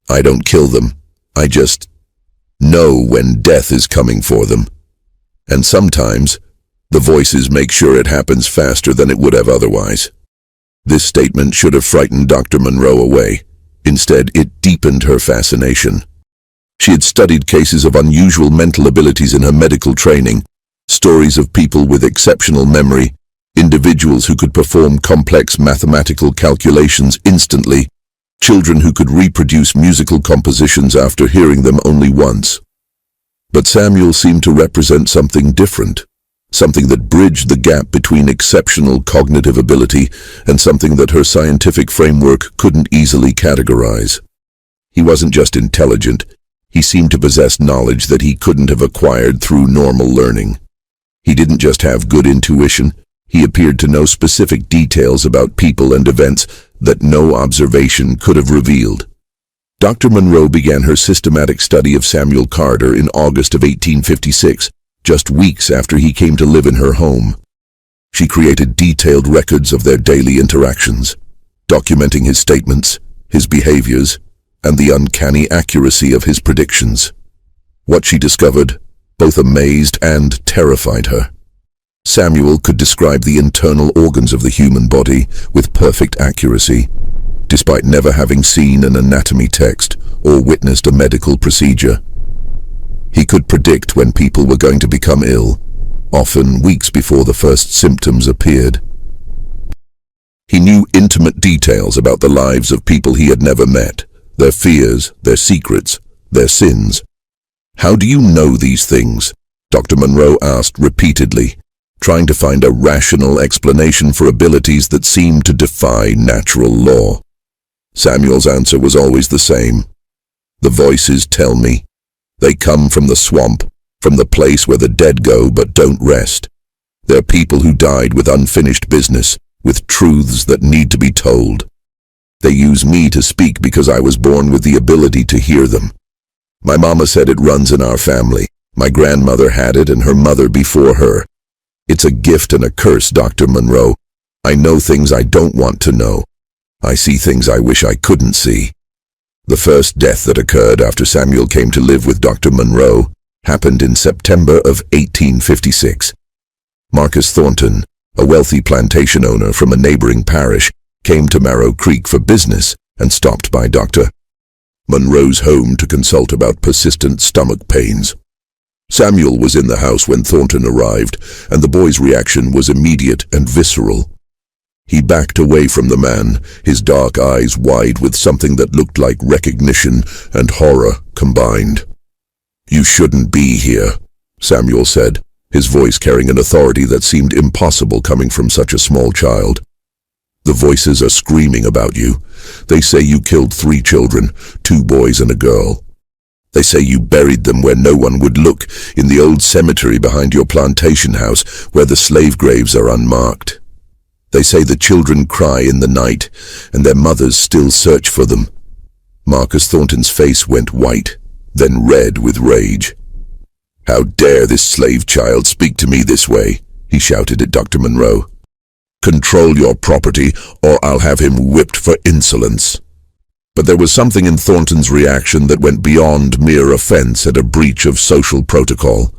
I don't kill them. I just know when death is coming for them. And sometimes, the voices make sure it happens faster than it would have otherwise." This statement should have frightened Dr. Monroe away. Instead, it deepened her fascination. She had studied cases of unusual mental abilities in her medical training, stories of people with exceptional memory, individuals who could perform complex mathematical calculations instantly, children who could reproduce musical compositions after hearing them only once. But Samuel seemed to represent something different, something that bridged the gap between exceptional cognitive ability and something that her scientific framework couldn't easily categorize. He wasn't just intelligent, he seemed to possess knowledge that he couldn't have acquired through normal learning. He didn't just have good intuition, he appeared to know specific details about people and events that no observation could have revealed. Dr. Monroe began her systematic study of Samuel Carter in August of 1856, just weeks after he came to live in her home. She created detailed records of their daily interactions, documenting his statements, his behaviors, and the uncanny accuracy of his predictions. What she discovered both amazed and terrified her. Samuel could describe the internal organs of the human body with perfect accuracy, despite never having seen an anatomy text or witnessed a medical procedure. He could predict when people were going to become ill, often weeks before the first symptoms appeared. He knew intimate details about the lives of people he had never met, their fears, their secrets, their sins. How do you know these things? Dr. Monroe asked repeatedly, trying to find a rational explanation for abilities that seemed to defy natural law. Samuel's answer was always the same. The voices tell me. They come from the swamp, from the place where the dead go but don't rest. They're people who died with unfinished business, with truths that need to be told. They use me to speak because I was born with the ability to hear them. My mama said it runs in our family. My grandmother had it and her mother before her. It's a gift and a curse, Dr. Monroe. I know things I don't want to know. I see things I wish I couldn't see. The first death that occurred after Samuel came to live with Dr. Monroe happened in September of 1856. Marcus Thornton, a wealthy plantation owner from a neighboring parish, came to Marrow Creek for business and stopped by Dr. Monroe's home to consult about persistent stomach pains. Samuel was in the house when Thornton arrived, and the boy's reaction was immediate and visceral. He backed away from the man, his dark eyes wide with something that looked like recognition and horror combined. "You shouldn't be here," Samuel said, his voice carrying an authority that seemed impossible coming from such a small child. "The voices are screaming about you. They say you killed 3 children, 2 boys and a girl. They say you buried them where no one would look, in the old cemetery behind your plantation house where the slave graves are unmarked. They say the children cry in the night, and their mothers still search for them." Marcus Thornton's face went white, then red with rage. "How dare this slave child speak to me this way?" he shouted at Dr. Monroe. "Control your property, or I'll have him whipped for insolence." But there was something in Thornton's reaction that went beyond mere offense at a breach of social protocol.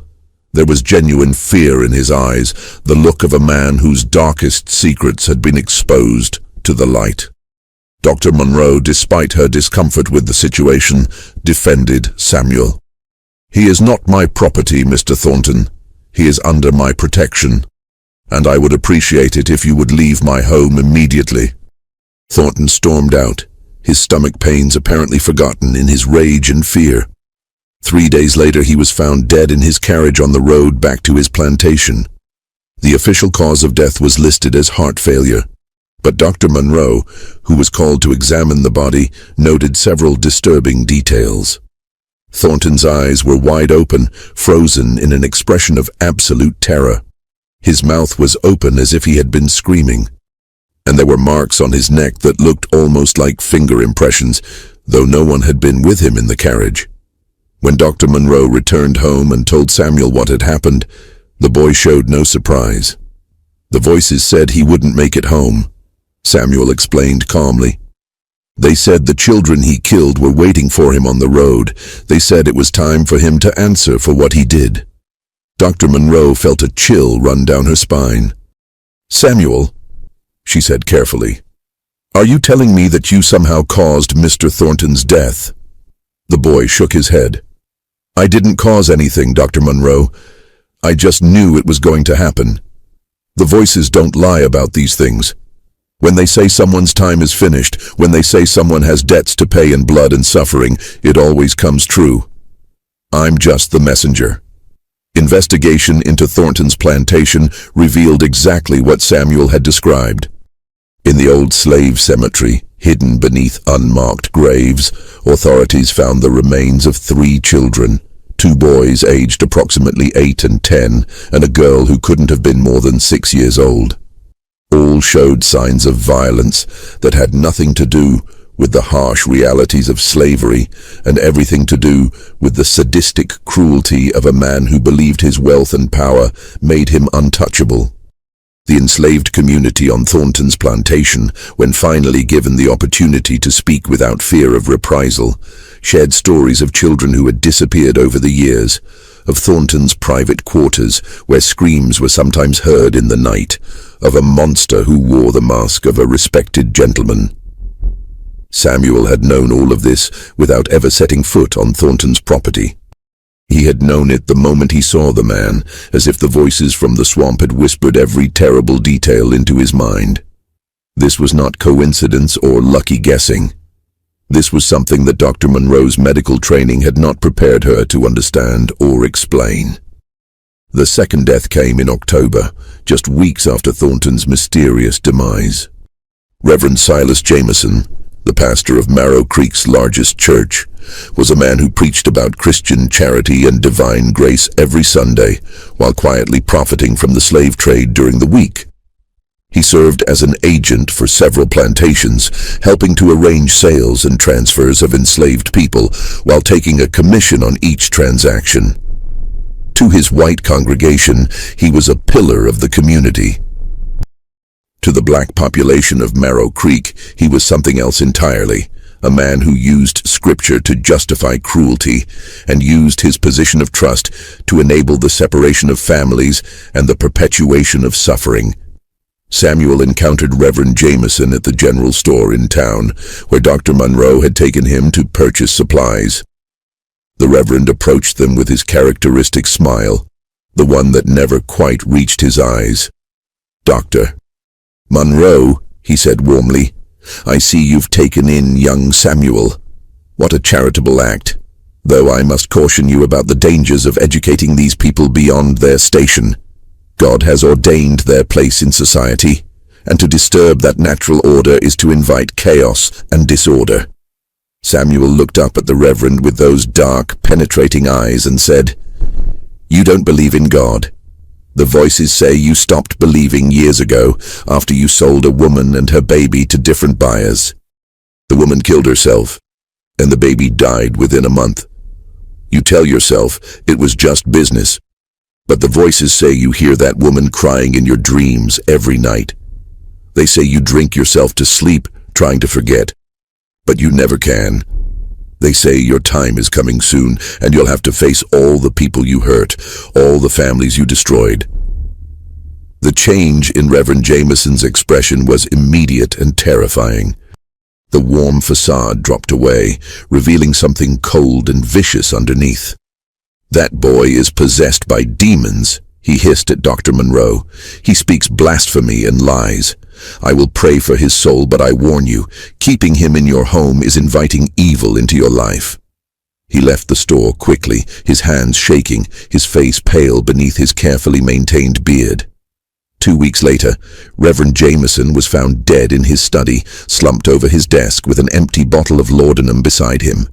There was genuine fear in his eyes, the look of a man whose darkest secrets had been exposed to the light. Dr. Monroe, despite her discomfort with the situation, defended Samuel. "He is not my property, Mr. Thornton. He is under my protection, and I would appreciate it if you would leave my home immediately." Thornton stormed out, his stomach pains apparently forgotten in his rage and fear. 3 days later, he was found dead in his carriage on the road back to his plantation. The official cause of death was listed as heart failure, but Dr. Monroe, who was called to examine the body, noted several disturbing details. Thornton's eyes were wide open, frozen in an expression of absolute terror. His mouth was open as if he had been screaming, and there were marks on his neck that looked almost like finger impressions, though no one had been with him in the carriage. When Dr. Monroe returned home and told Samuel what had happened, the boy showed no surprise. "The voices said he wouldn't make it home," Samuel explained calmly. "They said the children he killed were waiting for him on the road. They said it was time for him to answer for what he did." Dr. Monroe felt a chill run down her spine. "Samuel," she said carefully, "are you telling me that you somehow caused Mr. Thornton's death?" The boy shook his head. "I didn't cause anything, Dr. Monroe. I just knew it was going to happen. The voices don't lie about these things. When they say someone's time is finished, when they say someone has debts to pay in blood and suffering, it always comes true. I'm just the messenger." Investigation into Thornton's plantation revealed exactly what Samuel had described. In the old slave cemetery, hidden beneath unmarked graves, authorities found the remains of 3 children, 2 boys aged approximately 8 and 10, and a girl who couldn't have been more than 6 years old. All showed signs of violence that had nothing to do with the harsh realities of slavery and everything to do with the sadistic cruelty of a man who believed his wealth and power made him untouchable. The enslaved community on Thornton's plantation, when finally given the opportunity to speak without fear of reprisal, shared stories of children who had disappeared over the years, of Thornton's private quarters, where screams were sometimes heard in the night, of a monster who wore the mask of a respected gentleman. Samuel had known all of this without ever setting foot on Thornton's property. He had known it the moment he saw the man, as if the voices from the swamp had whispered every terrible detail into his mind. This was not coincidence or lucky guessing. This was something that Dr. Monroe's medical training had not prepared her to understand or explain. The second death came in October, just weeks after Thornton's mysterious demise. Reverend Silas Jameson, the pastor of Marrow Creek's largest church, was a man who preached about Christian charity and divine grace every Sunday, while quietly profiting from the slave trade during the week. He served as an agent for several plantations, helping to arrange sales and transfers of enslaved people while taking a commission on each transaction. To his white congregation, he was a pillar of the community. To the black population of Marrow Creek, he was something else entirely, a man who used scripture to justify cruelty and used his position of trust to enable the separation of families and the perpetuation of suffering. Samuel encountered Reverend Jameson at the general store in town, where Dr. Monroe had taken him to purchase supplies. The Reverend approached them with his characteristic smile, the one that never quite reached his eyes. "Dr. Monroe," he said warmly, "I see you've taken in young Samuel. What a charitable act, though I must caution you about the dangers of educating these people beyond their station. God has ordained their place in society, and to disturb that natural order is to invite chaos and disorder." Samuel looked up at the Reverend with those dark, penetrating eyes and said, "You don't believe in God. The voices say you stopped believing years ago after you sold a woman and her baby to different buyers. The woman killed herself, and the baby died within a month. You tell yourself it was just business, but the voices say you hear that woman crying in your dreams every night. They say you drink yourself to sleep trying to forget, but you never can. They say your time is coming soon, and you'll have to face all the people you hurt, all the families you destroyed." The change in Reverend Jameson's expression was immediate and terrifying. The warm facade dropped away, revealing something cold and vicious underneath. "That boy is possessed by demons," he hissed at Dr. Monroe. "He speaks blasphemy and lies. I will pray for his soul, but I warn you, keeping him in your home is inviting evil into your life." He left the store quickly, his hands shaking, his face pale beneath his carefully maintained beard. 2 weeks later, Reverend Jameson was found dead in his study, slumped over his desk with an empty bottle of laudanum beside him.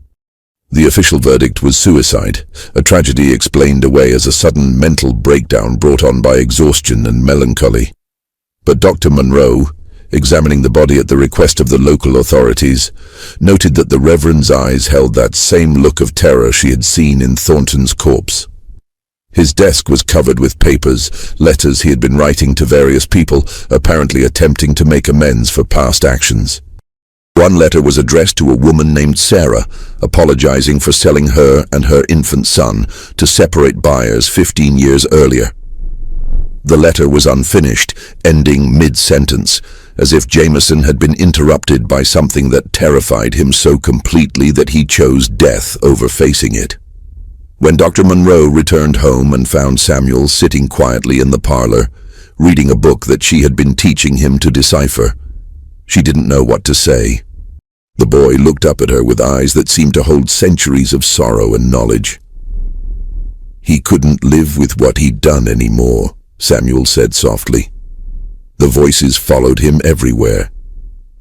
The official verdict was suicide, a tragedy explained away as a sudden mental breakdown brought on by exhaustion and melancholy. But Dr. Monroe, examining the body at the request of the local authorities, noted that the Reverend's eyes held that same look of terror she had seen in Thornton's corpse. His desk was covered with papers, letters he had been writing to various people, apparently attempting to make amends for past actions. One letter was addressed to a woman named Sarah, apologizing for selling her and her infant son to separate buyers 15 years earlier. The letter was unfinished, ending mid-sentence, as if Jameson had been interrupted by something that terrified him so completely that he chose death over facing it. When Dr. Monroe returned home and found Samuel sitting quietly in the parlor, reading a book that she had been teaching him to decipher, she didn't know what to say. The boy looked up at her with eyes that seemed to hold centuries of sorrow and knowledge. "He couldn't live with what he'd done anymore," Samuel said softly. The voices followed him everywhere.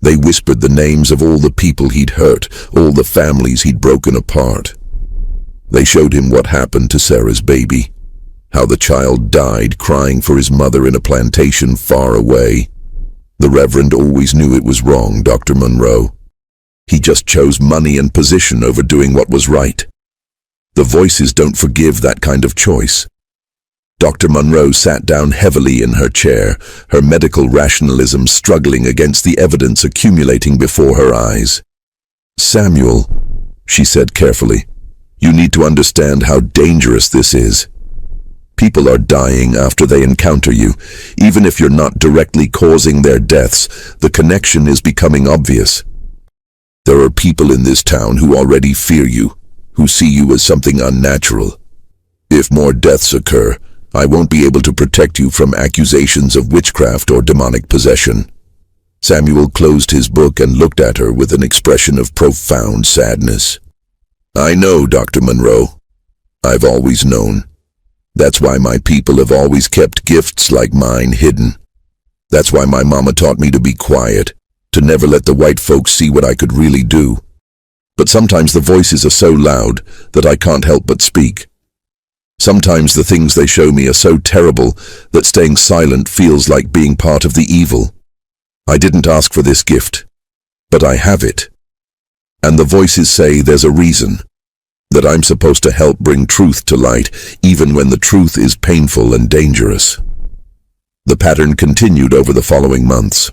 They whispered the names of all the people he'd hurt, all the families he'd broken apart. They showed him what happened to Sarah's baby, how the child died crying for his mother in a plantation far away. The Reverend always knew it was wrong, Dr. Monroe. He just chose money and position over doing what was right. The voices don't forgive that kind of choice. Dr. Monroe sat down heavily in her chair, her medical rationalism struggling against the evidence accumulating before her eyes. "Samuel," she said carefully, "you need to understand how dangerous this is. People are dying after they encounter you. Even if you're not directly causing their deaths, the connection is becoming obvious. There are people in this town who already fear you, who see you as something unnatural. If more deaths occur, I won't be able to protect you from accusations of witchcraft or demonic possession. Samuel closed his book and looked at her with an expression of profound sadness. "I know, Dr. Monroe. I've always known. That's why my people have always kept gifts like mine hidden. That's why my mama taught me to be quiet, to never let the white folks see what I could really do. But sometimes the voices are so loud that I can't help but speak. Sometimes the things they show me are so terrible that staying silent feels like being part of the evil. I didn't ask for this gift, but I have it. And the voices say there's a reason, that I'm supposed to help bring truth to light, even when the truth is painful and dangerous." The pattern continued over the following months.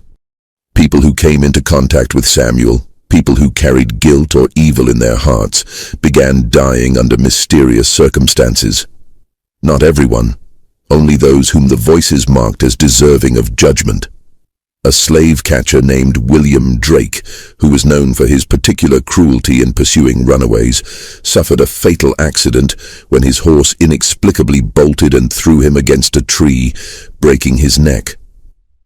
People who came into contact with Samuel, people who carried guilt or evil in their hearts, began dying under mysterious circumstances. Not everyone, only those whom the voices marked as deserving of judgment. A slave catcher named William Drake, who was known for his particular cruelty in pursuing runaways, suffered a fatal accident when his horse inexplicably bolted and threw him against a tree, breaking his neck.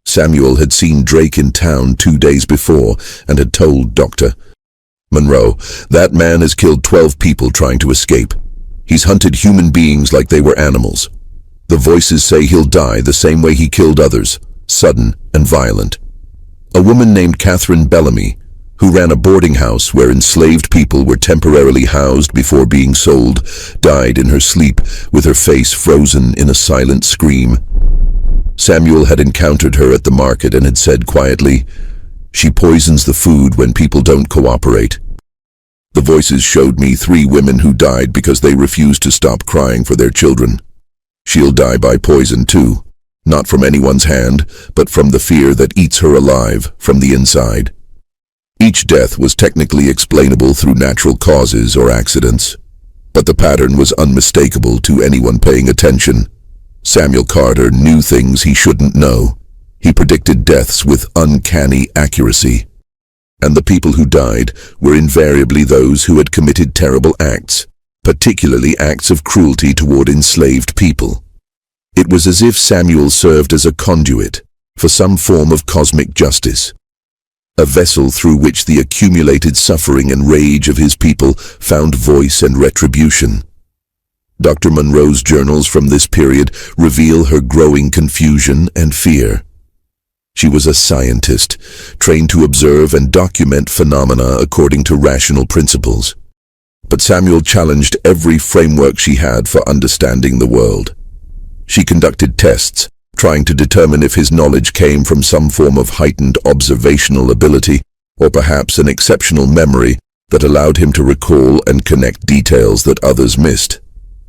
Samuel had seen Drake in town 2 days before and had told Dr. Monroe, "That man has killed 12 people trying to escape. He's hunted human beings like they were animals. The voices say he'll die the same way he killed others, sudden and violent." A woman named Catherine Bellamy, who ran a boarding house where enslaved people were temporarily housed before being sold, died in her sleep with her face frozen in a silent scream. Samuel had encountered her at the market and had said quietly, "She poisons the food when people don't cooperate." The voices showed me 3 women who died because they refused to stop crying for their children. She'll die by poison too, not from anyone's hand, but from the fear that eats her alive from the inside. Each death was technically explainable through natural causes or accidents, but the pattern was unmistakable to anyone paying attention. Samuel Carter knew things he shouldn't know. He predicted deaths with uncanny accuracy. And the people who died were invariably those who had committed terrible acts, particularly acts of cruelty toward enslaved people. It was as if Samuel served as a conduit for some form of cosmic justice, a vessel through which the accumulated suffering and rage of his people found voice and retribution. Dr. Monroe's journals from this period reveal her growing confusion and fear. She was a scientist, trained to observe and document phenomena according to rational principles. But Samuel challenged every framework she had for understanding the world. She conducted tests, trying to determine if his knowledge came from some form of heightened observational ability, or perhaps an exceptional memory that allowed him to recall and connect details that others missed.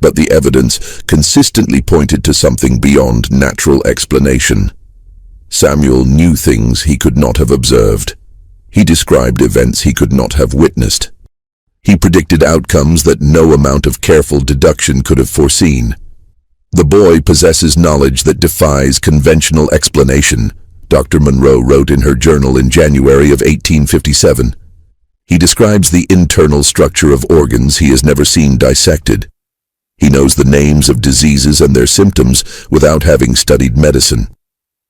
But the evidence consistently pointed to something beyond natural explanation. Samuel knew things he could not have observed. He described events he could not have witnessed. He predicted outcomes that no amount of careful deduction could have foreseen. "The boy possesses knowledge that defies conventional explanation," Dr. Monroe wrote in her journal in January of 1857. He describes the internal structure of organs he has never seen dissected. He knows the names of diseases and their symptoms without having studied medicine.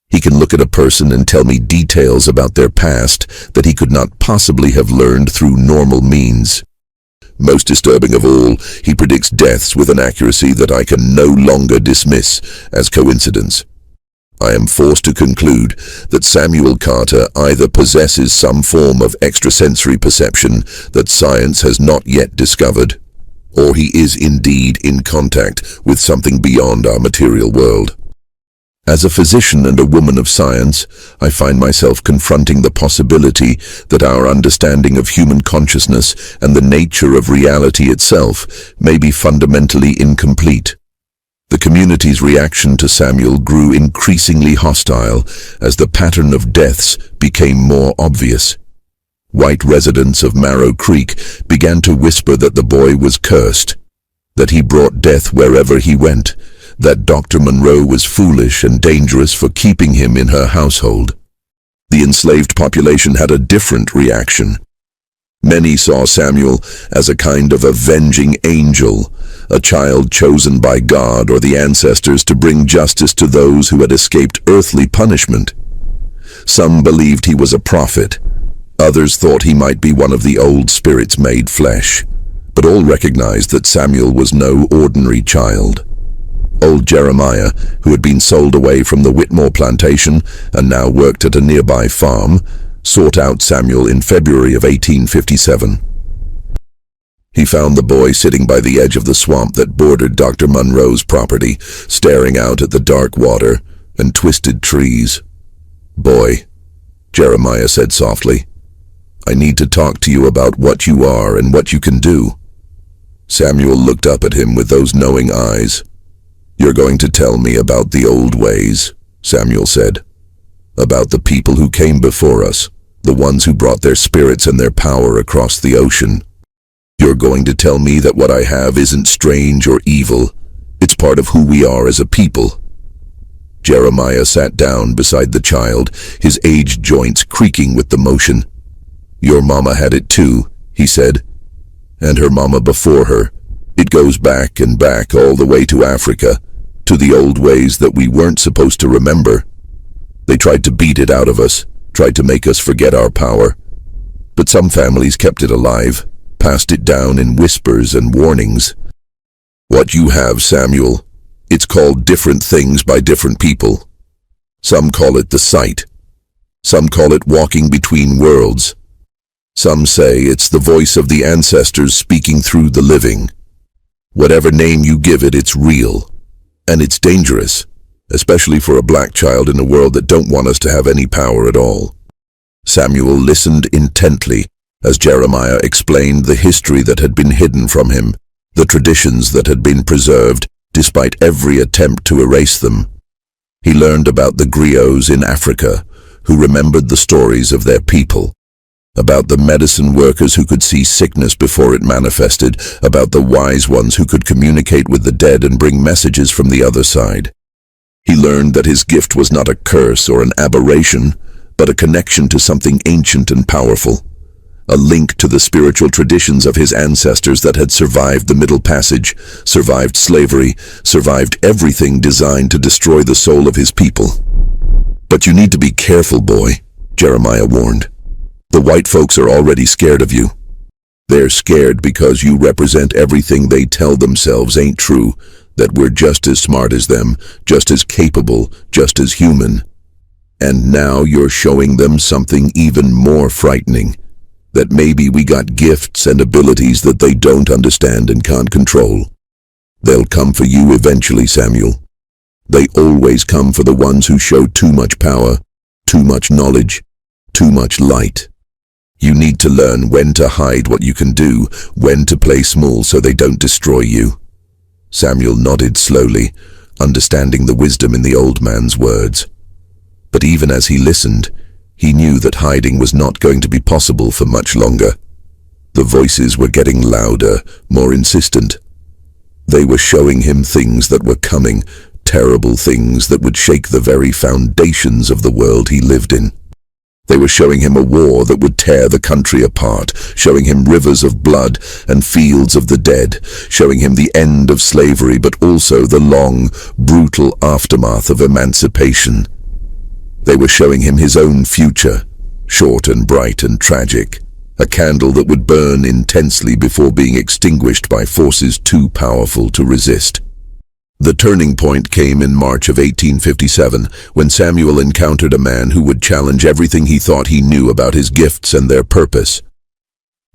He can look at a person and tell me details about their past that he could not possibly have learned through normal means. Most disturbing of all, he predicts deaths with an accuracy that I can no longer dismiss as coincidence. I am forced to conclude that Samuel Carter either possesses some form of extrasensory perception that science has not yet discovered, or he is indeed in contact with something beyond our material world. As a physician and a woman of science, I find myself confronting the possibility that our understanding of human consciousness and the nature of reality itself may be fundamentally incomplete. The community's reaction to Samuel grew increasingly hostile as the pattern of deaths became more obvious. White residents of Marrow Creek began to whisper that the boy was cursed, that he brought death wherever he went, that Dr. Monroe was foolish and dangerous for keeping him in her household. The enslaved population had a different reaction. Many saw Samuel as a kind of avenging angel, a child chosen by God or the ancestors to bring justice to those who had escaped earthly punishment. Some believed he was a prophet. Others thought he might be one of the old spirits made flesh. But all recognized that Samuel was no ordinary child. Old Jeremiah, who had been sold away from the Whitmore plantation and now worked at a nearby farm, sought out Samuel in February of 1857. He found the boy sitting by the edge of the swamp that bordered Dr. Munro's property, staring out at the dark water and twisted trees. "Boy," Jeremiah said softly, "I need to talk to you about what you are and what you can do." Samuel looked up at him with those knowing eyes. "You're going to tell me about the old ways," Samuel said. "About the people who came before us, the ones who brought their spirits and their power across the ocean. You're going to tell me that what I have isn't strange or evil. It's part of who we are as a people." Jeremiah sat down beside the child, his aged joints creaking with the motion. "Your mama had it too," he said. "And her mama before her. It goes back and back all the way to Africa, to the old ways that we weren't supposed to remember. They tried to beat it out of us, tried to make us forget our power. But some families kept it alive, passed it down in whispers and warnings. What you have, Samuel, it's called different things by different people. Some call it the sight. Some call it walking between worlds. Some say it's the voice of the ancestors speaking through the living. Whatever name you give it, it's real. And it's dangerous, especially for a black child in a world that don't want us to have any power at all." Samuel listened intently as Jeremiah explained the history that had been hidden from him, the traditions that had been preserved despite every attempt to erase them. He learned about the griots in Africa, who remembered the stories of their people, about the medicine workers who could see sickness before it manifested, about the wise ones who could communicate with the dead and bring messages from the other side. He learned that his gift was not a curse or an aberration, but a connection to something ancient and powerful, a link to the spiritual traditions of his ancestors that had survived the Middle Passage, survived slavery, survived everything designed to destroy the soul of his people. "But you need to be careful, boy," Jeremiah warned. "The white folks are already scared of you. They're scared because you represent everything they tell themselves ain't true, that we're just as smart as them, just as capable, just as human. And now you're showing them something even more frightening, that maybe we got gifts and abilities that they don't understand and can't control. They'll come for you eventually, Samuel. They always come for the ones who show too much power, too much knowledge, too much light. You need to learn when to hide what you can do, when to play small so they don't destroy you." Samuel nodded slowly, understanding the wisdom in the old man's words. But even as he listened, he knew that hiding was not going to be possible for much longer. The voices were getting louder, more insistent. They were showing him things that were coming, terrible things that would shake the very foundations of the world he lived in. They were showing him a war that would tear the country apart, showing him rivers of blood and fields of the dead, showing him the end of slavery, but also the long, brutal aftermath of emancipation. They were showing him his own future, short and bright and tragic, a candle that would burn intensely before being extinguished by forces too powerful to resist. The turning point came in March of 1857, when Samuel encountered a man who would challenge everything he thought he knew about his gifts and their purpose.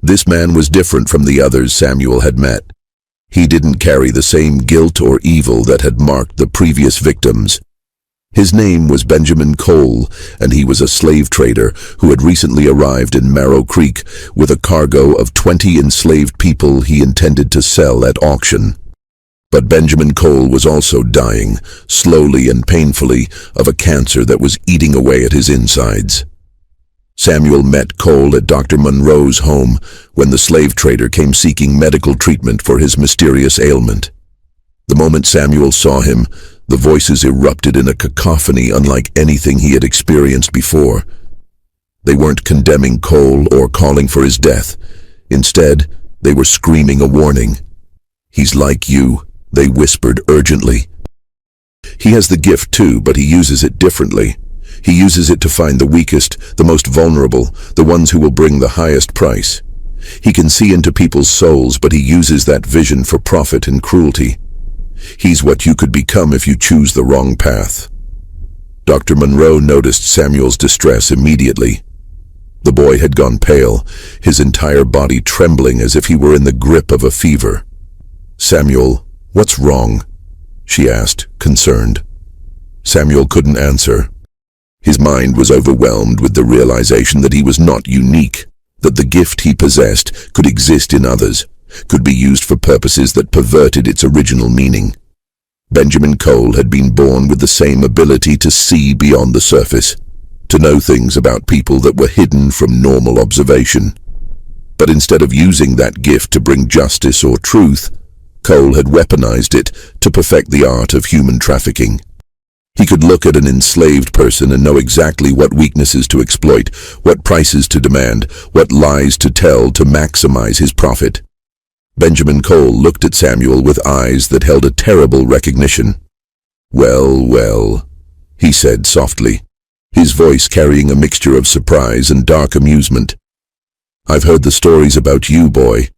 This man was different from the others Samuel had met. He didn't carry the same guilt or evil that had marked the previous victims. His name was Benjamin Cole, and he was a slave trader who had recently arrived in Marrow Creek with a cargo of 20 enslaved people he intended to sell at auction. But Benjamin Cole was also dying, slowly and painfully, of a cancer that was eating away at his insides. Samuel met Cole at Dr. Munro's home when the slave trader came seeking medical treatment for his mysterious ailment. The moment Samuel saw him, the voices erupted in a cacophony unlike anything he had experienced before. They weren't condemning Cole or calling for his death. Instead, they were screaming a warning. "He's like you," they whispered urgently. "He has the gift too, but he uses it differently. He uses it to find the weakest, the most vulnerable, the ones who will bring the highest price. He can see into people's souls, but he uses that vision for profit and cruelty. He's what you could become if you choose the wrong path. Dr. Monroe noticed Samuel's distress immediately. The boy had gone pale, his entire body trembling as if he were in the grip of a fever. "Samuel, what's wrong?" she asked, concerned. Samuel couldn't answer. His mind was overwhelmed with the realization that he was not unique, that the gift he possessed could exist in others, could be used for purposes that perverted its original meaning. Benjamin Cole had been born with the same ability to see beyond the surface, to know things about people that were hidden from normal observation. But instead of using that gift to bring justice or truth, Cole had weaponized it to perfect the art of human trafficking. He could look at an enslaved person and know exactly what weaknesses to exploit, what prices to demand, what lies to tell to maximize his profit. Benjamin Cole looked at Samuel with eyes that held a terrible recognition. "Well, well," he said softly, his voice carrying a mixture of surprise and dark amusement. "I've heard the stories about you, boy.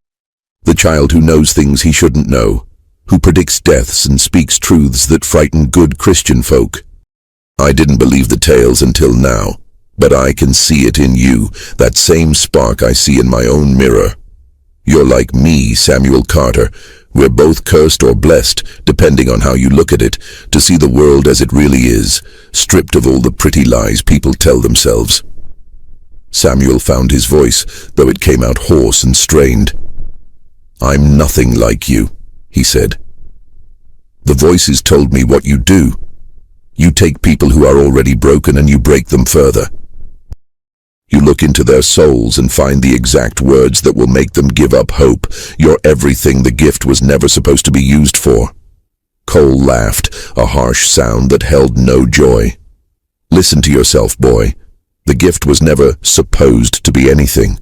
The child who knows things he shouldn't know, who predicts deaths and speaks truths that frighten good Christian folk. I didn't believe the tales until now, but I can see it in you, that same spark I see in my own mirror. You're like me, Samuel Carter. We're both cursed or blessed, depending on how you look at it, to see the world as it really is, stripped of all the pretty lies people tell themselves." Samuel found his voice, though it came out hoarse and strained. "I'm nothing like you," he said. "The voices told me what you do. You take people who are already broken and you break them further. You look into their souls and find the exact words that will make them give up hope. You're everything the gift was never supposed to be used for." Cole laughed, a harsh sound that held no joy. "Listen to yourself, boy. The gift was never supposed to be anything.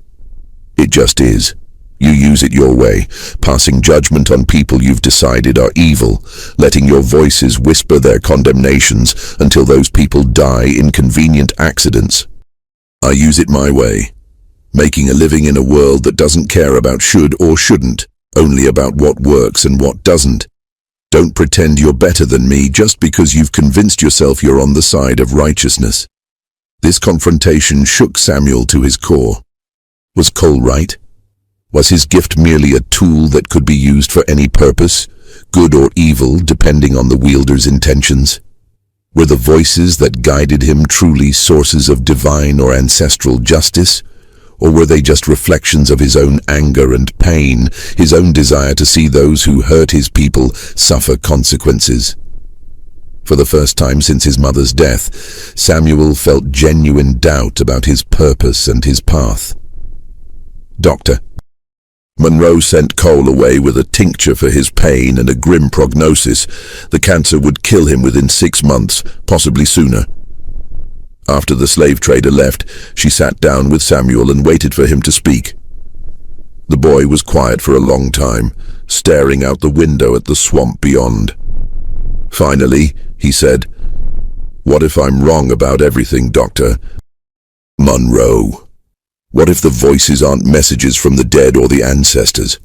It just is. You use it your way, passing judgment on people you've decided are evil, letting your voices whisper their condemnations until those people die in convenient accidents. I use it my way, making a living in a world that doesn't care about should or shouldn't, only about what works and what doesn't. Don't pretend you're better than me just because you've convinced yourself you're on the side of righteousness." This confrontation shook Samuel to his core. Was Cole right? Was his gift merely a tool that could be used for any purpose, good or evil, depending on the wielder's intentions? Were the voices that guided him truly sources of divine or ancestral justice? Or were they just reflections of his own anger and pain, his own desire to see those who hurt his people suffer consequences? For the first time since his mother's death, Samuel felt genuine doubt about his purpose and his path. "Doctor, Monroe sent Cole away with a tincture for his pain and a grim prognosis. The cancer would kill him within 6 months, possibly sooner." After the slave trader left, she sat down with Samuel and waited for him to speak. The boy was quiet for a long time, staring out the window at the swamp beyond. Finally, he said, "What if I'm wrong about everything, Doctor? Monroe. What if the voices aren't messages from the dead or the ancestors?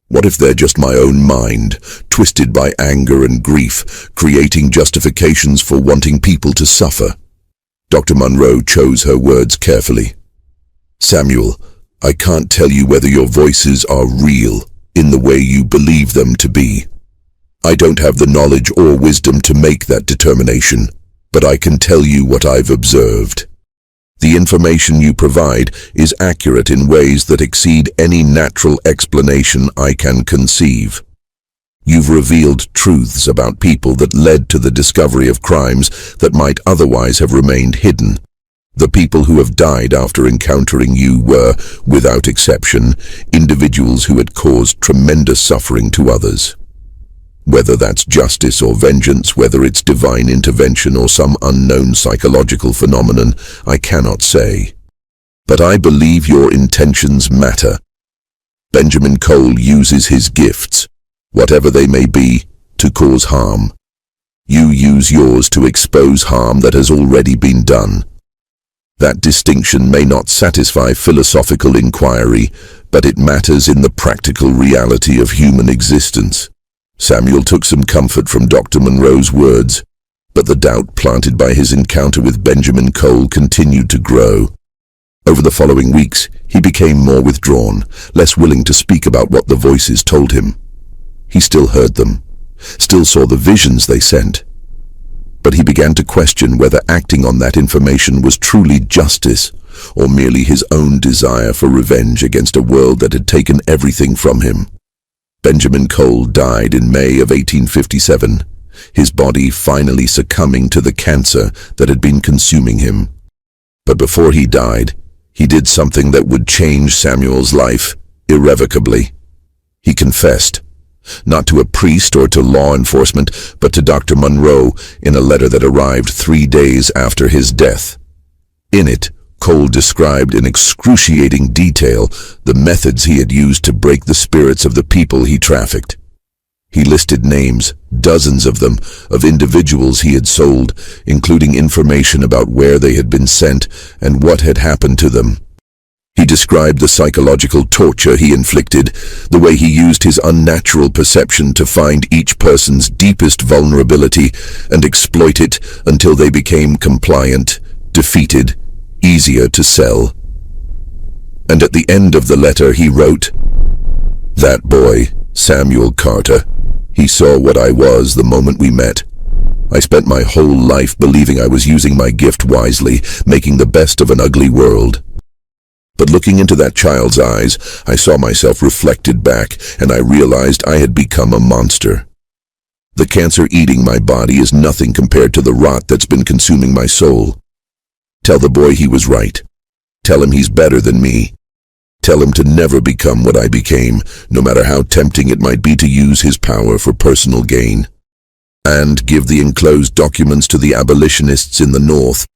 What if they're just my own mind, twisted by anger and grief, creating justifications for wanting people to suffer?" Dr. Monroe chose her words carefully. "Samuel, I can't tell you whether your voices are real in the way you believe them to be. I don't have the knowledge or wisdom to make that determination, but I can tell you what I've observed. The information you provide is accurate in ways that exceed any natural explanation I can conceive. You've revealed truths about people that led to the discovery of crimes that might otherwise have remained hidden. The people who have died after encountering you were, without exception, individuals who had caused tremendous suffering to others. Whether that's justice or vengeance, whether it's divine intervention or some unknown psychological phenomenon, I cannot say. But I believe your intentions matter. Benjamin Cole uses his gifts, whatever they may be, to cause harm. You use yours to expose harm that has already been done, That distinction may not satisfy philosophical inquiry, but it matters in the practical reality of human existence. Samuel took some comfort from Dr. Monroe's words, but the doubt planted by his encounter with Benjamin Cole continued to grow. Over the following weeks, he became more withdrawn, less willing to speak about what the voices told him. He still heard them, still saw the visions they sent, but he began to question whether acting on that information was truly justice, or merely his own desire for revenge against a world that had taken everything from him. Benjamin Cole died in May of 1857, his body finally succumbing to the cancer that had been consuming him. But before he died, he did something that would change Samuel's life irrevocably. He confessed, not to a priest or to law enforcement, but to Dr. Monroe in a letter that arrived 3 days after his death. In it, Cole described in excruciating detail the methods he had used to break the spirits of the people he trafficked. He listed names, dozens of them, of individuals he had sold, including information about where they had been sent and what had happened to them. He described the psychological torture he inflicted, the way he used his unnatural perception to find each person's deepest vulnerability and exploit it until they became compliant, defeated, easier to sell. And at the end of the letter he wrote, "That boy, Samuel Carter, he saw what I was the moment we met. I spent my whole life believing I was using my gift wisely, making the best of an ugly world. But looking into that child's eyes, I saw myself reflected back, and I realized I had become a monster. The cancer eating my body is nothing compared to the rot that's been consuming my soul. Tell the boy he was right. Tell him he's better than me. Tell him to never become what I became, no matter how tempting it might be to use his power for personal gain. And give the enclosed documents to the abolitionists in the North.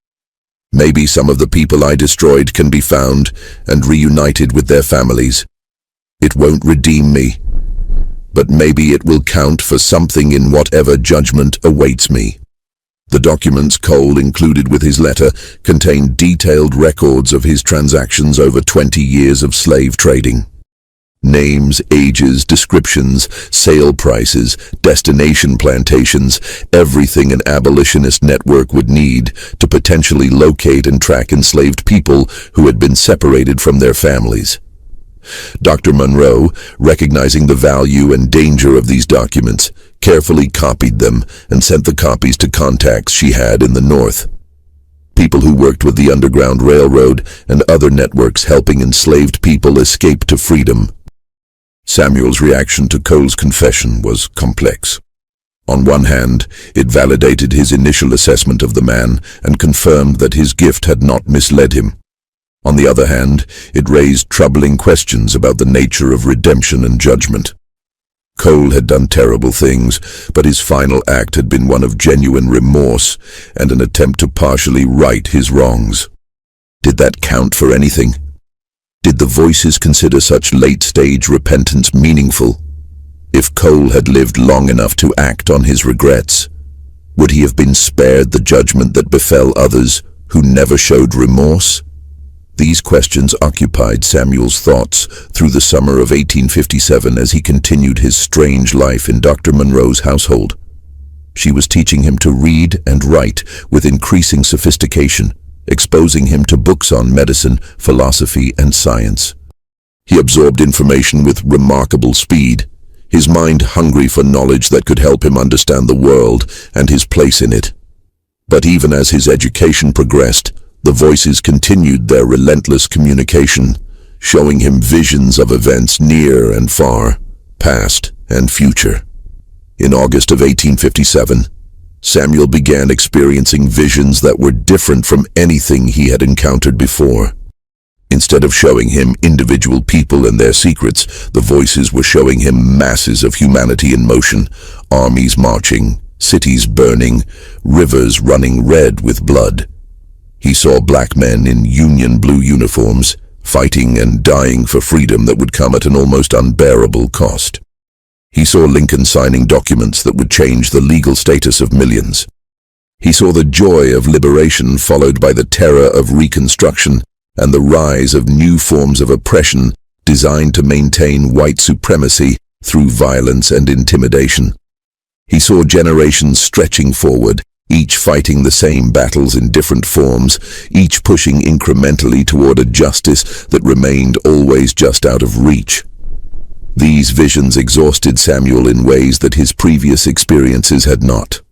Maybe some of the people I destroyed can be found and reunited with their families. It won't redeem me, but maybe it will count for something in whatever judgment awaits me." The documents Cole included with his letter contained detailed records of his transactions over 20 years of slave trading. Names, ages, descriptions, sale prices, destination plantations, everything an abolitionist network would need to potentially locate and track enslaved people who had been separated from their families. Dr. Monroe, recognizing the value and danger of these documents, carefully copied them and sent the copies to contacts she had in the North. People who worked with the Underground Railroad and other networks helping enslaved people escape to freedom. Samuel's reaction to Cole's confession was complex. On one hand, it validated his initial assessment of the man and confirmed that his gift had not misled him. On the other hand, it raised troubling questions about the nature of redemption and judgment. Cole had done terrible things, but his final act had been one of genuine remorse and an attempt to partially right his wrongs. Did that count for anything? Did the voices consider such late-stage repentance meaningful? If Cole had lived long enough to act on his regrets, would he have been spared the judgment that befell others who never showed remorse? These questions occupied Samuel's thoughts through the summer of 1857 as he continued his strange life in Dr. Monroe's household. She was teaching him to read and write with increasing sophistication, exposing him to books on medicine, philosophy, and science. He absorbed information with remarkable speed, his mind hungry for knowledge that could help him understand the world and his place in it. But even as his education progressed, the voices continued their relentless communication, showing him visions of events near and far, past and future. In August of 1857, Samuel began experiencing visions that were different from anything he had encountered before. Instead of showing him individual people and their secrets, the voices were showing him masses of humanity in motion, armies marching, cities burning, rivers running red with blood. He saw black men in Union blue uniforms, fighting and dying for freedom that would come at an almost unbearable cost. He saw Lincoln signing documents that would change the legal status of millions. He saw the joy of liberation followed by the terror of reconstruction and the rise of new forms of oppression designed to maintain white supremacy through violence and intimidation. He saw generations stretching forward, each fighting the same battles in different forms, each pushing incrementally toward a justice that remained always just out of reach. These visions exhausted Samuel in ways that his previous experiences had not.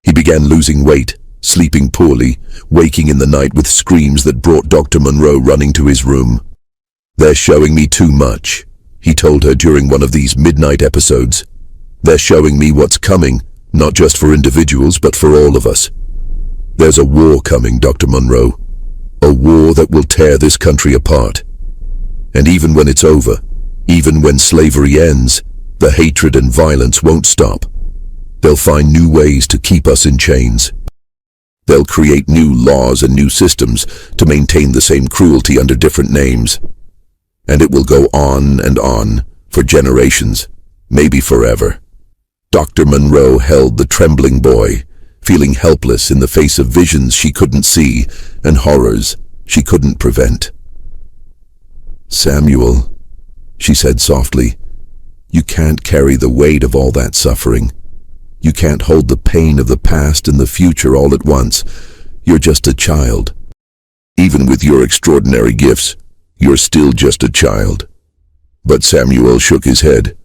He began losing weight, sleeping poorly, waking in the night with screams that brought Dr. Monroe running to his room. "They're showing me too much," he told her during one of these midnight episodes. "They're showing me what's coming, not just for individuals, but for all of us. There's a war coming, Dr. Monroe. A war that will tear this country apart. And even when it's over, even when slavery ends, the hatred and violence won't stop. They'll find new ways to keep us in chains. They'll create new laws and new systems to maintain the same cruelty under different names. And it will go on and on, for generations, maybe forever." Dr. Monroe held the trembling boy, feeling helpless in the face of visions she couldn't see and horrors she couldn't prevent. "Samuel," she said softly, "you can't carry the weight of all that suffering. You can't hold the pain of the past and the future all at once. You're just a child. Even with your extraordinary gifts, you're still just a child." But Samuel shook his head.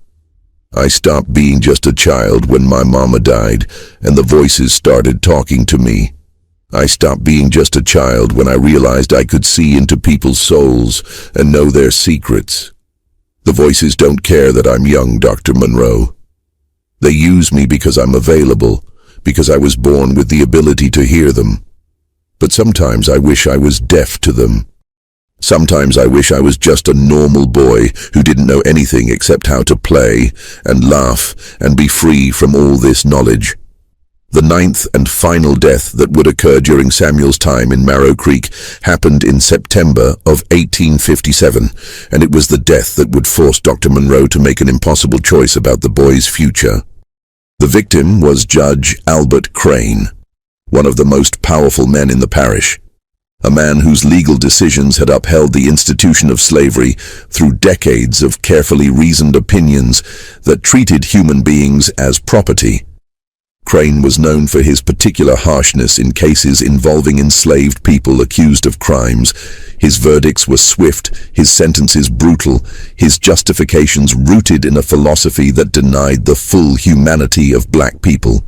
"I stopped being just a child when my mama died and the voices started talking to me. I stopped being just a child when I realized I could see into people's souls and know their secrets. The voices don't care that I'm young, Dr. Monroe. They use me because I'm available, because I was born with the ability to hear them. But sometimes I wish I was deaf to them. Sometimes I wish I was just a normal boy who didn't know anything except how to play and laugh and be free from all this knowledge." The ninth and final death that would occur during Samuel's time in Marrow Creek happened in September of 1857, and it was the death that would force Dr. Monroe to make an impossible choice about the boy's future. The victim was Judge Albert Crane, one of the most powerful men in the parish, a man whose legal decisions had upheld the institution of slavery through decades of carefully reasoned opinions that treated human beings as property. Crane was known for his particular harshness in cases involving enslaved people accused of crimes. His verdicts were swift, his sentences brutal, his justifications rooted in a philosophy that denied the full humanity of black people.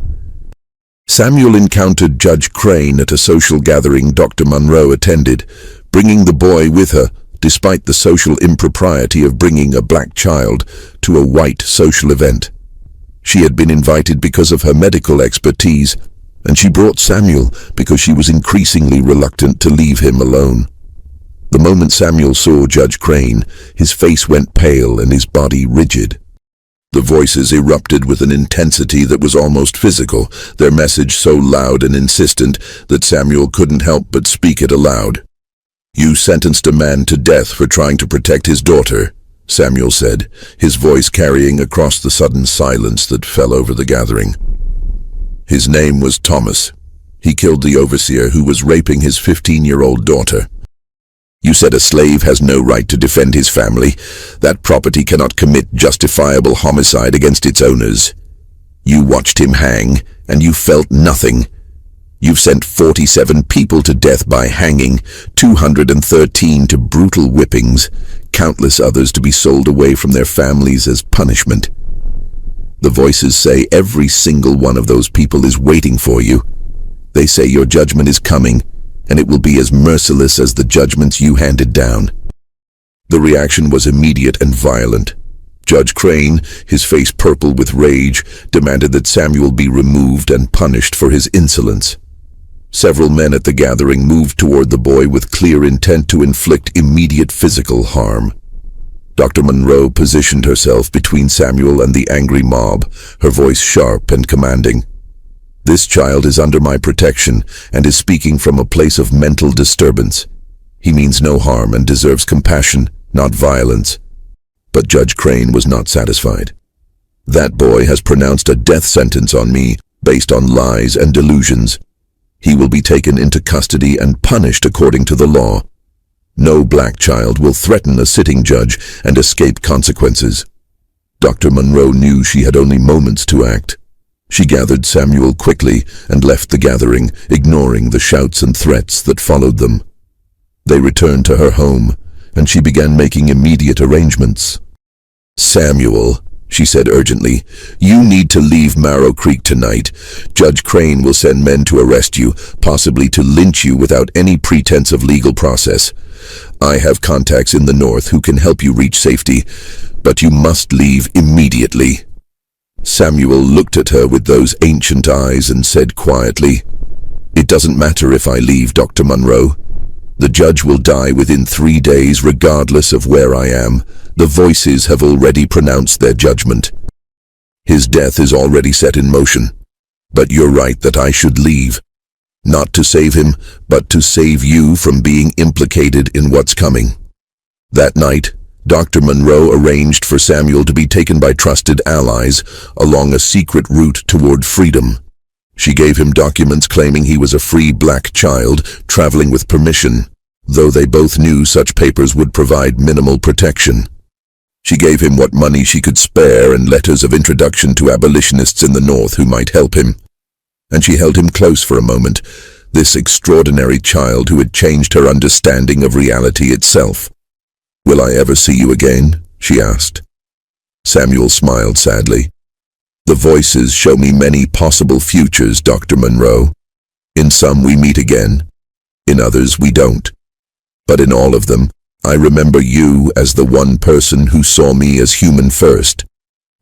Samuel encountered Judge Crane at a social gathering Dr. Monroe attended, bringing the boy with her, despite the social impropriety of bringing a black child to a white social event. She had been invited because of her medical expertise, and she brought Samuel because she was increasingly reluctant to leave him alone. The moment Samuel saw Judge Crane, his face went pale and his body rigid. The voices erupted with an intensity that was almost physical, their message so loud and insistent that Samuel couldn't help but speak it aloud. "You sentenced a man to death for trying to protect his daughter," Samuel said, his voice carrying across the sudden silence that fell over the gathering. "His name was Thomas. He killed the overseer who was raping his 15-year-old daughter. You said a slave has no right to defend his family. That property cannot commit justifiable homicide against its owners. You watched him hang, and you felt nothing. You've sent 47 people to death by hanging, 213 to brutal whippings, countless others to be sold away from their families as punishment. The voices say every single one of those people is waiting for you. They say your judgment is coming, and it will be as merciless as the judgments you handed down." The reaction was immediate and violent. Judge Crane, his face purple with rage, demanded that Samuel be removed and punished for his insolence. Several men at the gathering moved toward the boy with clear intent to inflict immediate physical harm. Dr. Monroe positioned herself between Samuel and the angry mob, her voice sharp and commanding. "This child is under my protection and is speaking from a place of mental disturbance. He means no harm and deserves compassion, not violence." But Judge Crane was not satisfied. "That boy has pronounced a death sentence on me based on lies and delusions. He will be taken into custody and punished according to the law. No black child will threaten a sitting judge and escape consequences. Dr. Monroe knew she had only moments to act. She gathered Samuel quickly and left the gathering, ignoring the shouts and threats that followed them. They returned to her home, and she began making immediate arrangements. "Samuel," she said urgently, "you need to leave Marrow Creek tonight. Judge Crane will send men to arrest you, possibly to lynch you without any pretense of legal process. I have contacts in the north who can help you reach safety, but you must leave immediately." Samuel looked at her with those ancient eyes and said quietly, "It doesn't matter if I leave, Dr. Monroe. The judge will die within 3 days regardless of where I am. The voices have already pronounced their judgment. His death is already set in motion. But you're right that I should leave. Not to save him, but to save you from being implicated in what's coming." That night, Dr. Monroe arranged for Samuel to be taken by trusted allies along a secret route toward freedom. She gave him documents claiming he was a free black child traveling with permission, though they both knew such papers would provide minimal protection. She gave him what money she could spare and letters of introduction to abolitionists in the North who might help him. And she held him close for a moment, this extraordinary child who had changed her understanding of reality itself. "Will I ever see you again?" she asked. Samuel smiled sadly. "The voices show me many possible futures, Dr. Monroe. In some we meet again, in others we don't. But in all of them, I remember you as the one person who saw me as human first,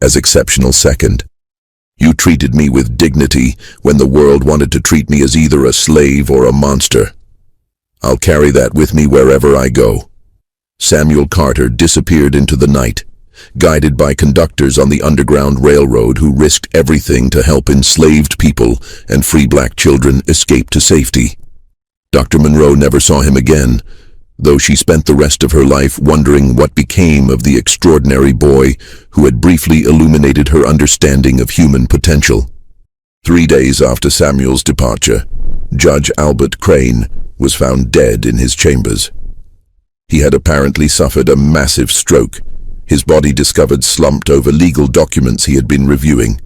as exceptional second. You treated me with dignity when the world wanted to treat me as either a slave or a monster. I'll carry that with me wherever I go." Samuel Carter disappeared into the night, guided by conductors on the Underground Railroad who risked everything to help enslaved people and free black children escape to safety. Dr. Monroe never saw him again, though she spent the rest of her life wondering what became of the extraordinary boy who had briefly illuminated her understanding of human potential. 3 days after Samuel's departure, Judge Albert Crane was found dead in his chambers. He had apparently suffered a massive stroke, his body discovered slumped over legal documents he had been reviewing.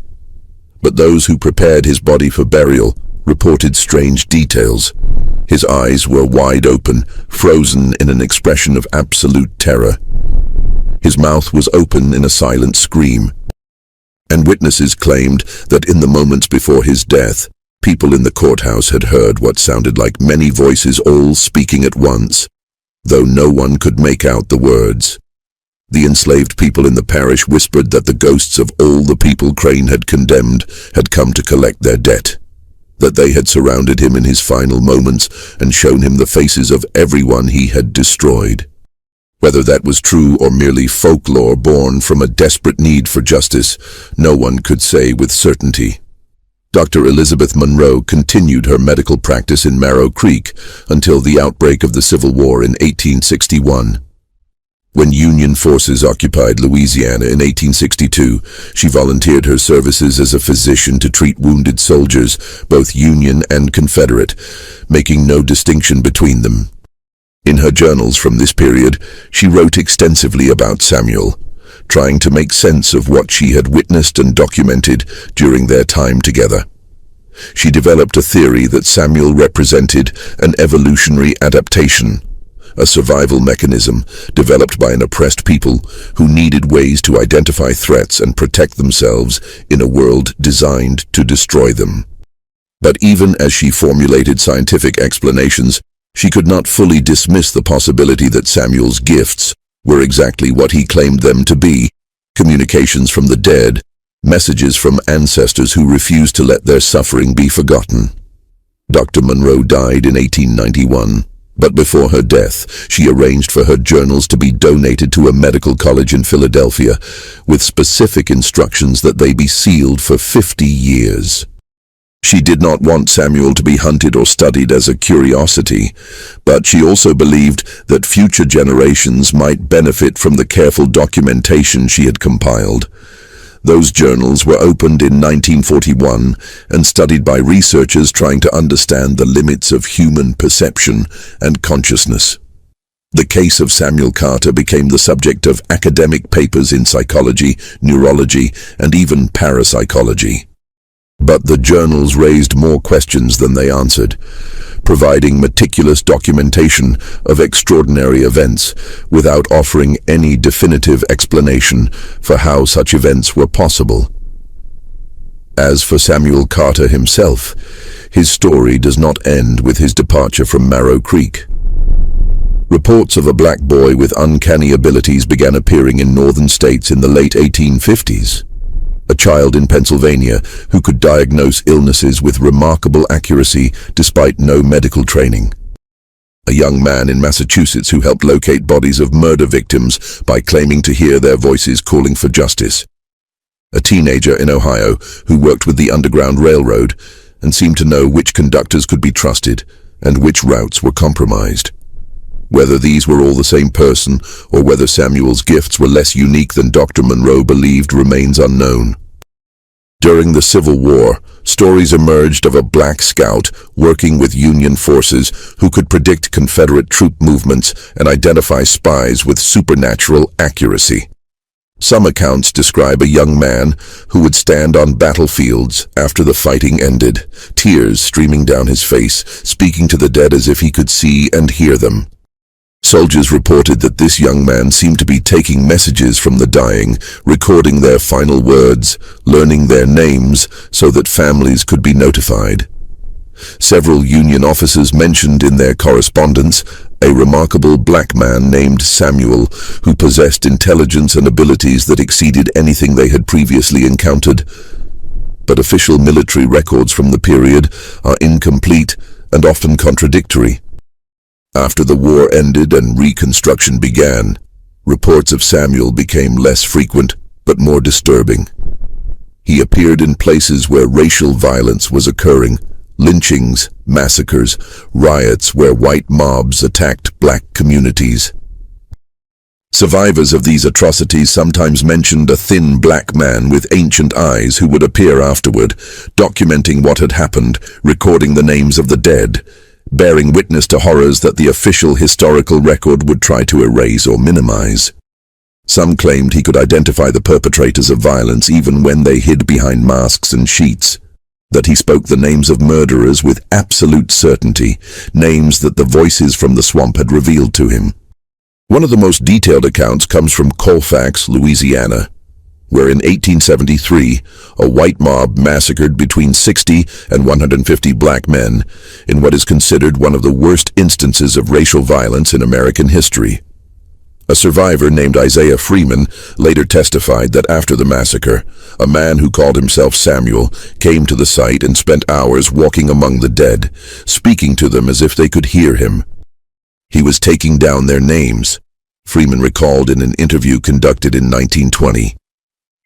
But those who prepared his body for burial reported strange details. His eyes were wide open, frozen in an expression of absolute terror. His mouth was open in a silent scream. And witnesses claimed that in the moments before his death, people in the courthouse had heard what sounded like many voices all speaking at once, though no one could make out the words. The enslaved people in the parish whispered that the ghosts of all the people Crane had condemned had come to collect their debt, that they had surrounded him in his final moments and shown him the faces of everyone he had destroyed. Whether that was true or merely folklore born from a desperate need for justice, no one could say with certainty. Dr. Elizabeth Monroe continued her medical practice in Marrow Creek until the outbreak of the Civil War in 1861. When Union forces occupied Louisiana in 1862, she volunteered her services as a physician to treat wounded soldiers, both Union and Confederate, making no distinction between them. In her journals from this period, she wrote extensively about Samuel, trying to make sense of what she had witnessed and documented during their time together. She developed a theory that Samuel represented an evolutionary adaptation, a survival mechanism developed by an oppressed people who needed ways to identify threats and protect themselves in a world designed to destroy them. But even as she formulated scientific explanations, she could not fully dismiss the possibility that Samuel's gifts were exactly what he claimed them to be: communications from the dead, messages from ancestors who refused to let their suffering be forgotten. Dr. Monroe died in 1891, but before her death, she arranged for her journals to be donated to a medical college in Philadelphia, with specific instructions that they be sealed for 50 years. She did not want Samuel to be hunted or studied as a curiosity, but she also believed that future generations might benefit from the careful documentation she had compiled. Those journals were opened in 1941 and studied by researchers trying to understand the limits of human perception and consciousness. The case of Samuel Carter became the subject of academic papers in psychology, neurology, and even parapsychology. But the journals raised more questions than they answered, providing meticulous documentation of extraordinary events without offering any definitive explanation for how such events were possible. As for Samuel Carter himself, his story does not end with his departure from Marrow Creek. Reports of a black boy with uncanny abilities began appearing in northern states in the late 1850s. A child in Pennsylvania who could diagnose illnesses with remarkable accuracy despite no medical training. A young man in Massachusetts who helped locate bodies of murder victims by claiming to hear their voices calling for justice. A teenager in Ohio who worked with the Underground Railroad and seemed to know which conductors could be trusted and which routes were compromised. Whether these were all the same person or whether Samuel's gifts were less unique than Dr. Monroe believed remains unknown. During the Civil War, stories emerged of a black scout working with Union forces who could predict Confederate troop movements and identify spies with supernatural accuracy. Some accounts describe a young man who would stand on battlefields after the fighting ended, tears streaming down his face, speaking to the dead as if he could see and hear them. Soldiers reported that this young man seemed to be taking messages from the dying, recording their final words, learning their names so that families could be notified. Several Union officers mentioned in their correspondence a remarkable black man named Samuel who possessed intelligence and abilities that exceeded anything they had previously encountered. But official military records from the period are incomplete and often contradictory. After the war ended and Reconstruction began, reports of Samuel became less frequent but more disturbing. He appeared in places where racial violence was occurring, lynchings, massacres, riots where white mobs attacked black communities. Survivors of these atrocities sometimes mentioned a thin black man with ancient eyes who would appear afterward, documenting what had happened, recording the names of the dead, bearing witness to horrors that the official historical record would try to erase or minimize. Some claimed he could identify the perpetrators of violence even when they hid behind masks and sheets, that he spoke the names of murderers with absolute certainty, names that the voices from the swamp had revealed to him. One of the most detailed accounts comes from Colfax, Louisiana, where in 1873, a white mob massacred between 60 and 150 black men in what is considered one of the worst instances of racial violence in American history. A survivor named Isaiah Freeman later testified that after the massacre, a man who called himself Samuel came to the site and spent hours walking among the dead, speaking to them as if they could hear him. He was taking down their names, Freeman recalled in an interview conducted in 1920.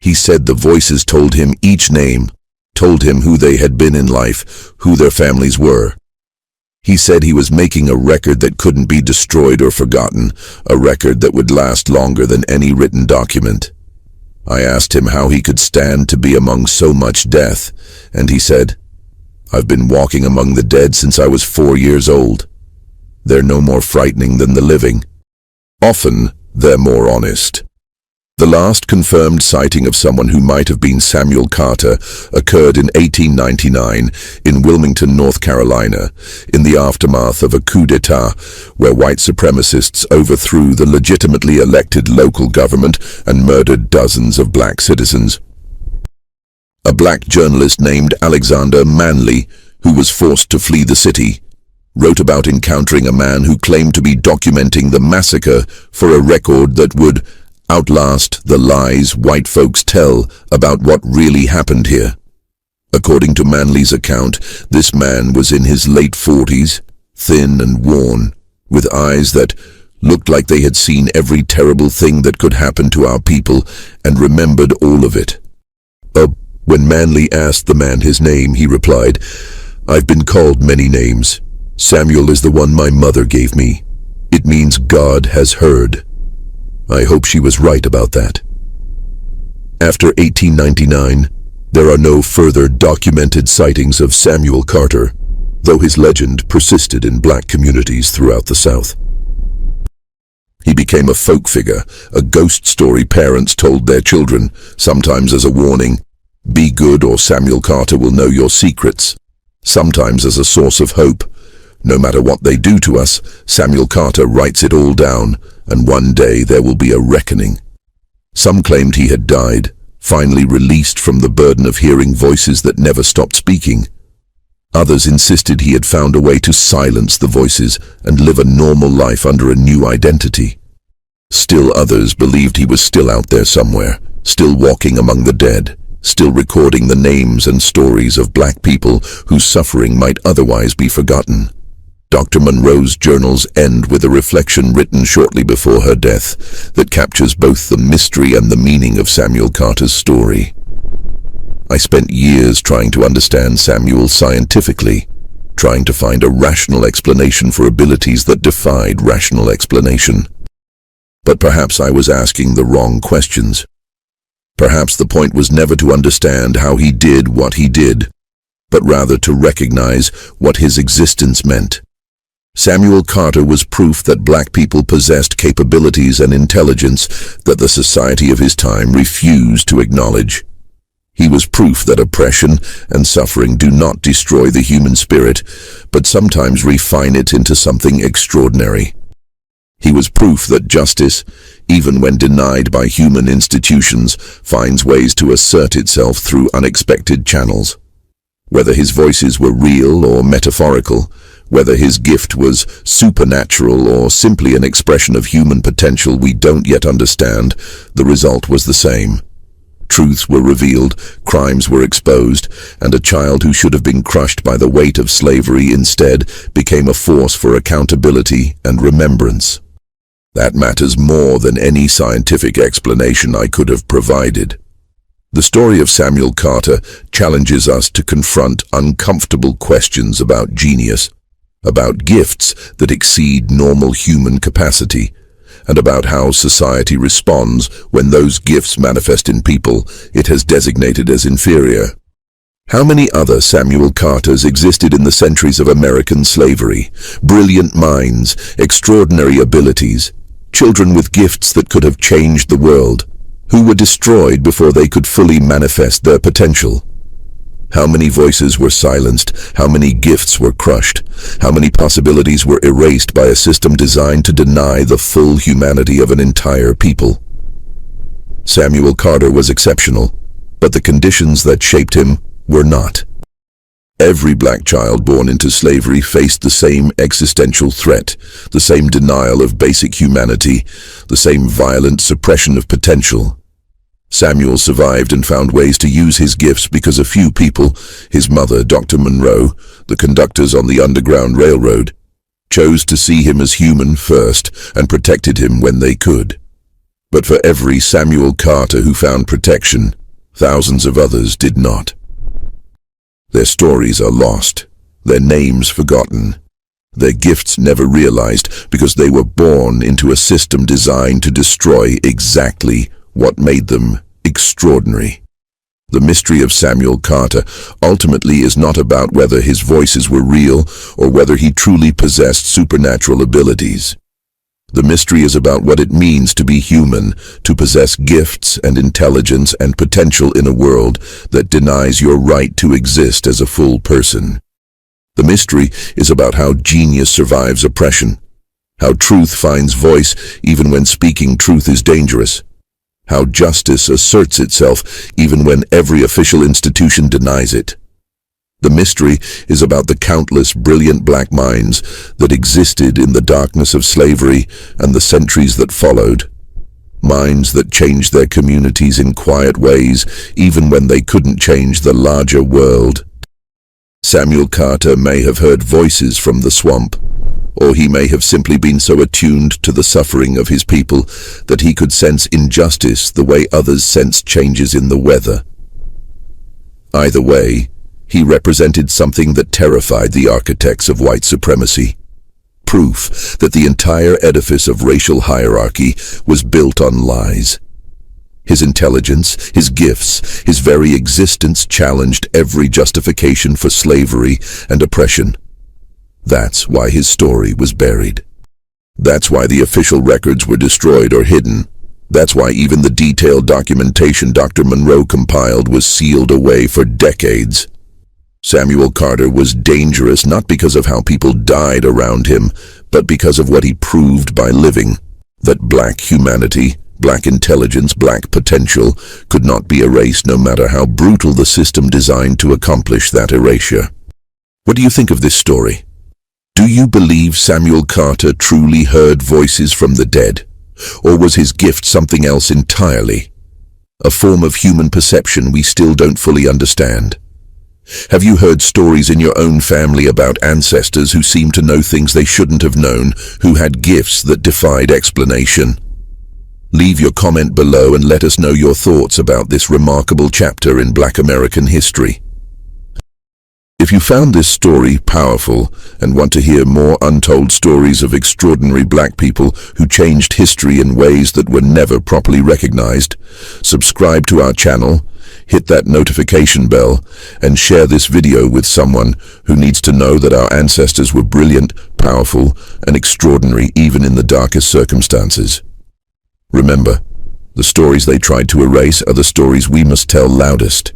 He said the voices told him each name, told him who they had been in life, who their families were. He said he was making a record that couldn't be destroyed or forgotten, a record that would last longer than any written document. I asked him how he could stand to be among so much death, and he said, "I've been walking among the dead since I was 4 years old. They're no more frightening than the living. Often, they're more honest." The last confirmed sighting of someone who might have been Samuel Carter occurred in 1899 in Wilmington, North Carolina, in the aftermath of a coup d'etat where white supremacists overthrew the legitimately elected local government and murdered dozens of black citizens. A black journalist named Alexander Manley, who was forced to flee the city, wrote about encountering a man who claimed to be documenting the massacre for a record that would outlast the lies white folks tell about what really happened here. According to Manley's account, this man was in his late 40s, thin and worn, with eyes that looked like they had seen every terrible thing that could happen to our people and remembered all of it. When Manley asked the man his name, he replied, "I've been called many names. Samuel is the one my mother gave me. It means God has heard. I hope she was right about that." After 1899, there are no further documented sightings of Samuel Carter, though his legend persisted in black communities throughout the South. He became a folk figure, a ghost story parents told their children, sometimes as a warning, "Be good or Samuel Carter will know your secrets," sometimes as a source of hope. No matter what they do to us, Samuel Carter writes it all down, and one day there will be a reckoning. Some claimed he had died, finally released from the burden of hearing voices that never stopped speaking. Others insisted he had found a way to silence the voices and live a normal life under a new identity. Still others believed he was still out there somewhere, still walking among the dead, still recording the names and stories of black people whose suffering might otherwise be forgotten. Dr. Monroe's journals end with a reflection written shortly before her death that captures both the mystery and the meaning of Samuel Carter's story. I spent years trying to understand Samuel scientifically, trying to find a rational explanation for abilities that defied rational explanation. But perhaps I was asking the wrong questions. Perhaps the point was never to understand how he did what he did, but rather to recognize what his existence meant. Samuel Carter was proof that black people possessed capabilities and intelligence that the society of his time refused to acknowledge. He was proof that oppression and suffering do not destroy the human spirit, but sometimes refine it into something extraordinary. He was proof that justice, even when denied by human institutions, finds ways to assert itself through unexpected channels. Whether his voices were real or metaphorical, whether his gift was supernatural or simply an expression of human potential we don't yet understand, the result was the same. Truths were revealed, crimes were exposed, and a child who should have been crushed by the weight of slavery instead became a force for accountability and remembrance. That matters more than any scientific explanation I could have provided. The story of Samuel Carter challenges us to confront uncomfortable questions about genius, about gifts that exceed normal human capacity, and about how society responds when those gifts manifest in people it has designated as inferior. How many other Samuel Carters existed in the centuries of American slavery? Brilliant minds, extraordinary abilities, children with gifts that could have changed the world, who were destroyed before they could fully manifest their potential. How many voices were silenced? How many gifts were crushed? How many possibilities were erased by a system designed to deny the full humanity of an entire people? Samuel Carter was exceptional, but the conditions that shaped him were not. Every black child born into slavery faced the same existential threat, the same denial of basic humanity, the same violent suppression of potential. Samuel survived and found ways to use his gifts because a few people, his mother, Dr. Monroe, the conductors on the Underground Railroad, chose to see him as human first and protected him when they could. But for every Samuel Carter who found protection, thousands of others did not. Their stories are lost, their names forgotten, their gifts never realized because they were born into a system designed to destroy exactly what made them extraordinary. The mystery of Samuel Carter ultimately is not about whether his voices were real or whether he truly possessed supernatural abilities. The mystery is about what it means to be human, to possess gifts and intelligence and potential in a world that denies your right to exist as a full person. The mystery is about how genius survives oppression, how truth finds voice even when speaking truth is dangerous, how justice asserts itself even when every official institution denies it. The mystery is about the countless brilliant black minds that existed in the darkness of slavery and the centuries that followed. Minds that changed their communities in quiet ways even when they couldn't change the larger world. Samuel Carter may have heard voices from the swamp, or he may have simply been so attuned to the suffering of his people that he could sense injustice the way others sense changes in the weather. Either way, he represented something that terrified the architects of white supremacy. Proof that the entire edifice of racial hierarchy was built on lies. His intelligence, his gifts, his very existence challenged every justification for slavery and oppression. That's why his story was buried. That's why the official records were destroyed or hidden. That's why even the detailed documentation Dr. Monroe compiled was sealed away for decades. Samuel Carter was dangerous not because of how people died around him, but because of what he proved by living. That black humanity, black intelligence, black potential could not be erased no matter how brutal the system designed to accomplish that erasure. What do you think of this story? Do you believe Samuel Carter truly heard voices from the dead? Or was his gift something else entirely? A form of human perception we still don't fully understand. Have you heard stories in your own family about ancestors who seemed to know things they shouldn't have known, who had gifts that defied explanation? Leave your comment below and let us know your thoughts about this remarkable chapter in Black American history. If you found this story powerful and want to hear more untold stories of extraordinary black people who changed history in ways that were never properly recognized, subscribe to our channel, hit that notification bell, and share this video with someone who needs to know that our ancestors were brilliant, powerful, and extraordinary even in the darkest circumstances. Remember, the stories they tried to erase are the stories we must tell loudest.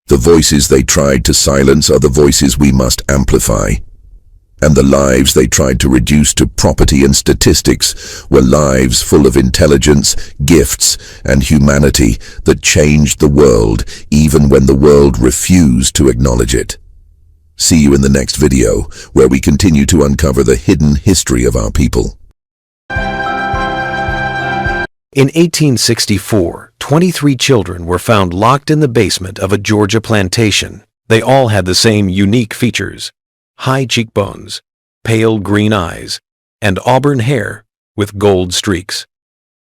The voices they tried to silence are the voices we must amplify. And the lives they tried to reduce to property and statistics were lives full of intelligence, gifts, and humanity that changed the world even when the world refused to acknowledge it. See you in the next video, where we continue to uncover the hidden history of our people. In 1864, 23 children were found locked in the basement of a Georgia plantation. They all had the same unique features: high cheekbones, pale green eyes, and auburn hair with gold streaks.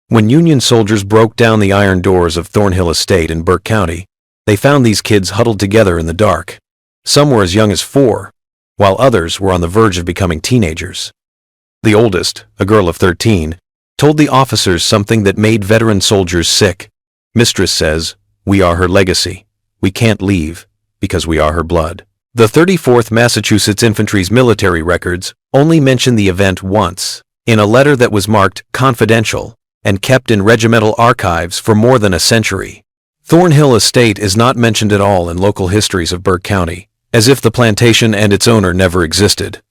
When Union soldiers broke down the iron doors of Thornhill Estate in Burke County, they found these kids huddled together in the dark. Some were as young as 4, while others were on the verge of becoming teenagers. The oldest, a girl of 13, told the officers something that made veteran soldiers sick. Mistress says, "We are her legacy. We can't leave because we are her blood." The 34th Massachusetts Infantry's military records only mention the event once, in a letter that was marked confidential and kept in regimental archives for more than a century. Thornhill Estate is not mentioned at all in local histories of Burke County, as if the plantation and its owner never existed.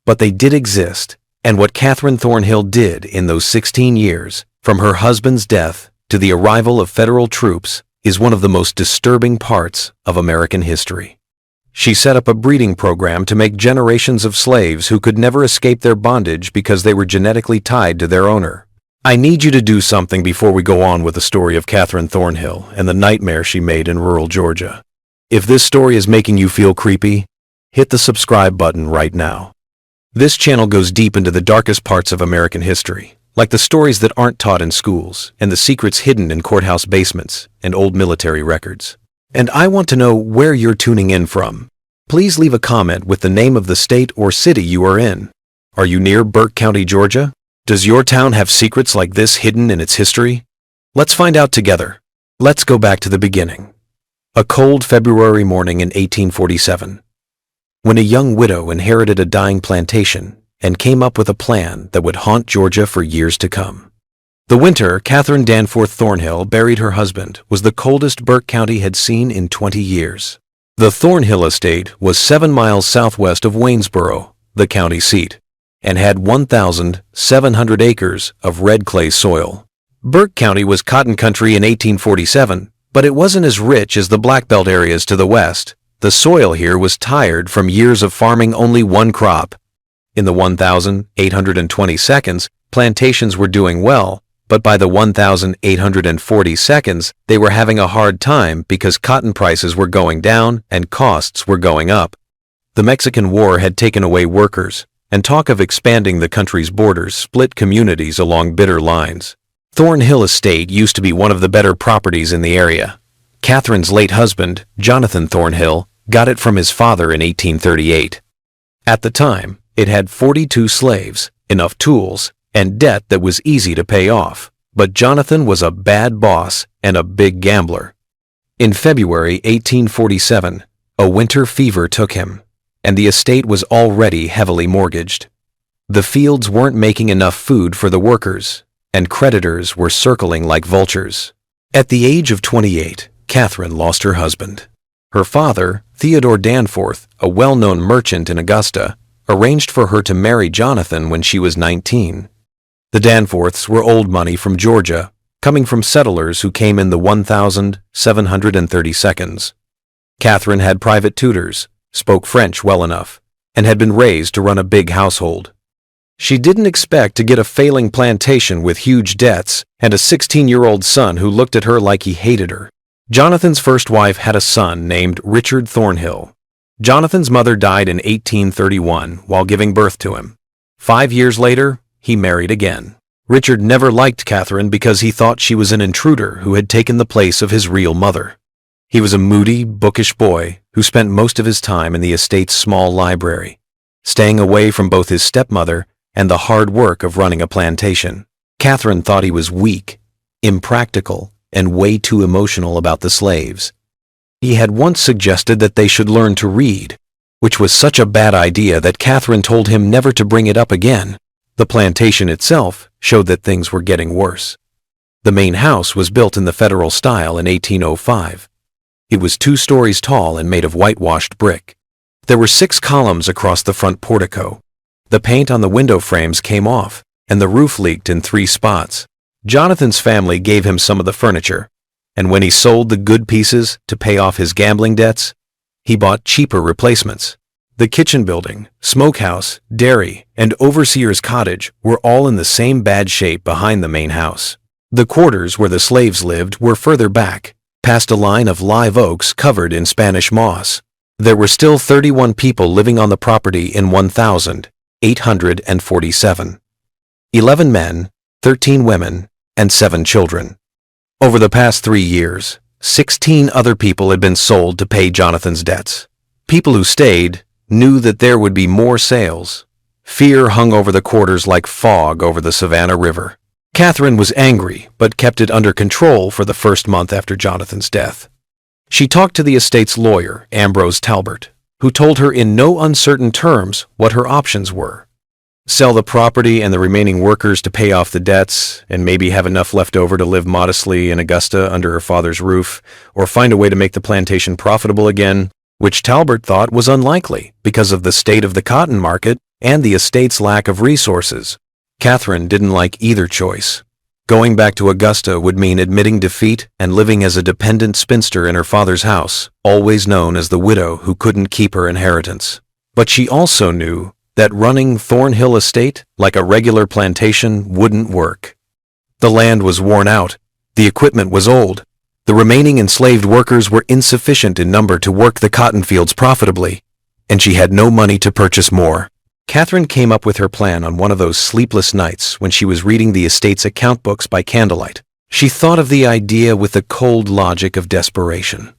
But they did exist, and what Catherine Thornhill did in those 16 years, from her husband's death to the arrival of federal troops, is one of the most disturbing parts of American history. She set up a breeding program to make generations of slaves who could never escape their bondage because they were genetically tied to their owner. I need you to do something before we go on with the story of Catherine Thornhill and the nightmare she made in rural Georgia. If this story is making you feel creepy, hit the subscribe button right now. This channel goes deep into the darkest parts of American history, like the stories that aren't taught in schools and the secrets hidden in courthouse basements and old military records. And I want to know where you're tuning in from. Please leave a comment with the name of the state or city you are in. Are you near Burke County, Georgia? Does your town have secrets like this hidden in its history? Let's find out together. Let's go back to the beginning. A cold February morning in 1847. When a young widow inherited a dying plantation and came up with a plan that would haunt Georgia for years to come. The winter Catherine Danforth Thornhill buried her husband was the coldest Burke County had seen in 20 years. The Thornhill Estate was 7 miles southwest of Waynesboro, the county seat, and had 1,700 acres of red clay soil. Burke County was cotton country in 1847, but it wasn't as rich as the Black Belt areas to the west. The soil here was tired from years of farming only one crop. In the 1,820 plantations were doing well, but by the 1,840 they were having a hard time because cotton prices were going down and costs were going up. The Mexican War had taken away workers, and talk of expanding the country's borders split communities along bitter lines. Thornhill Estate used to be one of the better properties in the area. Catherine's late husband, Jonathan Thornhill, got it from his father in 1838. At the time, it had 42 slaves, enough tools, and debt that was easy to pay off. But Jonathan was a bad boss and a big gambler. In February 1847, a winter fever took him, and the estate was already heavily mortgaged. The fields weren't making enough food for the workers, and creditors were circling like vultures. At the age of 28, Catherine lost her husband. Her father, Theodore Danforth, a well-known merchant in Augusta, arranged for her to marry Jonathan when she was 19. The Danforths were old money from Georgia, coming from settlers who came in the 1732nd. Catherine had private tutors, spoke French well enough, and had been raised to run a big household. She didn't expect to get a failing plantation with huge debts and a 16-year-old son who looked at her like he hated her. Jonathan's first wife had a son named Richard Thornhill. Jonathan's mother died in 1831 while giving birth to him. 5 years later, he married again. Richard never liked Catherine because he thought she was an intruder who had taken the place of his real mother. He was a moody, bookish boy who spent most of his time in the estate's small library, staying away from both his stepmother and the hard work of running a plantation. Catherine thought he was weak, impractical, and way too emotional about the slaves. He had once suggested that they should learn to read, which was such a bad idea that Catherine told him never to bring it up again. The plantation itself showed that things were getting worse. The main house was built in the Federal style in 1805. It was 2 stories tall and made of whitewashed brick. There were 6 columns across the front portico. The paint on the window frames came off, and the roof leaked in 3 spots. Jonathan's family gave him some of the furniture, and when he sold the good pieces to pay off his gambling debts, he bought cheaper replacements. The kitchen building, smokehouse, dairy, and overseer's cottage were all in the same bad shape behind the main house. The quarters where the slaves lived were further back, past a line of live oaks covered in Spanish moss. There were still 31 people living on the property in 1,847. 11 men, 13 women, and 7 children. Over the past 3 years, 16 other people had been sold to pay Jonathan's debts. People who stayed knew that there would be more sales. Fear hung over the quarters like fog over the Savannah River. Catherine was angry, but kept it under control for the first month after Jonathan's death. She talked to the estate's lawyer, Ambrose Talbot, who told her in no uncertain terms what her options were. Sell the property and the remaining workers to pay off the debts, and maybe have enough left over to live modestly in Augusta under her father's roof, or find a way to make the plantation profitable again, which Talbot thought was unlikely because of the state of the cotton market and the estate's lack of resources. Catherine didn't like either choice. Going back to Augusta would mean admitting defeat and living as a dependent spinster in her father's house, always known as the widow who couldn't keep her inheritance. But she also knew that running Thornhill Estate like a regular plantation wouldn't work. The land was worn out, the equipment was old, the remaining enslaved workers were insufficient in number to work the cotton fields profitably, and she had no money to purchase more. Catherine came up with her plan on one of those sleepless nights when she was reading the estate's account books by candlelight. She thought of the idea with the cold logic of desperation.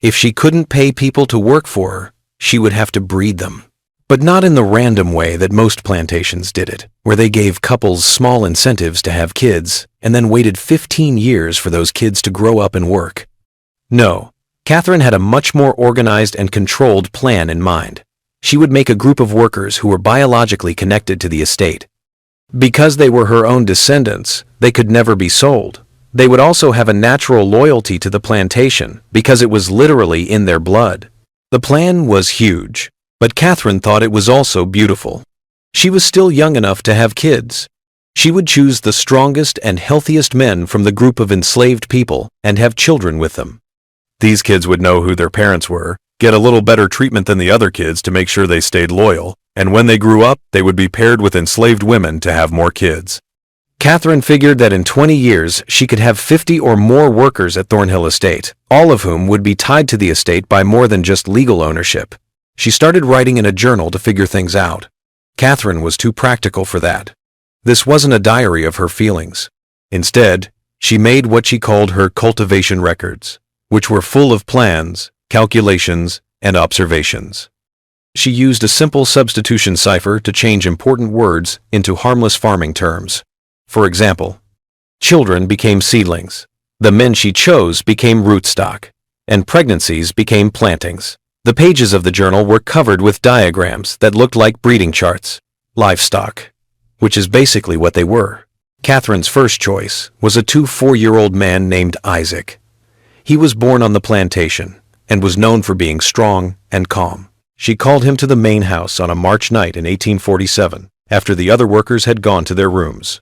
If she couldn't pay people to work for her, she would have to breed them. But not in the random way that most plantations did it, where they gave couples small incentives to have kids and then waited 15 years for those kids to grow up and work. No, Catherine had a much more organized and controlled plan in mind. She would make a group of workers who were biologically connected to the estate. Because they were her own descendants, they could never be sold. They would also have a natural loyalty to the plantation because it was literally in their blood. The plan was huge, but Catherine thought it was also beautiful. She was still young enough to have kids. She would choose the strongest and healthiest men from the group of enslaved people and have children with them. These kids would know who their parents were, get a little better treatment than the other kids to make sure they stayed loyal, and when they grew up, they would be paired with enslaved women to have more kids. Catherine figured that in 20 years, she could have 50 or more workers at Thornhill Estate, all of whom would be tied to the estate by more than just legal ownership. She started writing in a journal to figure things out. Catherine was too practical for that. This wasn't a diary of her feelings. Instead, she made what she called her cultivation records, which were full of plans, calculations, and observations. She used a simple substitution cipher to change important words into harmless farming terms. For example, Children became seedlings. The men she chose became rootstock, and pregnancies became plantings. The pages of the journal were covered with diagrams that looked like breeding charts, livestock, which is basically what they were. Catherine's first choice was a 4-year-old man named Isaac. He was born on the plantation and was known for being strong and calm. She called him to the main house on a March night in 1847, after the other workers had gone to their rooms.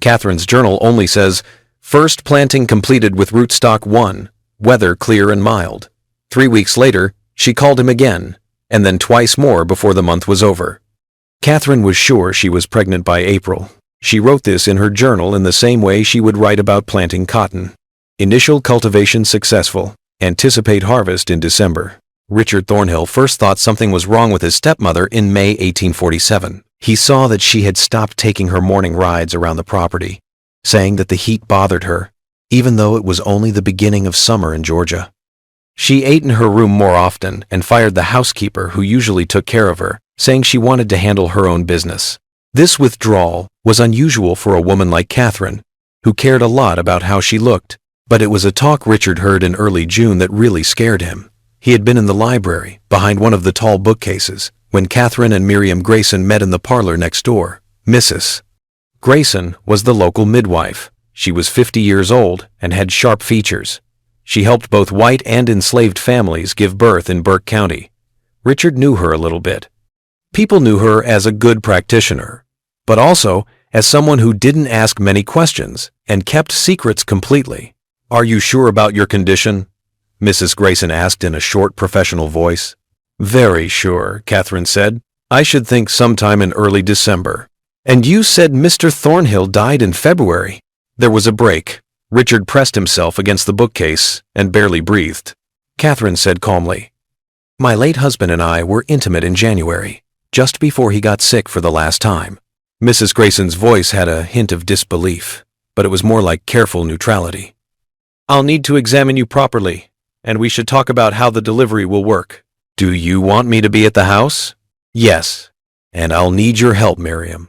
Catherine's journal only says, "First planting completed with rootstock 1, weather clear and mild." 3 weeks later, she called him again, and then twice more before the month was over. Catherine was sure she was pregnant by April. She wrote this in her journal in the same way she would write about planting cotton. Initial cultivation successful. Anticipate harvest in December. Richard Thornhill first thought something was wrong with his stepmother in May 1847. He saw that she had stopped taking her morning rides around the property, saying that the heat bothered her, even though it was only the beginning of summer in Georgia. She ate in her room more often and fired the housekeeper who usually took care of her, saying she wanted to handle her own business. This withdrawal was unusual for a woman like Catherine, who cared a lot about how she looked. But it was a talk Richard heard in early June that really scared him. He had been in the library, behind one of the tall bookcases, when Catherine and Miriam Grayson met in the parlor next door. Mrs. Grayson was the local midwife. She was 50 years old and had sharp features. She helped both white and enslaved families give birth in Burke County. Richard knew her a little bit. People knew her as a good practitioner, but also as someone who didn't ask many questions and kept secrets completely. "Are you sure about your condition?" Mrs. Grayson asked in a short professional voice. "Very sure," Catherine said. "I should think sometime in early December." "And you said Mr. Thornhill died in February." There was a break. Richard pressed himself against the bookcase and barely breathed. Catherine said calmly, "My late husband and I were intimate in January, just before he got sick for the last time." Mrs. Grayson's voice had a hint of disbelief, but it was more like careful neutrality. "I'll need to examine you properly, and we should talk about how the delivery will work." "Do you want me to be at the house?" "Yes, and I'll need your help, Miriam."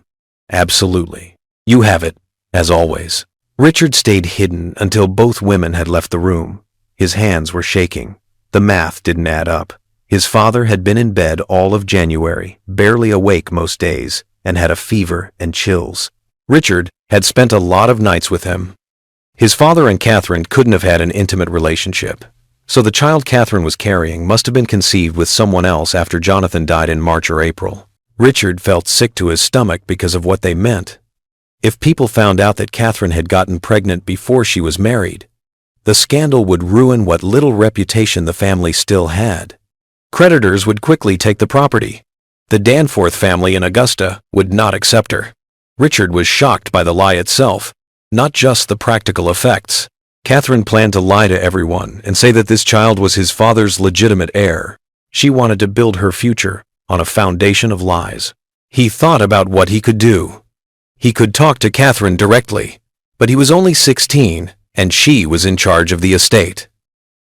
"Absolutely. You have it, as always." Richard stayed hidden until both women had left the room. His hands were shaking. The math didn't add up. His father had been in bed all of January, barely awake most days, and had a fever and chills. Richard had spent a lot of nights with him. His father and Catherine couldn't have had an intimate relationship, so the child Catherine was carrying must have been conceived with someone else after Jonathan died in March or April. Richard felt sick to his stomach because of what they meant. If people found out that Catherine had gotten pregnant before she was married, the scandal would ruin what little reputation the family still had. Creditors would quickly take the property. The Danforth family in Augusta would not accept her. Richard was shocked by the lie itself, not just the practical effects. Catherine planned to lie to everyone and say that this child was his father's legitimate heir. She wanted to build her future on a foundation of lies. He thought about what he could do. He could talk to Catherine directly, but he was only 16 and she was in charge of the estate.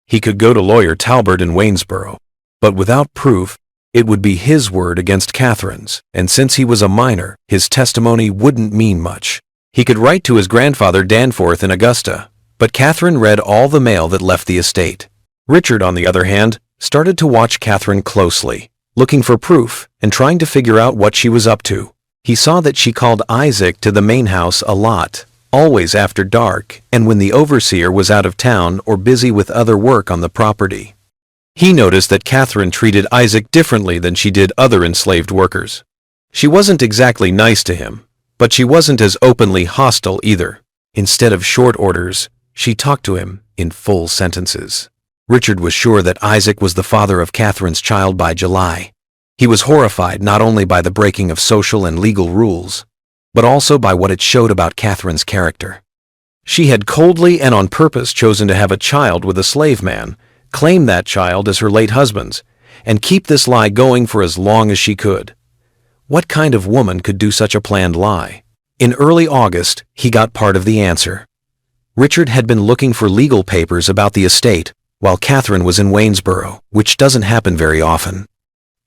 He could go to lawyer Talbert in Waynesboro, but without proof, it would be his word against Catherine's, and since he was a minor, his testimony wouldn't mean much. He could write to his grandfather Danforth in Augusta, but Catherine read all the mail that left the estate. Richard, on the other hand, started to watch Catherine closely, looking for proof and trying to figure out what she was up to. He saw that she called Isaac to the main house a lot, always after dark and when the overseer was out of town or busy with other work on the property. He noticed that Catherine treated Isaac differently than she did other enslaved workers. She wasn't exactly nice to him, but she wasn't as openly hostile either. Instead of short orders, she talked to him in full sentences. Richard was sure that Isaac was the father of Catherine's child by July. He was horrified not only by the breaking of social and legal rules, but also by what it showed about Catherine's character. She had coldly and on purpose chosen to have a child with a slave man, claim that child as her late husband's, and keep this lie going for as long as she could. What kind of woman could do such a planned lie? In early August, he got part of the answer. Richard had been looking for legal papers about the estate, while Catherine was in Waynesboro, which doesn't happen very often.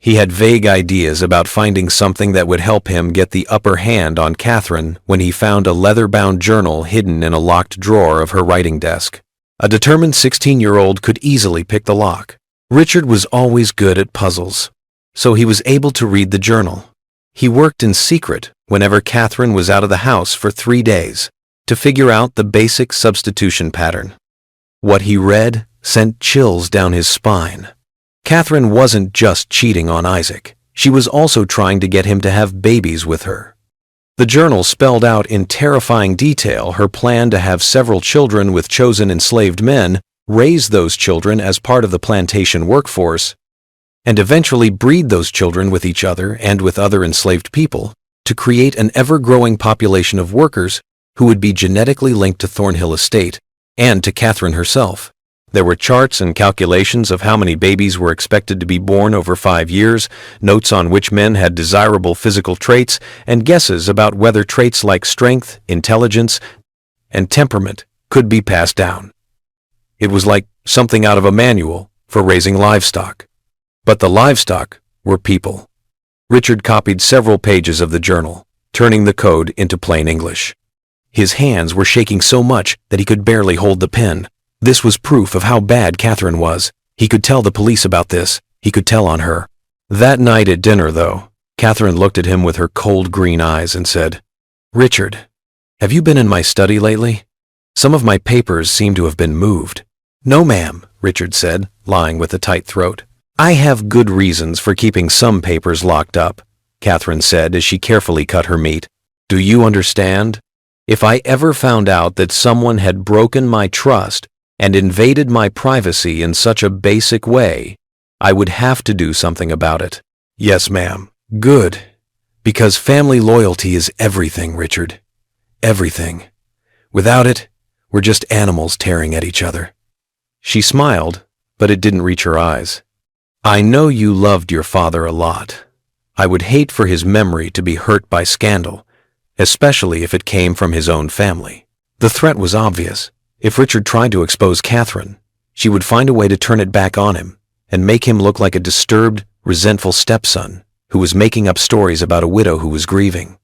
He had vague ideas about finding something that would help him get the upper hand on Catherine when he found a leather-bound journal hidden in a locked drawer of her writing desk. A determined 16-year-old could easily pick the lock. Richard was always good at puzzles, so he was able to read the journal. He worked in secret whenever Catherine was out of the house for 3 days to figure out the basic substitution pattern. What he read sent chills down his spine. Catherine wasn't just cheating on Isaac. She was also trying to get him to have babies with her. The journal spelled out in terrifying detail her plan to have several children with chosen enslaved men, raise those children as part of the plantation workforce, and eventually breed those children with each other and with other enslaved people to create an ever-growing population of workers who would be genetically linked to Thornhill Estate and to Catherine herself. There were charts and calculations of how many babies were expected to be born over 5 years, notes on which men had desirable physical traits, and guesses about whether traits like strength, intelligence, and temperament could be passed down. It was like something out of a manual for raising livestock. But the livestock were people. Richard copied several pages of the journal, turning the code into plain English. His hands were shaking so much that he could barely hold the pen. This was proof of how bad Catherine was. He could tell the police about this. He could tell on her. That night at dinner, though, Catherine looked at him with her cold green eyes and said, "Richard, have you been in my study lately? Some of my papers seem to have been moved." "No, ma'am," Richard said, lying with a tight throat. "I have good reasons for keeping some papers locked up," Catherine said as she carefully cut her meat. "Do you understand? If I ever found out that someone had broken my trust and invaded my privacy in such a basic way, I would have to do something about it." "Yes, ma'am." "Good. Because family loyalty is everything, Richard. Everything. Without it, we're just animals tearing at each other." She smiled, but it didn't reach her eyes. "I know you loved your father a lot. I would hate for his memory to be hurt by scandal, especially if it came from his own family." The threat was obvious. If Richard tried to expose Catherine, she would find a way to turn it back on him and make him look like a disturbed, resentful stepson who was making up stories about a widow who was grieving.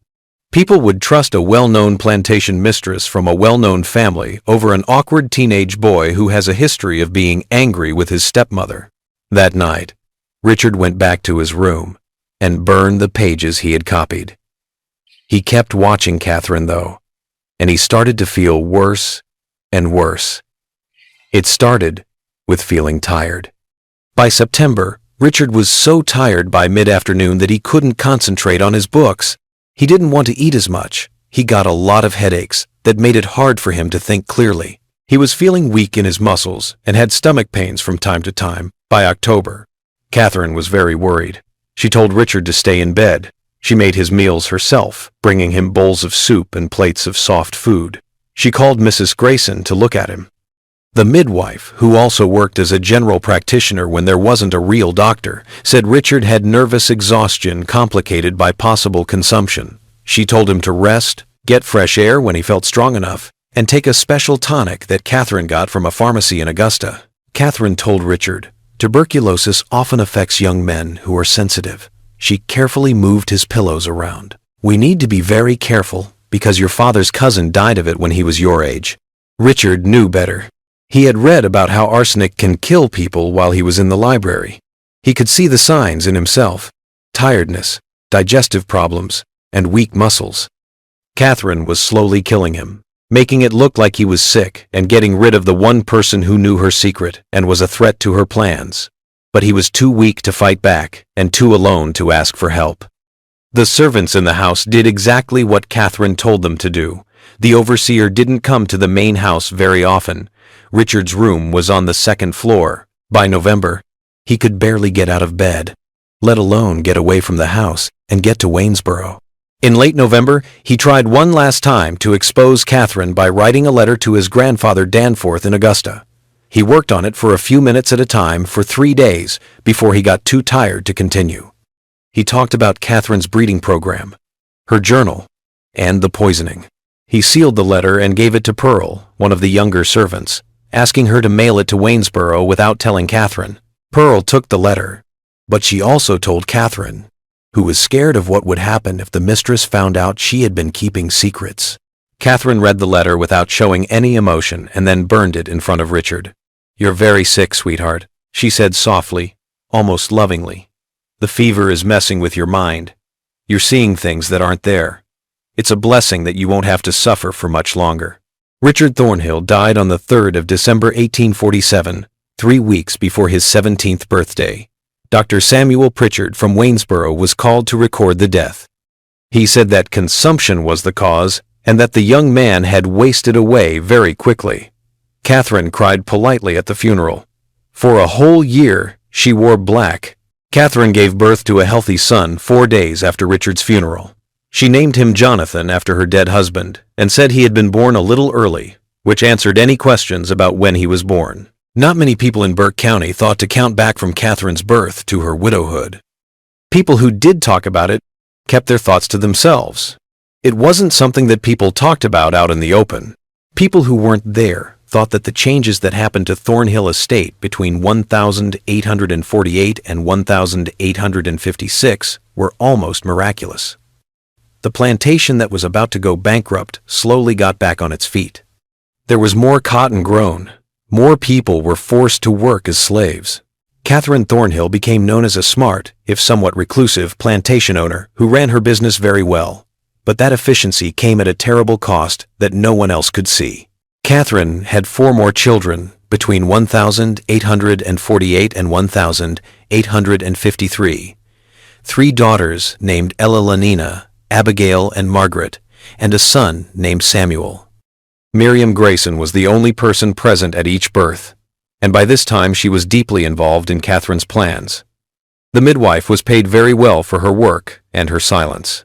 People would trust a well-known plantation mistress from a well-known family over an awkward teenage boy who has a history of being angry with his stepmother. That night, Richard went back to his room and burned the pages he had copied. He kept watching Catherine, though, and he started to feel worse and worse. It started with feeling tired. By September, Richard was so tired by mid-afternoon that he couldn't concentrate on his books. He didn't want to eat as much. He got a lot of headaches that made it hard for him to think clearly. He was feeling weak in his muscles and had stomach pains from time to time. By October, Catherine was very worried. She told Richard to stay in bed. She made his meals herself, bringing him bowls of soup and plates of soft food. She called Mrs. Grayson to look at him. The midwife, who also worked as a general practitioner when there wasn't a real doctor, said Richard had nervous exhaustion complicated by possible consumption. She told him to rest, get fresh air when he felt strong enough, and take a special tonic that Catherine got from a pharmacy in Augusta. Catherine told Richard, "Tuberculosis often affects young men who are sensitive." She carefully moved his pillows around. "We need to be very careful because your father's cousin died of it when he was your age." Richard knew better. He had read about how arsenic can kill people while he was in the library. He could see the signs in himself: tiredness, digestive problems, and weak muscles. Catherine was slowly killing him, making it look like he was sick and getting rid of the one person who knew her secret and was a threat to her plans. But he was too weak to fight back and too alone to ask for help. The servants in the house did exactly what Catherine told them to do. The overseer didn't come to the main house very often. Richard's room was on the second floor. By November, he could barely get out of bed, let alone get away from the house and get to Waynesboro. In late November, he tried one last time to expose Catherine by writing a letter to his grandfather Danforth in Augusta. He worked on it for a few minutes at a time for 3 days before he got too tired to continue. He talked about Catherine's breeding program, her journal, and the poisoning. He sealed the letter and gave it to Pearl, one of the younger servants, asking her to mail it to Waynesboro without telling Catherine. Pearl took the letter, But she also told Catherine, who was scared of what would happen if the mistress found out she had been keeping secrets. Catherine read the letter without showing any emotion and then burned it in front of Richard. "You're very sick, sweetheart," she said softly, almost lovingly. "The fever is messing with your mind. You're seeing things that aren't there. It's a blessing that you won't have to suffer for much longer." Richard Thornhill died on the 3rd of December 1847, 3 weeks before his 17th birthday. Dr. Samuel Pritchard from Waynesboro was called to record the death. He said that consumption was the cause and that the young man had wasted away very quickly. Catherine cried politely at the funeral. For a whole year, she wore black. Catherine gave birth to a healthy son 4 days after Richard's funeral. She named him Jonathan after her dead husband and said he had been born a little early, which answered any questions about when he was born. Not many people in Burke County thought to count back from Catherine's birth to her widowhood. People who did talk about it kept their thoughts to themselves. It wasn't something that people talked about out in the open. People who weren't there thought that the changes that happened to Thornhill Estate between 1848 and 1856 were almost miraculous. The plantation that was about to go bankrupt slowly got back on its feet. There was more cotton grown. More people were forced to work as slaves. Catherine Thornhill became known as a smart, if somewhat reclusive, plantation owner who ran her business very well. But that efficiency came at a terrible cost that no one else could see. Catherine had 4 more children between 1848 and 1853, 3 daughters named Ella Lanina, Abigail, and Margaret, and a son named Samuel. Miriam Grayson was the only person present at each birth, and by this time she was deeply involved in Catherine's plans. The midwife was paid very well for her work and her silence.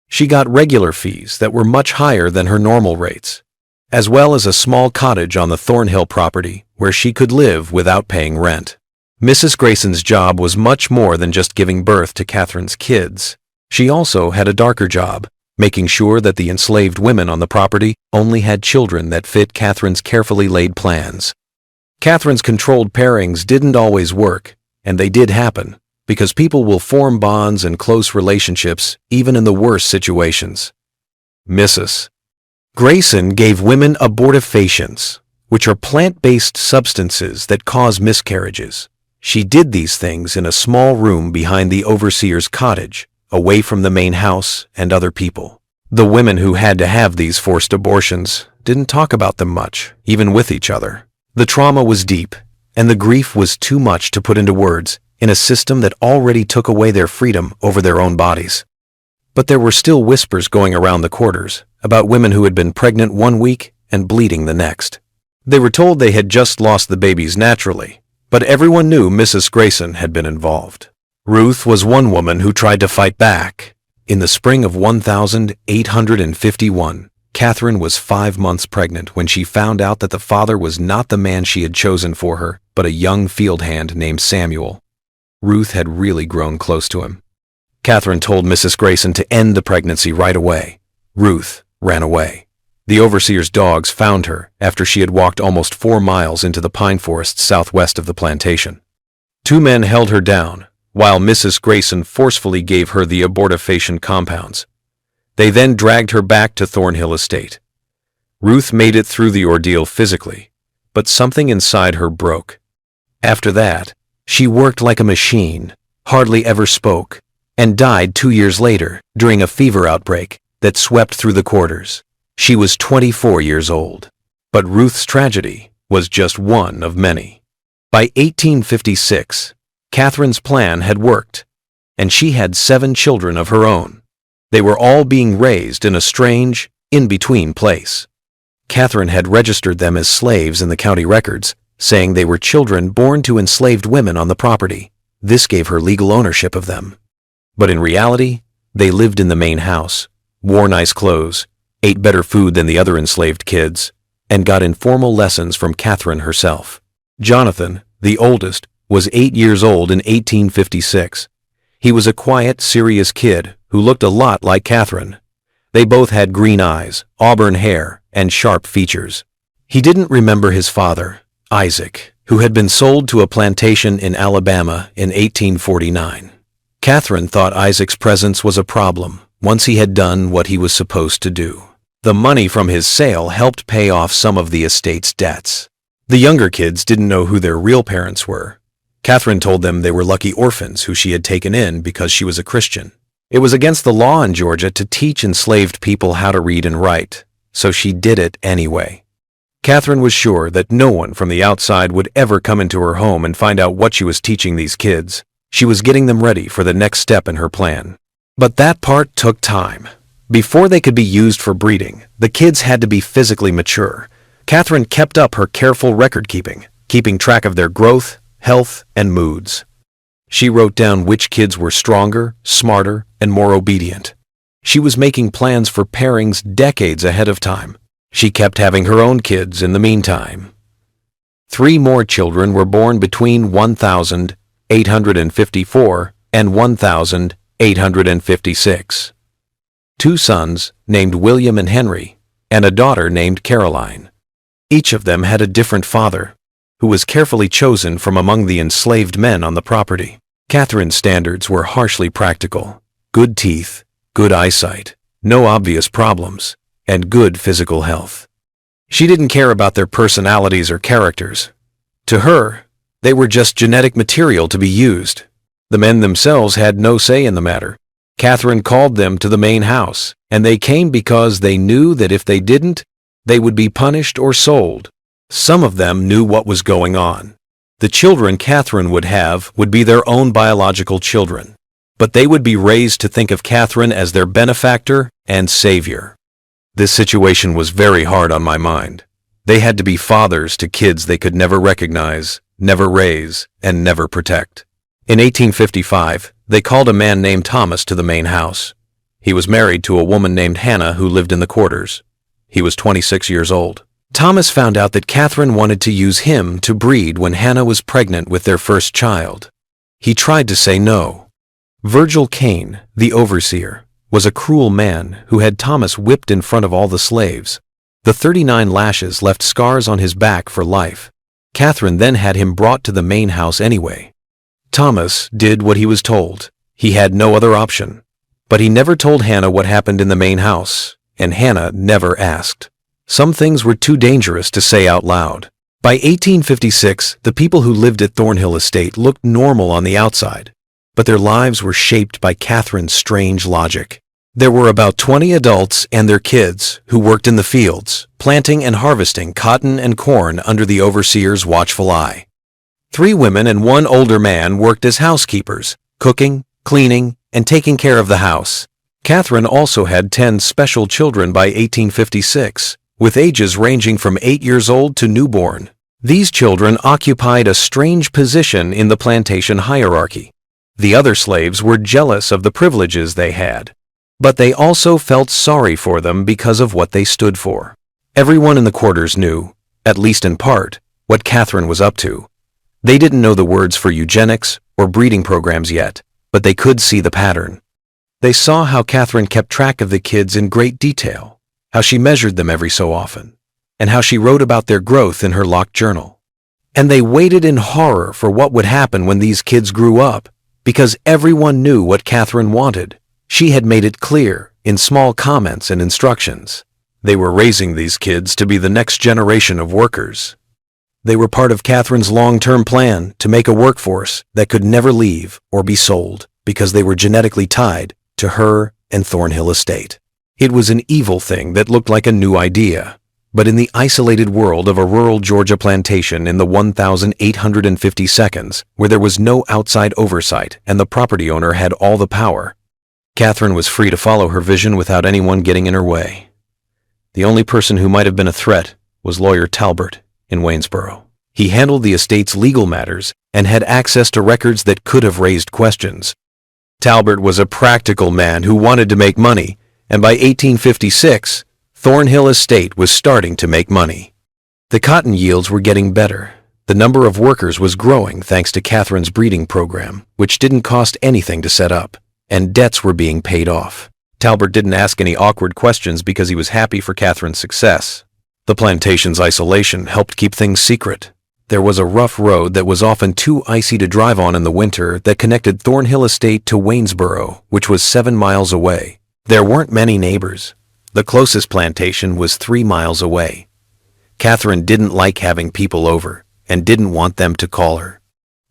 She got regular fees that were much higher than her normal rates, as well as a small cottage on the Thornhill property where she could live without paying rent. Mrs. Grayson's job was much more than just giving birth to Catherine's kids. She also had a darker job, making sure that the enslaved women on the property only had children that fit Catherine's carefully laid plans. Catherine's controlled pairings didn't always work, and they did happen, because people will form bonds and close relationships even in the worst situations. Mrs. Grayson gave women abortifacients, which are plant-based substances that cause miscarriages. She did these things in a small room behind the overseer's cottage, away from the main house and other people. The women who had to have these forced abortions didn't talk about them much, even with each other. The trauma was deep, and the grief was too much to put into words in a system that already took away their freedom over their own bodies. But there were still whispers going around the quarters about women who had been pregnant 1 week and bleeding the next. They were told they had just lost the babies naturally, but everyone knew Mrs. Grayson had been involved. Ruth was one woman who tried to fight back. In the spring of 1851, Catherine was 5 months pregnant when she found out that the father was not the man she had chosen for her, but a young field hand named Samuel. Ruth had really grown close to him. Catherine told Mrs. Grayson to end the pregnancy right away. Ruth ran away. The overseer's dogs found her after she had walked almost 4 miles into the pine forest southwest of the plantation. 2 men held her down, while Mrs. Grayson forcefully gave her the abortifacient compounds. They then dragged her back to Thornhill Estate. Ruth made it through the ordeal physically, but something inside her broke. After that, she worked like a machine, hardly ever spoke, and died 2 years later during a fever outbreak that swept through the quarters. She was 24 years old, but Ruth's tragedy was just one of many. By 1856, Catherine's plan had worked, and she had 7 children of her own. They were all being raised in a strange, in-between place. Catherine had registered them as slaves in the county records, saying they were children born to enslaved women on the property. This gave her legal ownership of them. But in reality, they lived in the main house, wore nice clothes, ate better food than the other enslaved kids, and got informal lessons from Catherine herself. Jonathan, the oldest, was 8 years old in 1856. He was a quiet, serious kid who looked a lot like Catherine. They both had green eyes, auburn hair, and sharp features. He didn't remember his father, Isaac, who had been sold to a plantation in Alabama in 1849. Catherine thought Isaac's presence was a problem once he had done what he was supposed to do. The money from his sale helped pay off some of the estate's debts. The younger kids didn't know who their real parents were. Catherine told them they were lucky orphans who she had taken in because she was a Christian. It was against the law in Georgia to teach enslaved people how to read and write, so she did it anyway. Catherine was sure that no one from the outside would ever come into her home and find out what she was teaching these kids. She was getting them ready for the next step in her plan. But that part took time. Before they could be used for breeding, the kids had to be physically mature. Catherine kept up her careful record-keeping, keeping track of their growth, health, and moods. She wrote down which kids were stronger, smarter, and more obedient. She was making plans for pairings decades ahead of time. She kept having her own kids in the meantime. 3 more children were born between 1854 and 1856. 2 sons, named William and Henry, and a daughter named Caroline. Each of them had a different father, who was carefully chosen from among the enslaved men on the property. Catherine's standards were harshly practical: good teeth, good eyesight, no obvious problems, and good physical health. She didn't care about their personalities or characters. To her, they were just genetic material to be used. The men themselves had no say in the matter. Catherine called them to the main house, and they came because they knew that if they didn't, they would be punished or sold. Some of them knew what was going on. The children Catherine would have would be their own biological children, but they would be raised to think of Catherine as their benefactor and savior. This situation was very hard on my mind. They had to be fathers to kids they could never recognize, never raise, and never protect. In 1855, they called a man named Thomas to the main house. He was married to a woman named Hannah who lived in the quarters. He was 26 years old. Thomas found out that Catherine wanted to use him to breed when Hannah was pregnant with their first child. He tried to say no. Virgil Kane, the overseer, was a cruel man who had Thomas whipped in front of all the slaves. The 39 lashes left scars on his back for life. Catherine then had him brought to the main house anyway. Thomas did what he was told. He had no other option. But he never told Hannah what happened in the main house, and Hannah never asked. Some things were too dangerous to say out loud. By 1856, the people who lived at Thornhill Estate looked normal on the outside, but their lives were shaped by Catherine's strange logic. There were about 20 adults and their kids who worked in the fields, planting and harvesting cotton and corn under the overseer's watchful eye. 3 women and 1 older man worked as housekeepers, cooking, cleaning, and taking care of the house. Catherine also had 10 special children by 1856, with ages ranging from 8 years old to newborn. These children occupied a strange position in the plantation hierarchy. The other slaves were jealous of the privileges they had, but they also felt sorry for them because of what they stood for. Everyone in the quarters knew, at least in part, what Catherine was up to. They didn't know the words for eugenics or breeding programs yet, but they could see the pattern. They saw how Catherine kept track of the kids in great detail, how she measured them every so often, and how she wrote about their growth in her locked journal. And they waited in horror for what would happen when these kids grew up, because everyone knew what Catherine wanted. She had made it clear in small comments and instructions. They were raising these kids to be the next generation of workers. They were part of Catherine's long-term plan to make a workforce that could never leave or be sold because they were genetically tied to her and Thornhill Estate. It was an evil thing that looked like a new idea, but in the isolated world of a rural Georgia plantation in the 1852nd, where there was no outside oversight and the property owner had all the power, Catherine was free to follow her vision without anyone getting in her way. The only person who might have been a threat was lawyer Talbert in Waynesboro. He handled the estate's legal matters and had access to records that could have raised questions. Talbert was a practical man who wanted to make money, and by 1856, Thornhill Estate was starting to make money. The cotton yields were getting better. The number of workers was growing thanks to Catherine's breeding program, which didn't cost anything to set up, and debts were being paid off. Talbert didn't ask any awkward questions because he was happy for Catherine's success. The plantation's isolation helped keep things secret. There was a rough road that was often too icy to drive on in the winter that connected Thornhill Estate to Waynesboro, which was 7 miles away. There weren't many neighbors. The closest plantation was 3 miles away. Catherine didn't like having people over and didn't want them to call her.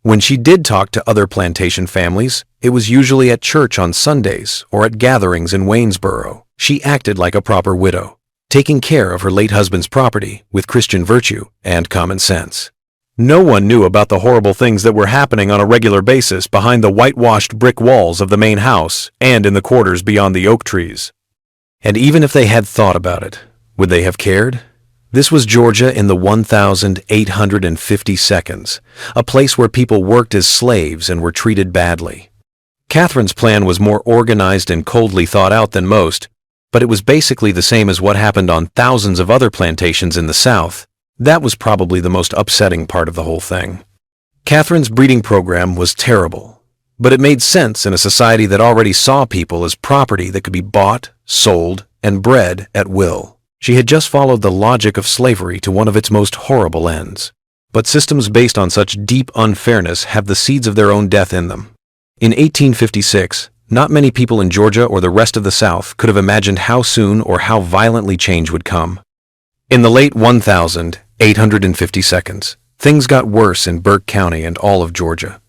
When she did talk to other plantation families, it was usually at church on Sundays or at gatherings in Waynesboro. She acted like a proper widow, taking care of her late husband's property with Christian virtue and common sense. No one knew about the horrible things that were happening on a regular basis behind the whitewashed brick walls of the main house and in the quarters beyond the oak trees. And even if they had thought about it, would they have cared? This was Georgia in the 1850s, a place where people worked as slaves and were treated badly. Catherine's plan was more organized and coldly thought out than most, but it was basically the same as what happened on thousands of other plantations in the South. That was probably the most upsetting part of the whole thing. Catherine's breeding program was terrible, but it made sense in a society that already saw people as property that could be bought, sold, and bred at will. She had just followed the logic of slavery to one of its most horrible ends. But systems based on such deep unfairness have the seeds of their own death in them. In 1856, not many people in Georgia or the rest of the South could have imagined how soon or how violently change would come. In the late 1850s, things got worse in Burke County and all of Georgia.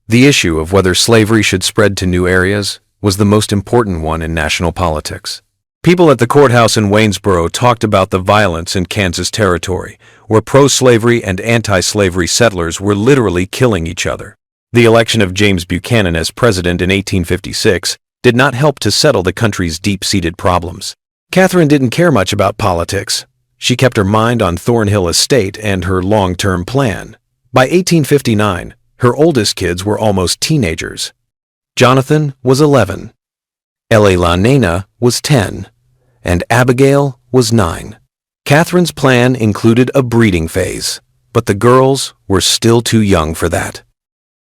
The issue of whether slavery should spread to new areas was the most important one in national politics. People at the courthouse in Waynesboro talked about the violence in Kansas Territory, where pro-slavery and anti-slavery settlers were literally killing each other. The election of James Buchanan as president in 1856 did not help to settle the country's deep-seated problems. Catherine didn't care much about politics. She kept her mind on Thornhill Estate and her long-term plan. By 1859, her oldest kids were almost teenagers. Jonathan was 11, Elena was 10, and Abigail was 9. Catherine's plan included a breeding phase, but the girls were still too young for that.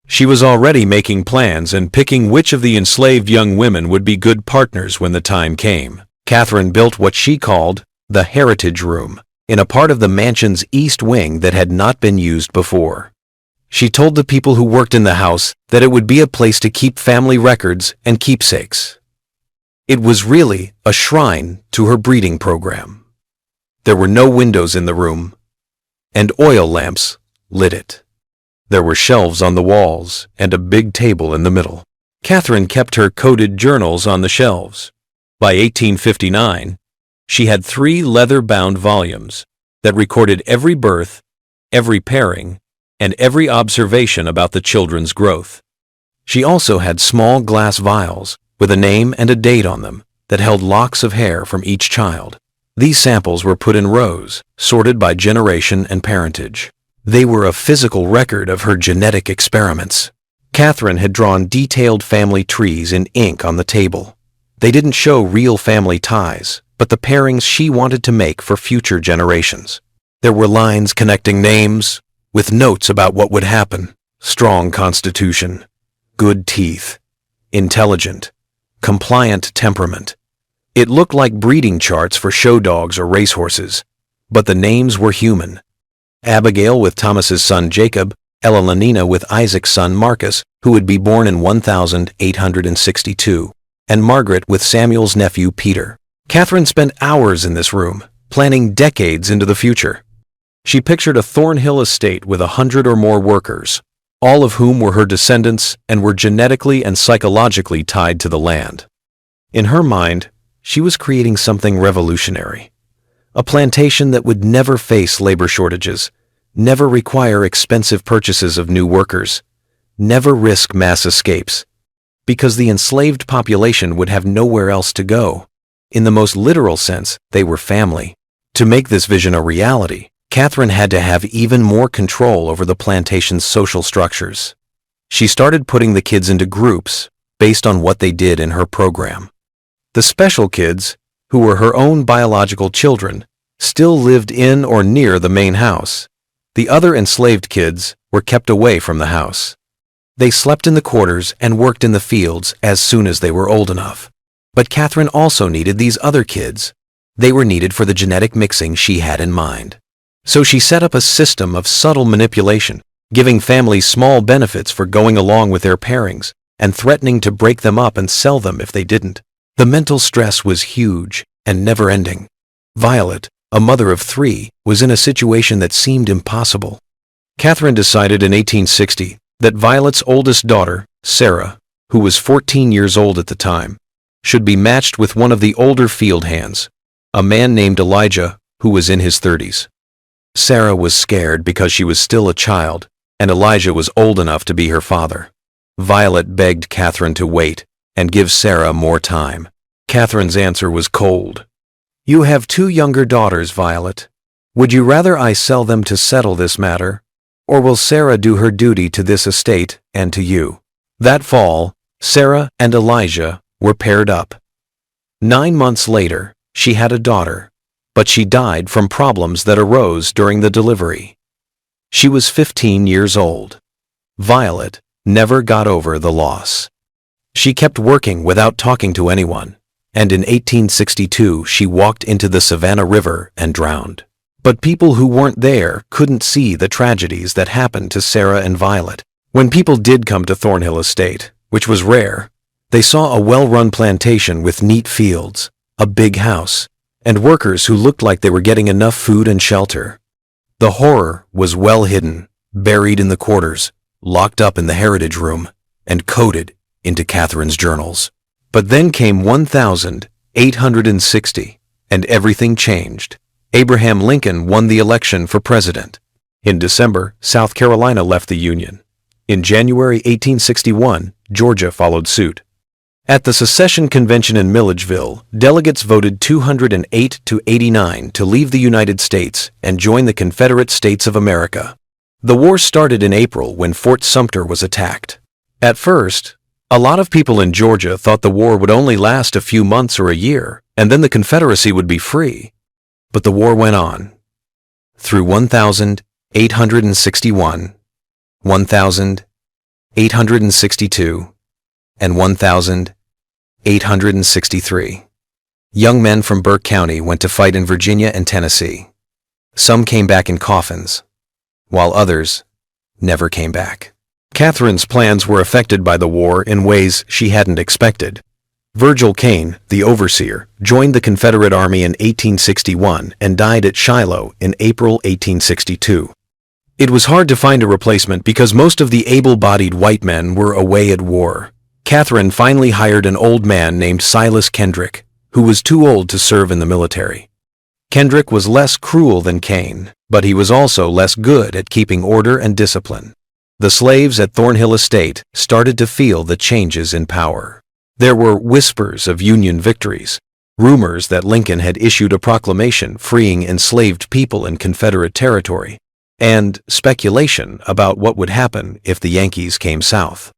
She was already making plans and picking which of the enslaved young women would be good partners when the time came. Catherine built what she called the Heritage Room in a part of the mansion's east wing that had not been used before. She told the people who worked in the house that it would be a place to keep family records and keepsakes. It was really a shrine to her breeding program. There were no windows in the room, and oil lamps lit it. There were shelves on the walls and a big table in the middle. Catherine kept her coded journals on the shelves. By 1859, she had 3 leather-bound volumes that recorded every birth, every pairing, and every observation about the children's growth. She also had small glass vials with a name and a date on them that held locks of hair from each child. These samples were put in rows, sorted by generation and parentage. They were a physical record of her genetic experiments. Catherine had drawn detailed family trees in ink on the table. They didn't show real family ties, but the pairings she wanted to make for future generations. There were lines connecting names, with notes about what would happen: strong constitution, good teeth, intelligent, compliant temperament. It looked like breeding charts for show dogs or racehorses, but the names were human. Abigail with Thomas's son Jacob, Elena with Isaac's son Marcus, who would be born in 1862, and Margaret with Samuel's nephew Peter. Catherine spent hours in this room, planning decades into the future. She pictured a Thornhill estate with 100 or more workers, all of whom were her descendants and were genetically and psychologically tied to the land. In her mind, she was creating something revolutionary. A plantation that would never face labor shortages, never require expensive purchases of new workers, never risk mass escapes, because the enslaved population would have nowhere else to go. In the most literal sense, they were family. To make this vision a reality, Catherine had to have even more control over the plantation's social structures. She started putting the kids into groups based on what they did in her program. The special kids, who were her own biological children, still lived in or near the main house. The other enslaved kids were kept away from the house. They slept in the quarters and worked in the fields as soon as they were old enough. But Catherine also needed these other kids. They were needed for the genetic mixing she had in mind. So she set up a system of subtle manipulation, giving families small benefits for going along with their pairings, and threatening to break them up and sell them if they didn't. The mental stress was huge and never-ending. Violet, a mother of 3, was in a situation that seemed impossible. Catherine decided in 1860 that Violet's oldest daughter, Sarah, who was 14 years old at the time, should be matched with one of the older field hands, a man named Elijah who was in his 30s. Sarah was scared because she was still a child, and Elijah was old enough to be her father. Violet begged Catherine to wait and give Sarah more time. Catherine's answer was cold. "You have 2 younger daughters, Violet. Would you rather I sell them to settle this matter, or will Sarah do her duty to this estate and to you?" That fall, Sarah and Elijah were paired up. 9 months later, she had a daughter, but she died from problems that arose during the delivery. She was 15 years old. Violet never got over the loss. She kept working without talking to anyone, and in 1862 she walked into the Savannah River and drowned. But people who weren't there couldn't see the tragedies that happened to Sarah and Violet. When people did come to Thornhill Estate, which was rare, they saw a well-run plantation with neat fields, a big house, and workers who looked like they were getting enough food and shelter. The horror was well hidden, buried in the quarters, locked up in the heritage room, and coded into Catherine's journals. But then came 1860, and everything changed. Abraham Lincoln won the election for president. In December, South Carolina left the Union. In January 1861, Georgia followed suit. At the secession convention in Milledgeville, delegates voted 208 to 89 to leave the United States and join the Confederate States of America. The war started in April when Fort Sumter was attacked. At first, a lot of people in Georgia thought the war would only last a few months or a year, and then the Confederacy would be free. But the war went on. Through 1861, 1862, and 1863. Young men from Burke County went to fight in Virginia and Tennessee. Some came back in coffins, while others never came back. Catherine's plans were affected by the war in ways she hadn't expected. Virgil Kane, the overseer, joined the Confederate Army in 1861 and died at Shiloh in April 1862. It was hard to find a replacement because most of the able-bodied white men were away at war. Catherine finally hired an old man named Silas Kendrick, who was too old to serve in the military. Kendrick was less cruel than Kane, but he was also less good at keeping order and discipline. The slaves at Thornhill Estate started to feel the changes in power. There were whispers of Union victories, rumors that Lincoln had issued a proclamation freeing enslaved people in Confederate territory, and speculation about what would happen if the Yankees came south.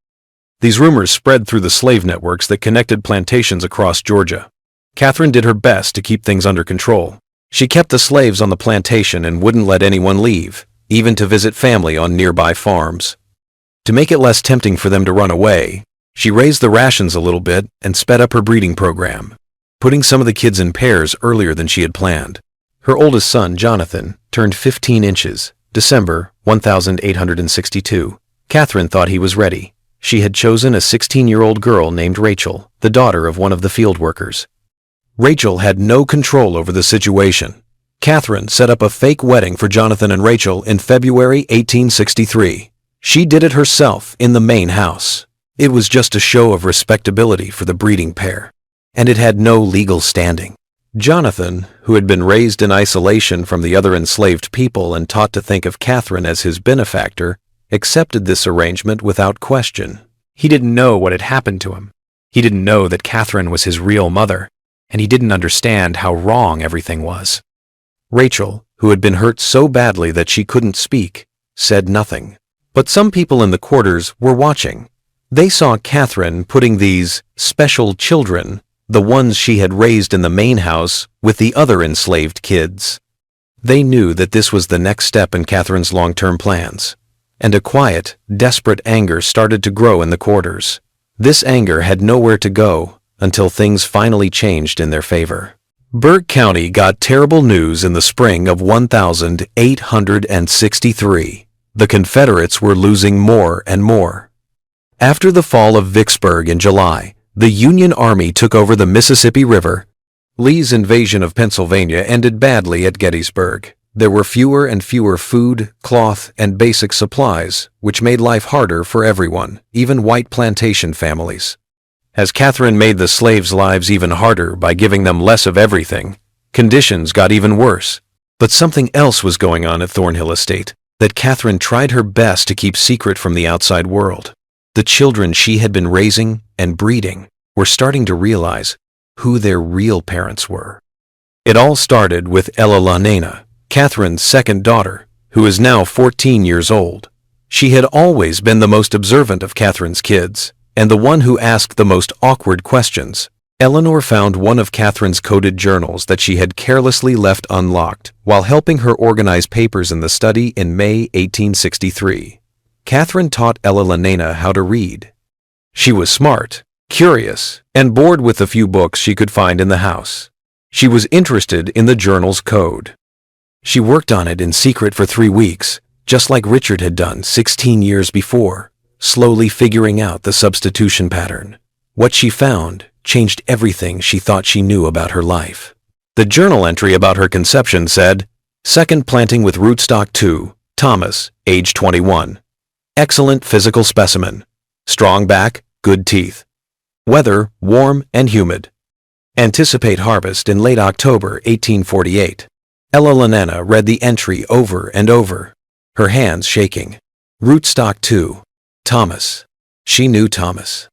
These rumors spread through the slave networks that connected plantations across Georgia. Catherine did her best to keep things under control. She kept the slaves on the plantation and wouldn't let anyone leave, even to visit family on nearby farms. To make it less tempting for them to run away, she raised the rations a little bit and sped up her breeding program, putting some of the kids in pairs earlier than she had planned. Her oldest son, Jonathan, turned 15 inches, December 1862. Catherine thought he was ready. She had chosen a 16-year-old girl named Rachel, the daughter of one of the field workers. Rachel had no control over the situation. Catherine set up a fake wedding for Jonathan and Rachel in February 1863. She did it herself in the main house. It was just a show of respectability for the breeding pair, and it had no legal standing. Jonathan, who had been raised in isolation from the other enslaved people and taught to think of Catherine as his benefactor, accepted this arrangement without question. He didn't know what had happened to him. He didn't know that Catherine was his real mother, and he didn't understand how wrong everything was. Rachel, who had been hurt so badly that she couldn't speak, said nothing. But some people in the quarters were watching. They saw Catherine putting these special children, the ones she had raised in the main house, with the other enslaved kids. They knew that this was the next step in Catherine's long-term plans, and a quiet, desperate anger started to grow in the quarters. This anger had nowhere to go until things finally changed in their favor. Burke County got terrible news in the spring of 1863. The Confederates were losing more and more. After the fall of Vicksburg in July, the Union Army took over the Mississippi River. Lee's invasion of Pennsylvania ended badly at Gettysburg. There were fewer and fewer food, cloth, and basic supplies, which made life harder for everyone, even white plantation families. As Catherine made the slaves' lives even harder by giving them less of everything, conditions got even worse. But something else was going on at Thornhill Estate that Catherine tried her best to keep secret from the outside world. The children she had been raising and breeding were starting to realize who their real parents were. It all started with Ella Lanena, Catherine's second daughter, who is now 14 years old. She had always been the most observant of Catherine's kids, and the one who asked the most awkward questions. Eleanor found one of Catherine's coded journals that she had carelessly left unlocked while helping her organize papers in the study in May 1863. Catherine taught Ella Lanena how to read. She was smart, curious, and bored with the few books she could find in the house. She was interested in the journal's code. She worked on it in secret for 3 weeks, just like Richard had done 16 years before, slowly figuring out the substitution pattern. What she found changed everything she thought she knew about her life. The journal entry about her conception said, "Second planting with rootstock 2, Thomas, age 21. Excellent physical specimen. Strong back, good teeth. Weather, warm and humid. Anticipate harvest in late October 1848. Ella Lanena read the entry over and over, her hands shaking. Rootstock 2, Thomas. She knew Thomas.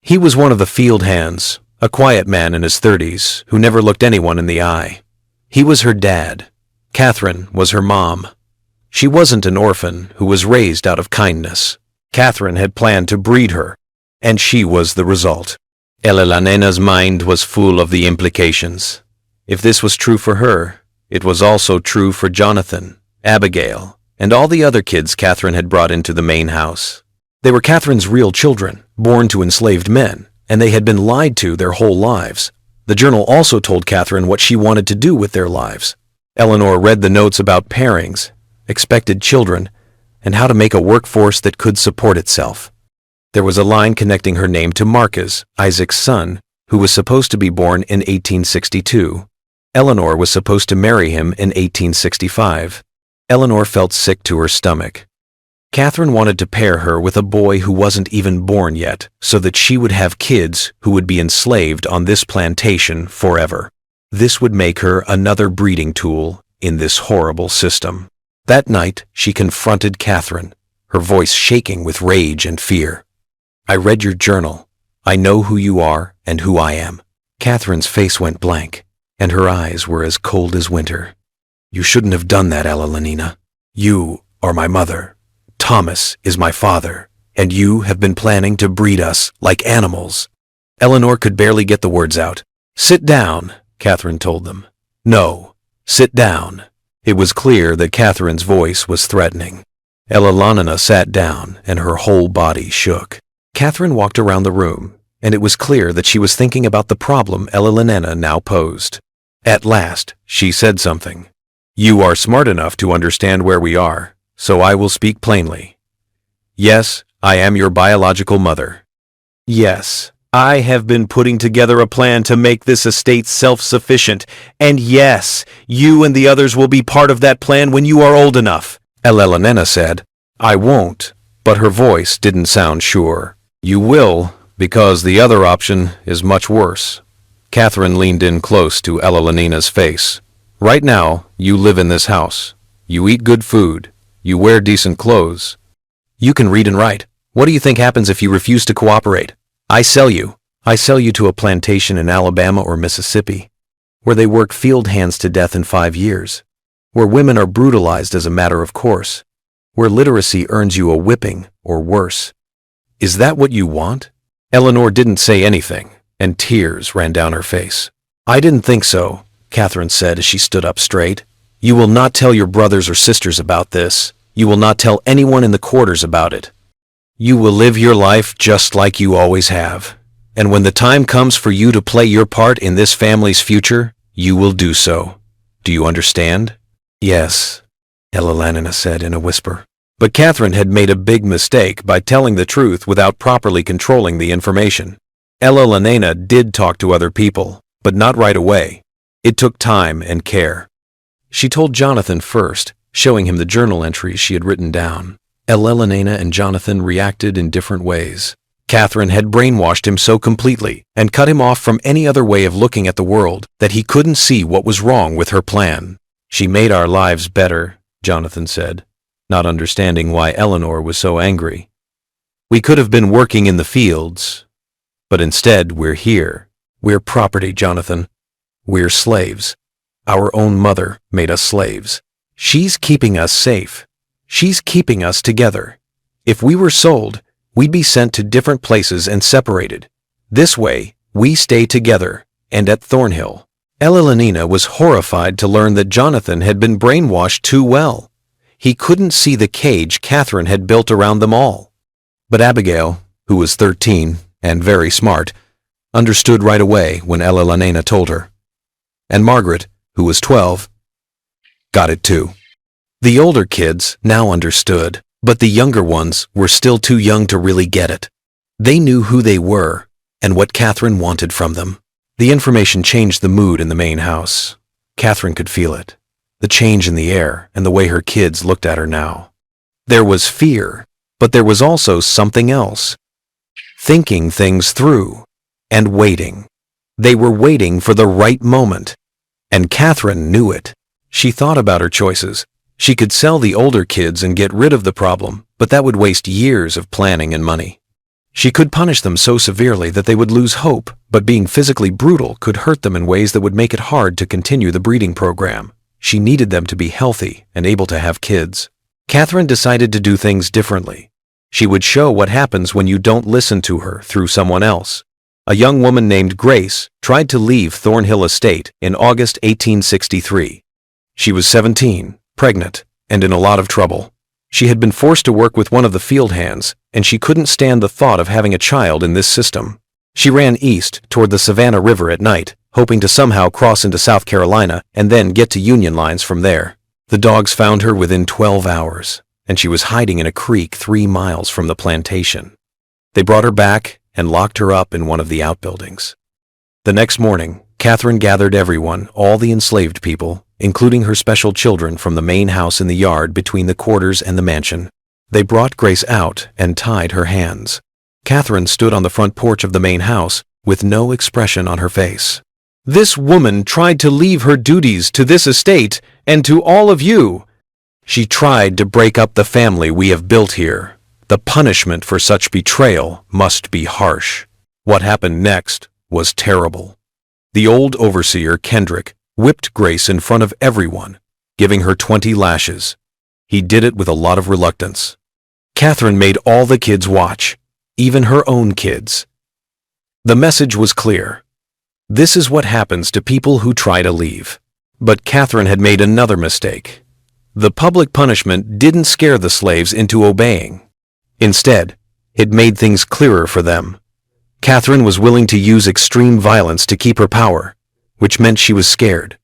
He was one of the field hands, a quiet man in his 30s who never looked anyone in the eye. He was her dad. Catherine was her mom. She wasn't an orphan who was raised out of kindness. Catherine had planned to breed her, and she was the result. Ella Lanena's mind was full of the implications. If this was true for her, it was also true for Jonathan, Abigail, and all the other kids Catherine had brought into the main house. They were Catherine's real children, born to enslaved men, and they had been lied to their whole lives. The journal also told Catherine what she wanted to do with their lives. Eleanor read the notes about pairings, expected children, and how to make a workforce that could support itself. There was a line connecting her name to Marcus, Isaac's son, who was supposed to be born in 1862. Eleanor was supposed to marry him in 1865. Eleanor felt sick to her stomach. Catherine wanted to pair her with a boy who wasn't even born yet, so that she would have kids who would be enslaved on this plantation forever. This would make her another breeding tool in this horrible system. That night, she confronted Catherine, her voice shaking with rage and fear. "I read your journal. I know who you are and who I am." Catherine's face went blank, and her eyes were as cold as winter. "You shouldn't have done that, Ella Lanena. You are my mother. Thomas is my father, and you have been planning to breed us like animals." Eleanor could barely get the words out. "Sit down," Catherine told them. "No, sit down." It was clear that Catherine's voice was threatening. Ella Lanena sat down, and her whole body shook. Catherine walked around the room, and it was clear that she was thinking about the problem Ella Lanena now posed. At last, she said something. "You are smart enough to understand where we are, so I will speak plainly. Yes, I am your biological mother. Yes, I have been putting together a plan to make this estate self-sufficient, and yes, you and the others will be part of that plan when you are old enough." Ella Lanena said, "I won't," but her voice didn't sound sure. "You will, because the other option is much worse." Catherine leaned in close to Ella Lanena's face. "Right now, you live in this house. You eat good food. You wear decent clothes. You can read and write. What do you think happens if you refuse to cooperate? I sell you. I sell you to a plantation in Alabama or Mississippi, where they work field hands to death in 5 years, where women are brutalized as a matter of course, where literacy earns you a whipping or worse. Is that what you want?" Eleanor didn't say anything, and tears ran down her face. "I didn't think so," Catherine said as she stood up straight. "You will not tell your brothers or sisters about this. You will not tell anyone in the quarters about it. You will live your life just like you always have. And when the time comes for you to play your part in this family's future, You will do so. Do you understand? Yes, Elena said in a whisper. But Catherine had made a big mistake by telling the truth without properly controlling the information. Elena did talk to other people, but not right away. It took time and care. She told Jonathan first, showing him the journal entries she had written down. Elena and Jonathan reacted in different ways. Catherine had brainwashed him so completely and cut him off from any other way of looking at the world that he couldn't see what was wrong with her plan. She made our lives better, Jonathan said, not understanding why Eleanor was so angry. We could have been working in the fields, but instead we're here. We're property, Jonathan. We're slaves. Our own mother made us slaves. She's keeping us safe. She's keeping us together. If we were sold, we'd be sent to different places and separated. This way, we stay together, and at Thornhill. Elena was horrified to learn that Jonathan had been brainwashed too well. He couldn't see the cage Catherine had built around them all. But Abigail, who was 13 and very smart, understood right away when Elena told her. And Margaret, who was 12, got it too. The older kids now understood, but the younger ones were still too young to really get it. They knew who they were and what Catherine wanted from them. The information changed the mood in the main house. Catherine could feel it, the change in the air and the way her kids looked at her now. There was fear, but there was also something else. Thinking things through and waiting. They were waiting for the right moment, and Catherine knew it. She thought about her choices. She could sell the older kids and get rid of the problem, but that would waste years of planning and money. She could punish them so severely that they would lose hope, but being physically brutal could hurt them in ways that would make it hard to continue the breeding program. She needed them to be healthy and able to have kids. Catherine decided to do things differently. She would show what happens when you don't listen to her through someone else. A young woman named Grace tried to leave Thornhill Estate in August 1863. She was 17, pregnant, and in a lot of trouble. She had been forced to work with one of the field hands, and she couldn't stand the thought of having a child in this system. She ran east toward the Savannah River at night, hoping to somehow cross into South Carolina and then get to Union lines from there. The dogs found her within 12 hours, and she was hiding in a creek 3 miles from the plantation. They brought her back and locked her up in one of the outbuildings. The next morning, Catherine gathered everyone, all the enslaved people, including her special children from the main house in the yard between the quarters and the mansion. They brought Grace out and tied her hands. Catherine stood on the front porch of the main house with no expression on her face. This woman tried to leave her duties to this estate and to all of you. She tried to break up the family we have built here. The punishment for such betrayal must be harsh. What happened next was terrible. The old overseer, Kendrick, whipped Grace in front of everyone, giving her 20 lashes. He did it with a lot of reluctance. Catherine made all the kids watch, even her own kids. The message was clear. This is what happens to people who try to leave. But Catherine had made another mistake. The public punishment didn't scare the slaves into obeying. Instead, it made things clearer for them. Catherine was willing to use extreme violence to keep her power, which meant she was scared.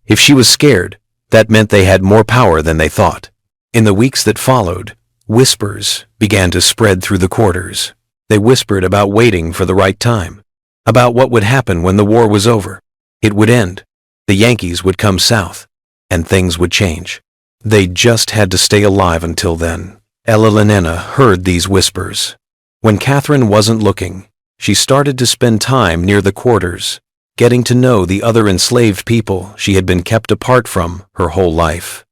If she was scared, that meant they had more power than they thought. In the weeks that followed, whispers began to spread through the quarters. They whispered about waiting for the right time, about what would happen when the war was over. It would end. The Yankees would come south, and things would change. They just had to stay alive until then. Elena heard these whispers. When Catherine wasn't looking, she started to spend time near the quarters, getting to know the other enslaved people she had been kept apart from her whole life.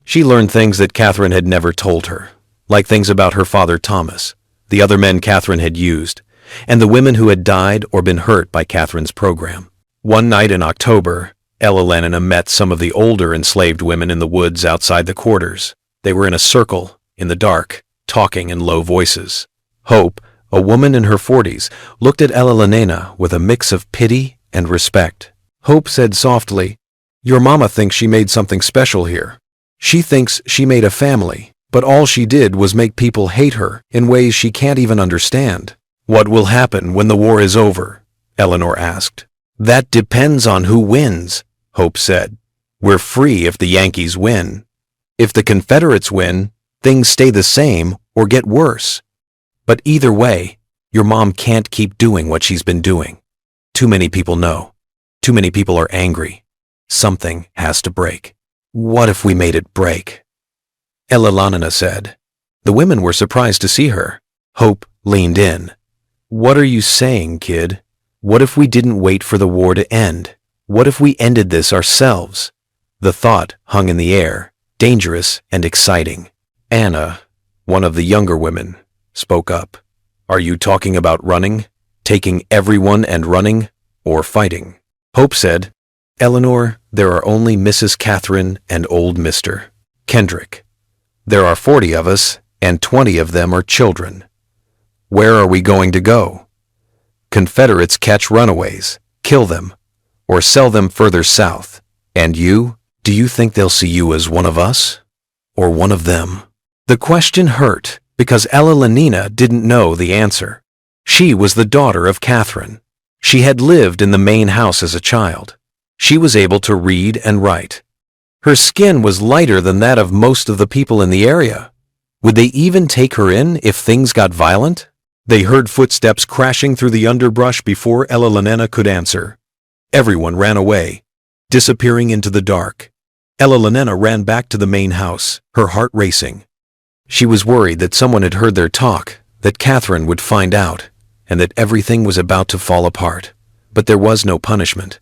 She learned things that Catherine had never told her, like things about her father Thomas, the other men Catherine had used, and the women who had died or been hurt by Catherine's program. One night in October, Elena met some of the older enslaved women in the woods outside the quarters. They were in a circle, in the dark, talking in low voices. Hope, a woman in her 40s, looked at Elena with a mix of pity and respect. Hope said softly, "Your mama thinks she made something special here. She thinks she made a family, but all she did was make people hate her in ways she can't even understand." "What will happen when the war is over?" Eleanor asked. "That depends on who wins," Hope said. We're free if the Yankees win. If the Confederates win, things stay the same or get worse. But either way, your mom can't keep doing what she's been doing. Too many people know. Too many people are angry. Something has to break. What if we made it break? Elalanina said. The women were surprised to see her. Hope leaned in. What are you saying, kid? What if we didn't wait for the war to end? What if we ended this ourselves? The thought hung in the air, dangerous and exciting. Anna, one of the younger women, spoke up. Are you talking about running? Taking everyone and running? Or fighting? Hope said, Eleanor, there are only Mrs. Catherine and old Mr. Kendrick. There are 40 of us, and 20 of them are children. Where are we going to go? Confederates catch runaways, kill them, or sell them further south. And you? Do you think they'll see you as one of us? Or one of them? The question hurt because Elalanina didn't know the answer. She was the daughter of Catherine. She had lived in the main house as a child. She was able to read and write. Her skin was lighter than that of most of the people in the area. Would they even take her in if things got violent? They heard footsteps crashing through the underbrush before Elalanina could answer. Everyone ran away, disappearing into the dark. Elalanina ran back to the main house, her heart racing. She was worried that someone had heard their talk, that Catherine would find out, and that everything was about to fall apart. But there was no punishment.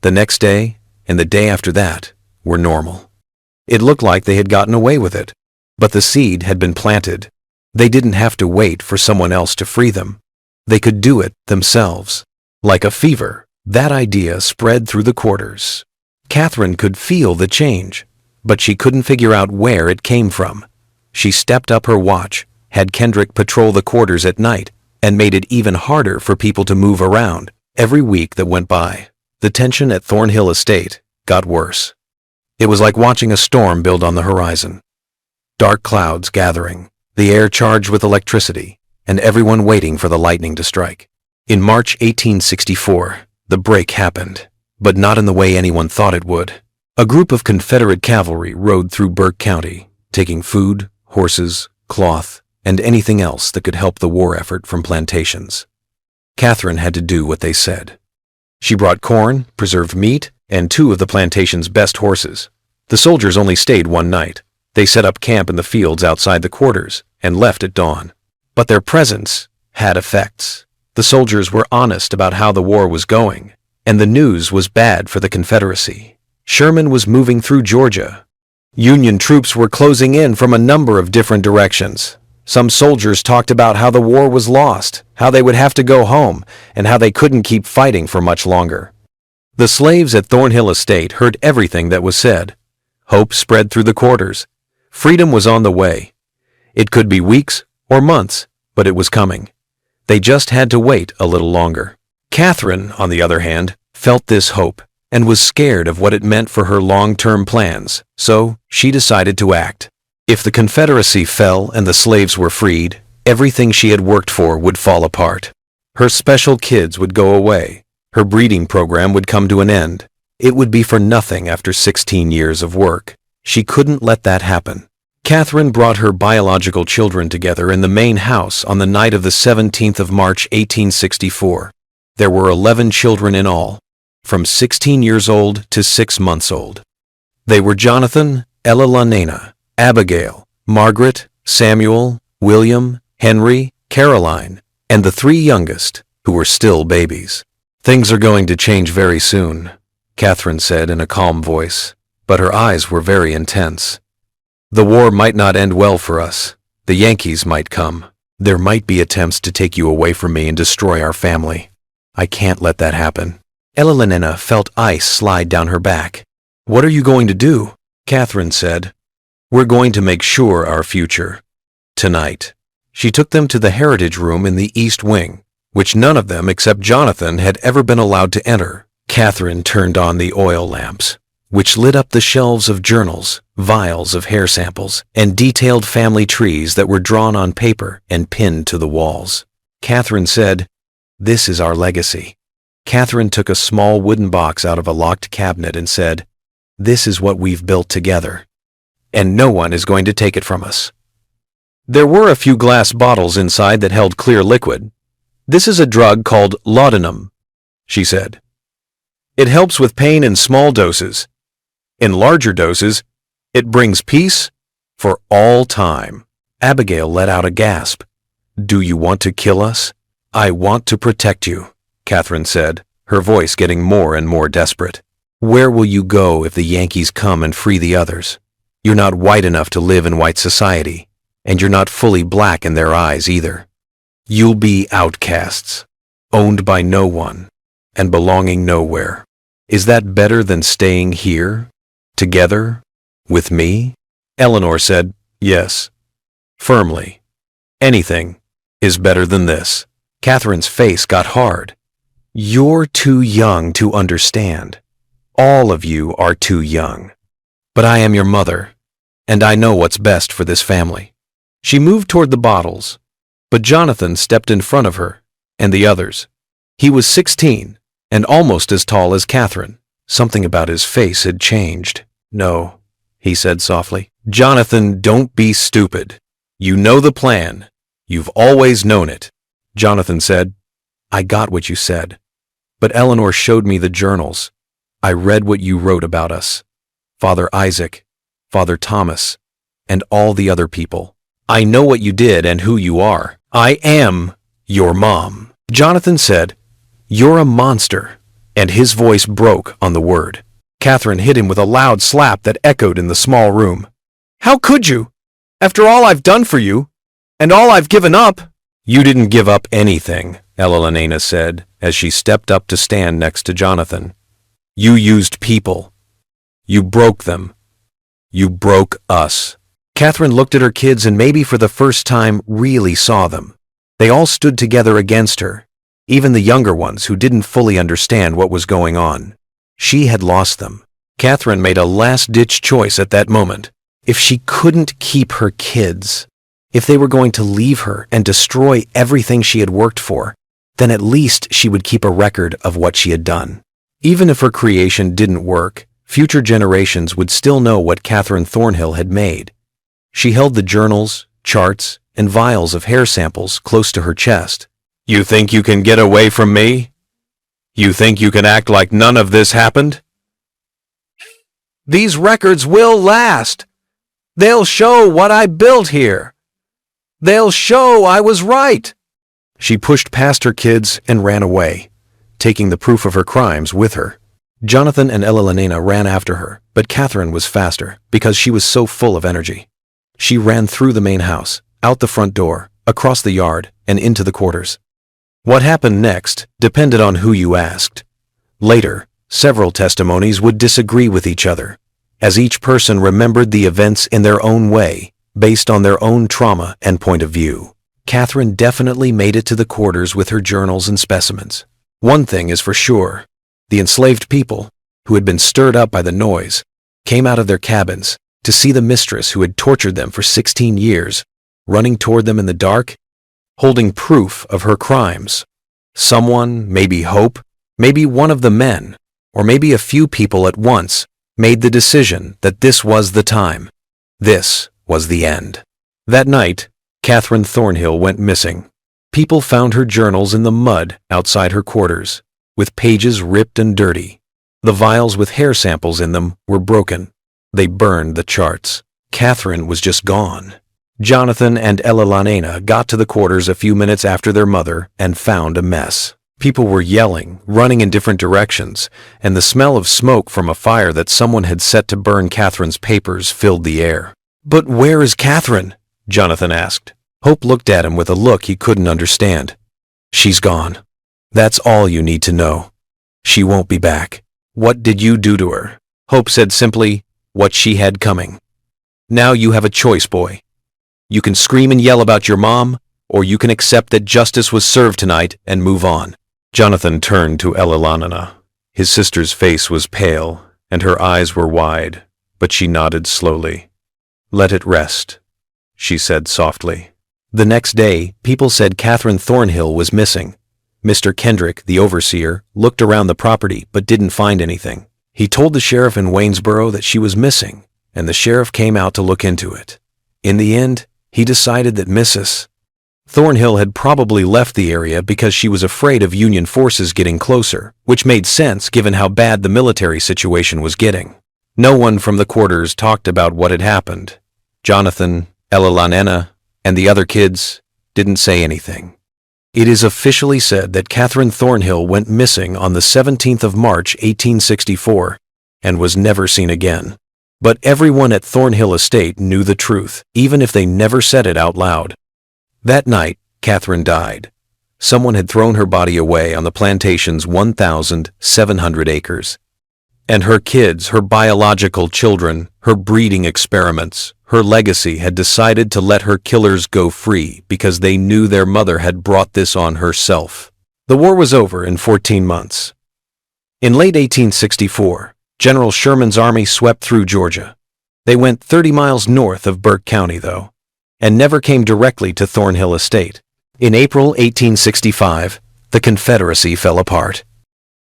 The next day, and the day after that, were normal. It looked like they had gotten away with it, but the seed had been planted. They didn't have to wait for someone else to free them. They could do it themselves. Like a fever, that idea spread through the quarters. Catherine could feel the change, but she couldn't figure out where it came from. She stepped up her watch, had Kendrick patrol the quarters at night, and made it even harder for people to move around. Every week that went by, the tension at Thornhill Estate got worse. It was like watching a storm build on the horizon. Dark clouds gathering, the air charged with electricity, and everyone waiting for the lightning to strike. In March 1864, the break happened, but not in the way anyone thought it would. A group of Confederate cavalry rode through Burke County, taking food, horses, cloth, and anything else that could help the war effort from plantations. Catherine had to do what they said. She brought corn, preserved meat, and 2 of the plantation's best horses. The soldiers only stayed one night. They set up camp in the fields outside the quarters and left at dawn. But their presence had effects. The soldiers were honest about how the war was going, and the news was bad for the Confederacy. Sherman was moving through Georgia. Union troops were closing in from a number of different directions. Some soldiers talked about how the war was lost, how they would have to go home, and how they couldn't keep fighting for much longer. The slaves at Thornhill Estate heard everything that was said. Hope spread through the quarters. Freedom was on the way. It could be weeks or months, but it was coming. They just had to wait a little longer. Catherine, on the other hand, felt this hope and was scared of what it meant for her long-term plans, so she decided to act. If the Confederacy fell and the slaves were freed, everything she had worked for would fall apart. Her special kids would go away. Her breeding program would come to an end. It would be for nothing after 16 years of work. She couldn't let that happen. Catherine brought her biological children together in the main house on the night of the 17th of March, 1864. There were 11 children in all, from 16 years old to 6 months old. They were Jonathan, Elalanina, Abigail, Margaret, Samuel, William, Henry, Caroline, and the 3 youngest, who were still babies. Things are going to change very soon, Catherine said in a calm voice, but her eyes were very intense. The war might not end well for us. The Yankees might come. There might be attempts to take you away from me and destroy our family. I can't let that happen. Elalanina felt ice slide down her back. What are you going to do? Catherine said. We're going to make sure our future. Tonight. She took them to the heritage room in the East Wing, which none of them except Jonathan had ever been allowed to enter. Catherine turned on the oil lamps, which lit up the shelves of journals, vials of hair samples, and detailed family trees that were drawn on paper and pinned to the walls. Catherine said, "This is our legacy. Catherine took a small wooden box out of a locked cabinet and said, "This is what we've built together, and no one is going to take it from us." There were a few glass bottles inside that held clear liquid. "This is a drug called laudanum," she said. "It helps with pain in small doses. In larger doses, it brings peace for all time." Abigail let out a gasp. "Do you want to kill us?" "I want to protect you," Catherine said, her voice getting more and more desperate. "Where will you go if the Yankees come and free the others? You're not white enough to live in white society, and you're not fully black in their eyes either. You'll be outcasts, owned by no one, and belonging nowhere. Is that better than staying here, together, with me?" Eleanor said, "Yes," firmly. "Anything is better than this." Catherine's face got hard. "You're too young to understand. All of you are too young. But I am your mother, and I know what's best for this family." She moved toward the bottles, but Jonathan stepped in front of her and the others. He was 16 and almost as tall as Catherine. Something about his face had changed. "No," he said softly. "Jonathan, don't be stupid. You know the plan. You've always known it." Jonathan said, "I got what you said, but Eleanor showed me the journals. I read what you wrote about us, Father Isaac, Father Thomas, and all the other people. I know what you did and who you are. I am your mom." Jonathan said, "You're a monster," and his voice broke on the word. Catherine hit him with a loud slap that echoed in the small room. "How could you? After all I've done for you, and all I've given up." "You didn't give up anything," Elena said as she stepped up to stand next to Jonathan. "You used people. You broke them. You broke us." Catherine looked at her kids and maybe for the first time really saw them. They all stood together against her, even the younger ones who didn't fully understand what was going on. She had lost them. Catherine made a last-ditch choice at that moment. If she couldn't keep her kids, if they were going to leave her and destroy everything she had worked for, then at least she would keep a record of what she had done. Even if her creation didn't work, future generations would still know what Catherine Thornhill had made. She held the journals, charts, and vials of hair samples close to her chest. "You think you can get away from me? You think you can act like none of this happened? These records will last. They'll show what I built here. They'll show I was right." She pushed past her kids and ran away, taking the proof of her crimes with her. Jonathan and Elena ran after her, but Catherine was faster because she was so full of energy. She ran through the main house, out the front door, across the yard, and into the quarters. What happened next depended on who you asked. Later, several testimonies would disagree with each other, as each person remembered the events in their own way, based on their own trauma and point of view. Catherine definitely made it to the quarters with her journals and specimens. One thing is for sure, the enslaved people, who had been stirred up by the noise, came out of their cabins to see the mistress who had tortured them for 16 years, running toward them in the dark, holding proof of her crimes. Someone, maybe Hope, maybe one of the men, or maybe a few people at once, made the decision that this was the time. This was the end. That night, Catherine Thornhill went missing. People found her journals in the mud outside her quarters, with pages ripped and dirty. The vials with hair samples in them were broken. They burned the charts. Catherine was just gone. Jonathan and Elena got to the quarters a few minutes after their mother and found a mess. People were yelling, running in different directions, and the smell of smoke from a fire that someone had set to burn Catherine's papers filled the air. "But where is Catherine?" Jonathan asked. Hope looked at him with a look he couldn't understand. "She's gone. That's all you need to know. She won't be back." "What did you do to her?" Hope said simply, what she had coming. "Now you have a choice, boy. You can scream and yell about your mom, or you can accept that justice was served tonight and move on." Jonathan turned to Elena. His sister's face was pale, and her eyes were wide, but she nodded slowly. "Let it rest," she said softly. The next day, people said Catherine Thornhill was missing. Mr. Kendrick, the overseer, looked around the property but didn't find anything. He told the sheriff in Waynesboro that she was missing, and the sheriff came out to look into it. In the end, he decided that Mrs. Thornhill had probably left the area because she was afraid of Union forces getting closer, which made sense given how bad the military situation was getting. No one from the quarters talked about what had happened. Jonathan, Ella, and the other kids didn't say anything. It is officially said that Catherine Thornhill went missing on the 17th of March, 1864, and was never seen again. But everyone at Thornhill Estate knew the truth, even if they never said it out loud. That night, Catherine died. Someone had thrown her body away on the plantation's 1,700 acres. And her kids, her biological children, her breeding experiments, her legacy had decided to let her killers go free because they knew their mother had brought this on herself. The war was over in 14 months. In late 1864, General Sherman's army swept through Georgia. They went 30 miles north of Burke County, though, and never came directly to Thornhill Estate. In April 1865, the Confederacy fell apart.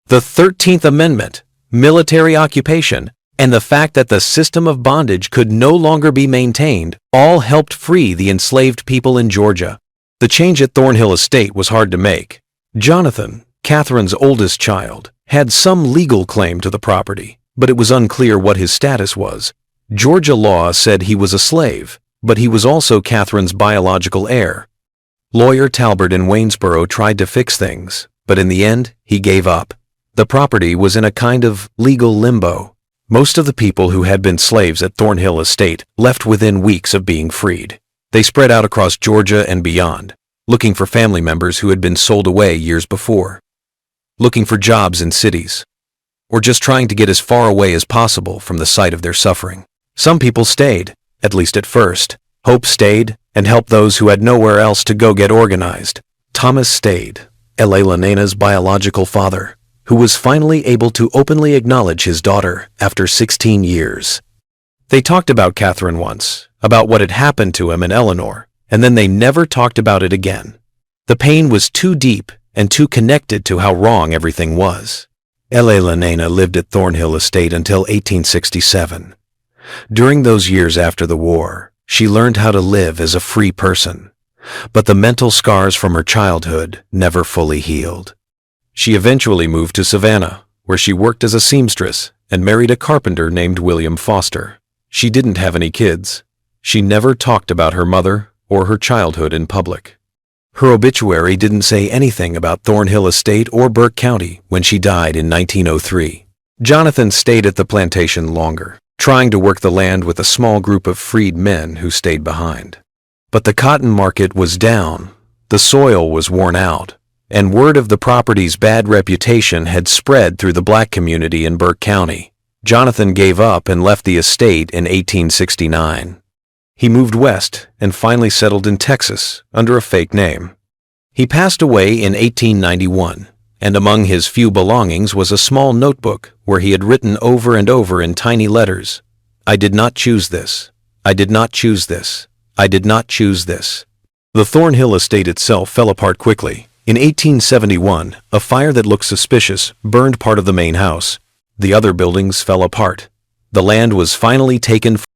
The 13th Amendment, military occupation, and the fact that the system of bondage could no longer be maintained all helped free the enslaved people in Georgia. The change at Thornhill Estate was hard to make. Jonathan, Catherine's oldest child, had some legal claim to the property, but it was unclear what his status was. Georgia law said he was a slave, but he was also Catherine's biological heir. Lawyer Talbert in Waynesboro tried to fix things, but in the end, he gave up. The property was in a kind of legal limbo. Most of the people who had been slaves at Thornhill Estate left within weeks of being freed. They spread out across Georgia and beyond, looking for family members who had been sold away years before, looking for jobs in cities, or just trying to get as far away as possible from the site of their suffering. Some people stayed, at least at first. Hope stayed and helped those who had nowhere else to go get organized. Thomas stayed, Ella biological father, who was finally able to openly acknowledge his daughter after 16 years. They talked about Catherine once, about what had happened to him and Eleanor, and then they never talked about it again. The pain was too deep and too connected to how wrong everything was. Ella lived at Thornhill Estate until 1867. During those years after the war, she learned how to live as a free person, but the mental scars from her childhood never fully healed. She eventually moved to Savannah, where she worked as a seamstress and married a carpenter named William Foster. She didn't have any kids. She never talked about her mother or her childhood in public. Her obituary didn't say anything about Thornhill Estate or Burke County when she died in 1903. Jonathan stayed at the plantation longer, trying to work the land with a small group of freed men who stayed behind. But the cotton market was down, the soil was worn out, and word of the property's bad reputation had spread through the black community in Burke County. Jonathan gave up and left the estate in 1869. He moved west and finally settled in Texas under a fake name. He passed away in 1891, and among his few belongings was a small notebook where he had written over and over in tiny letters, "I did not choose this. I did not choose this. I did not choose this." The Thornhill Estate itself fell apart quickly. In 1871, a fire that looked suspicious burned part of the main house. The other buildings fell apart. The land was finally taken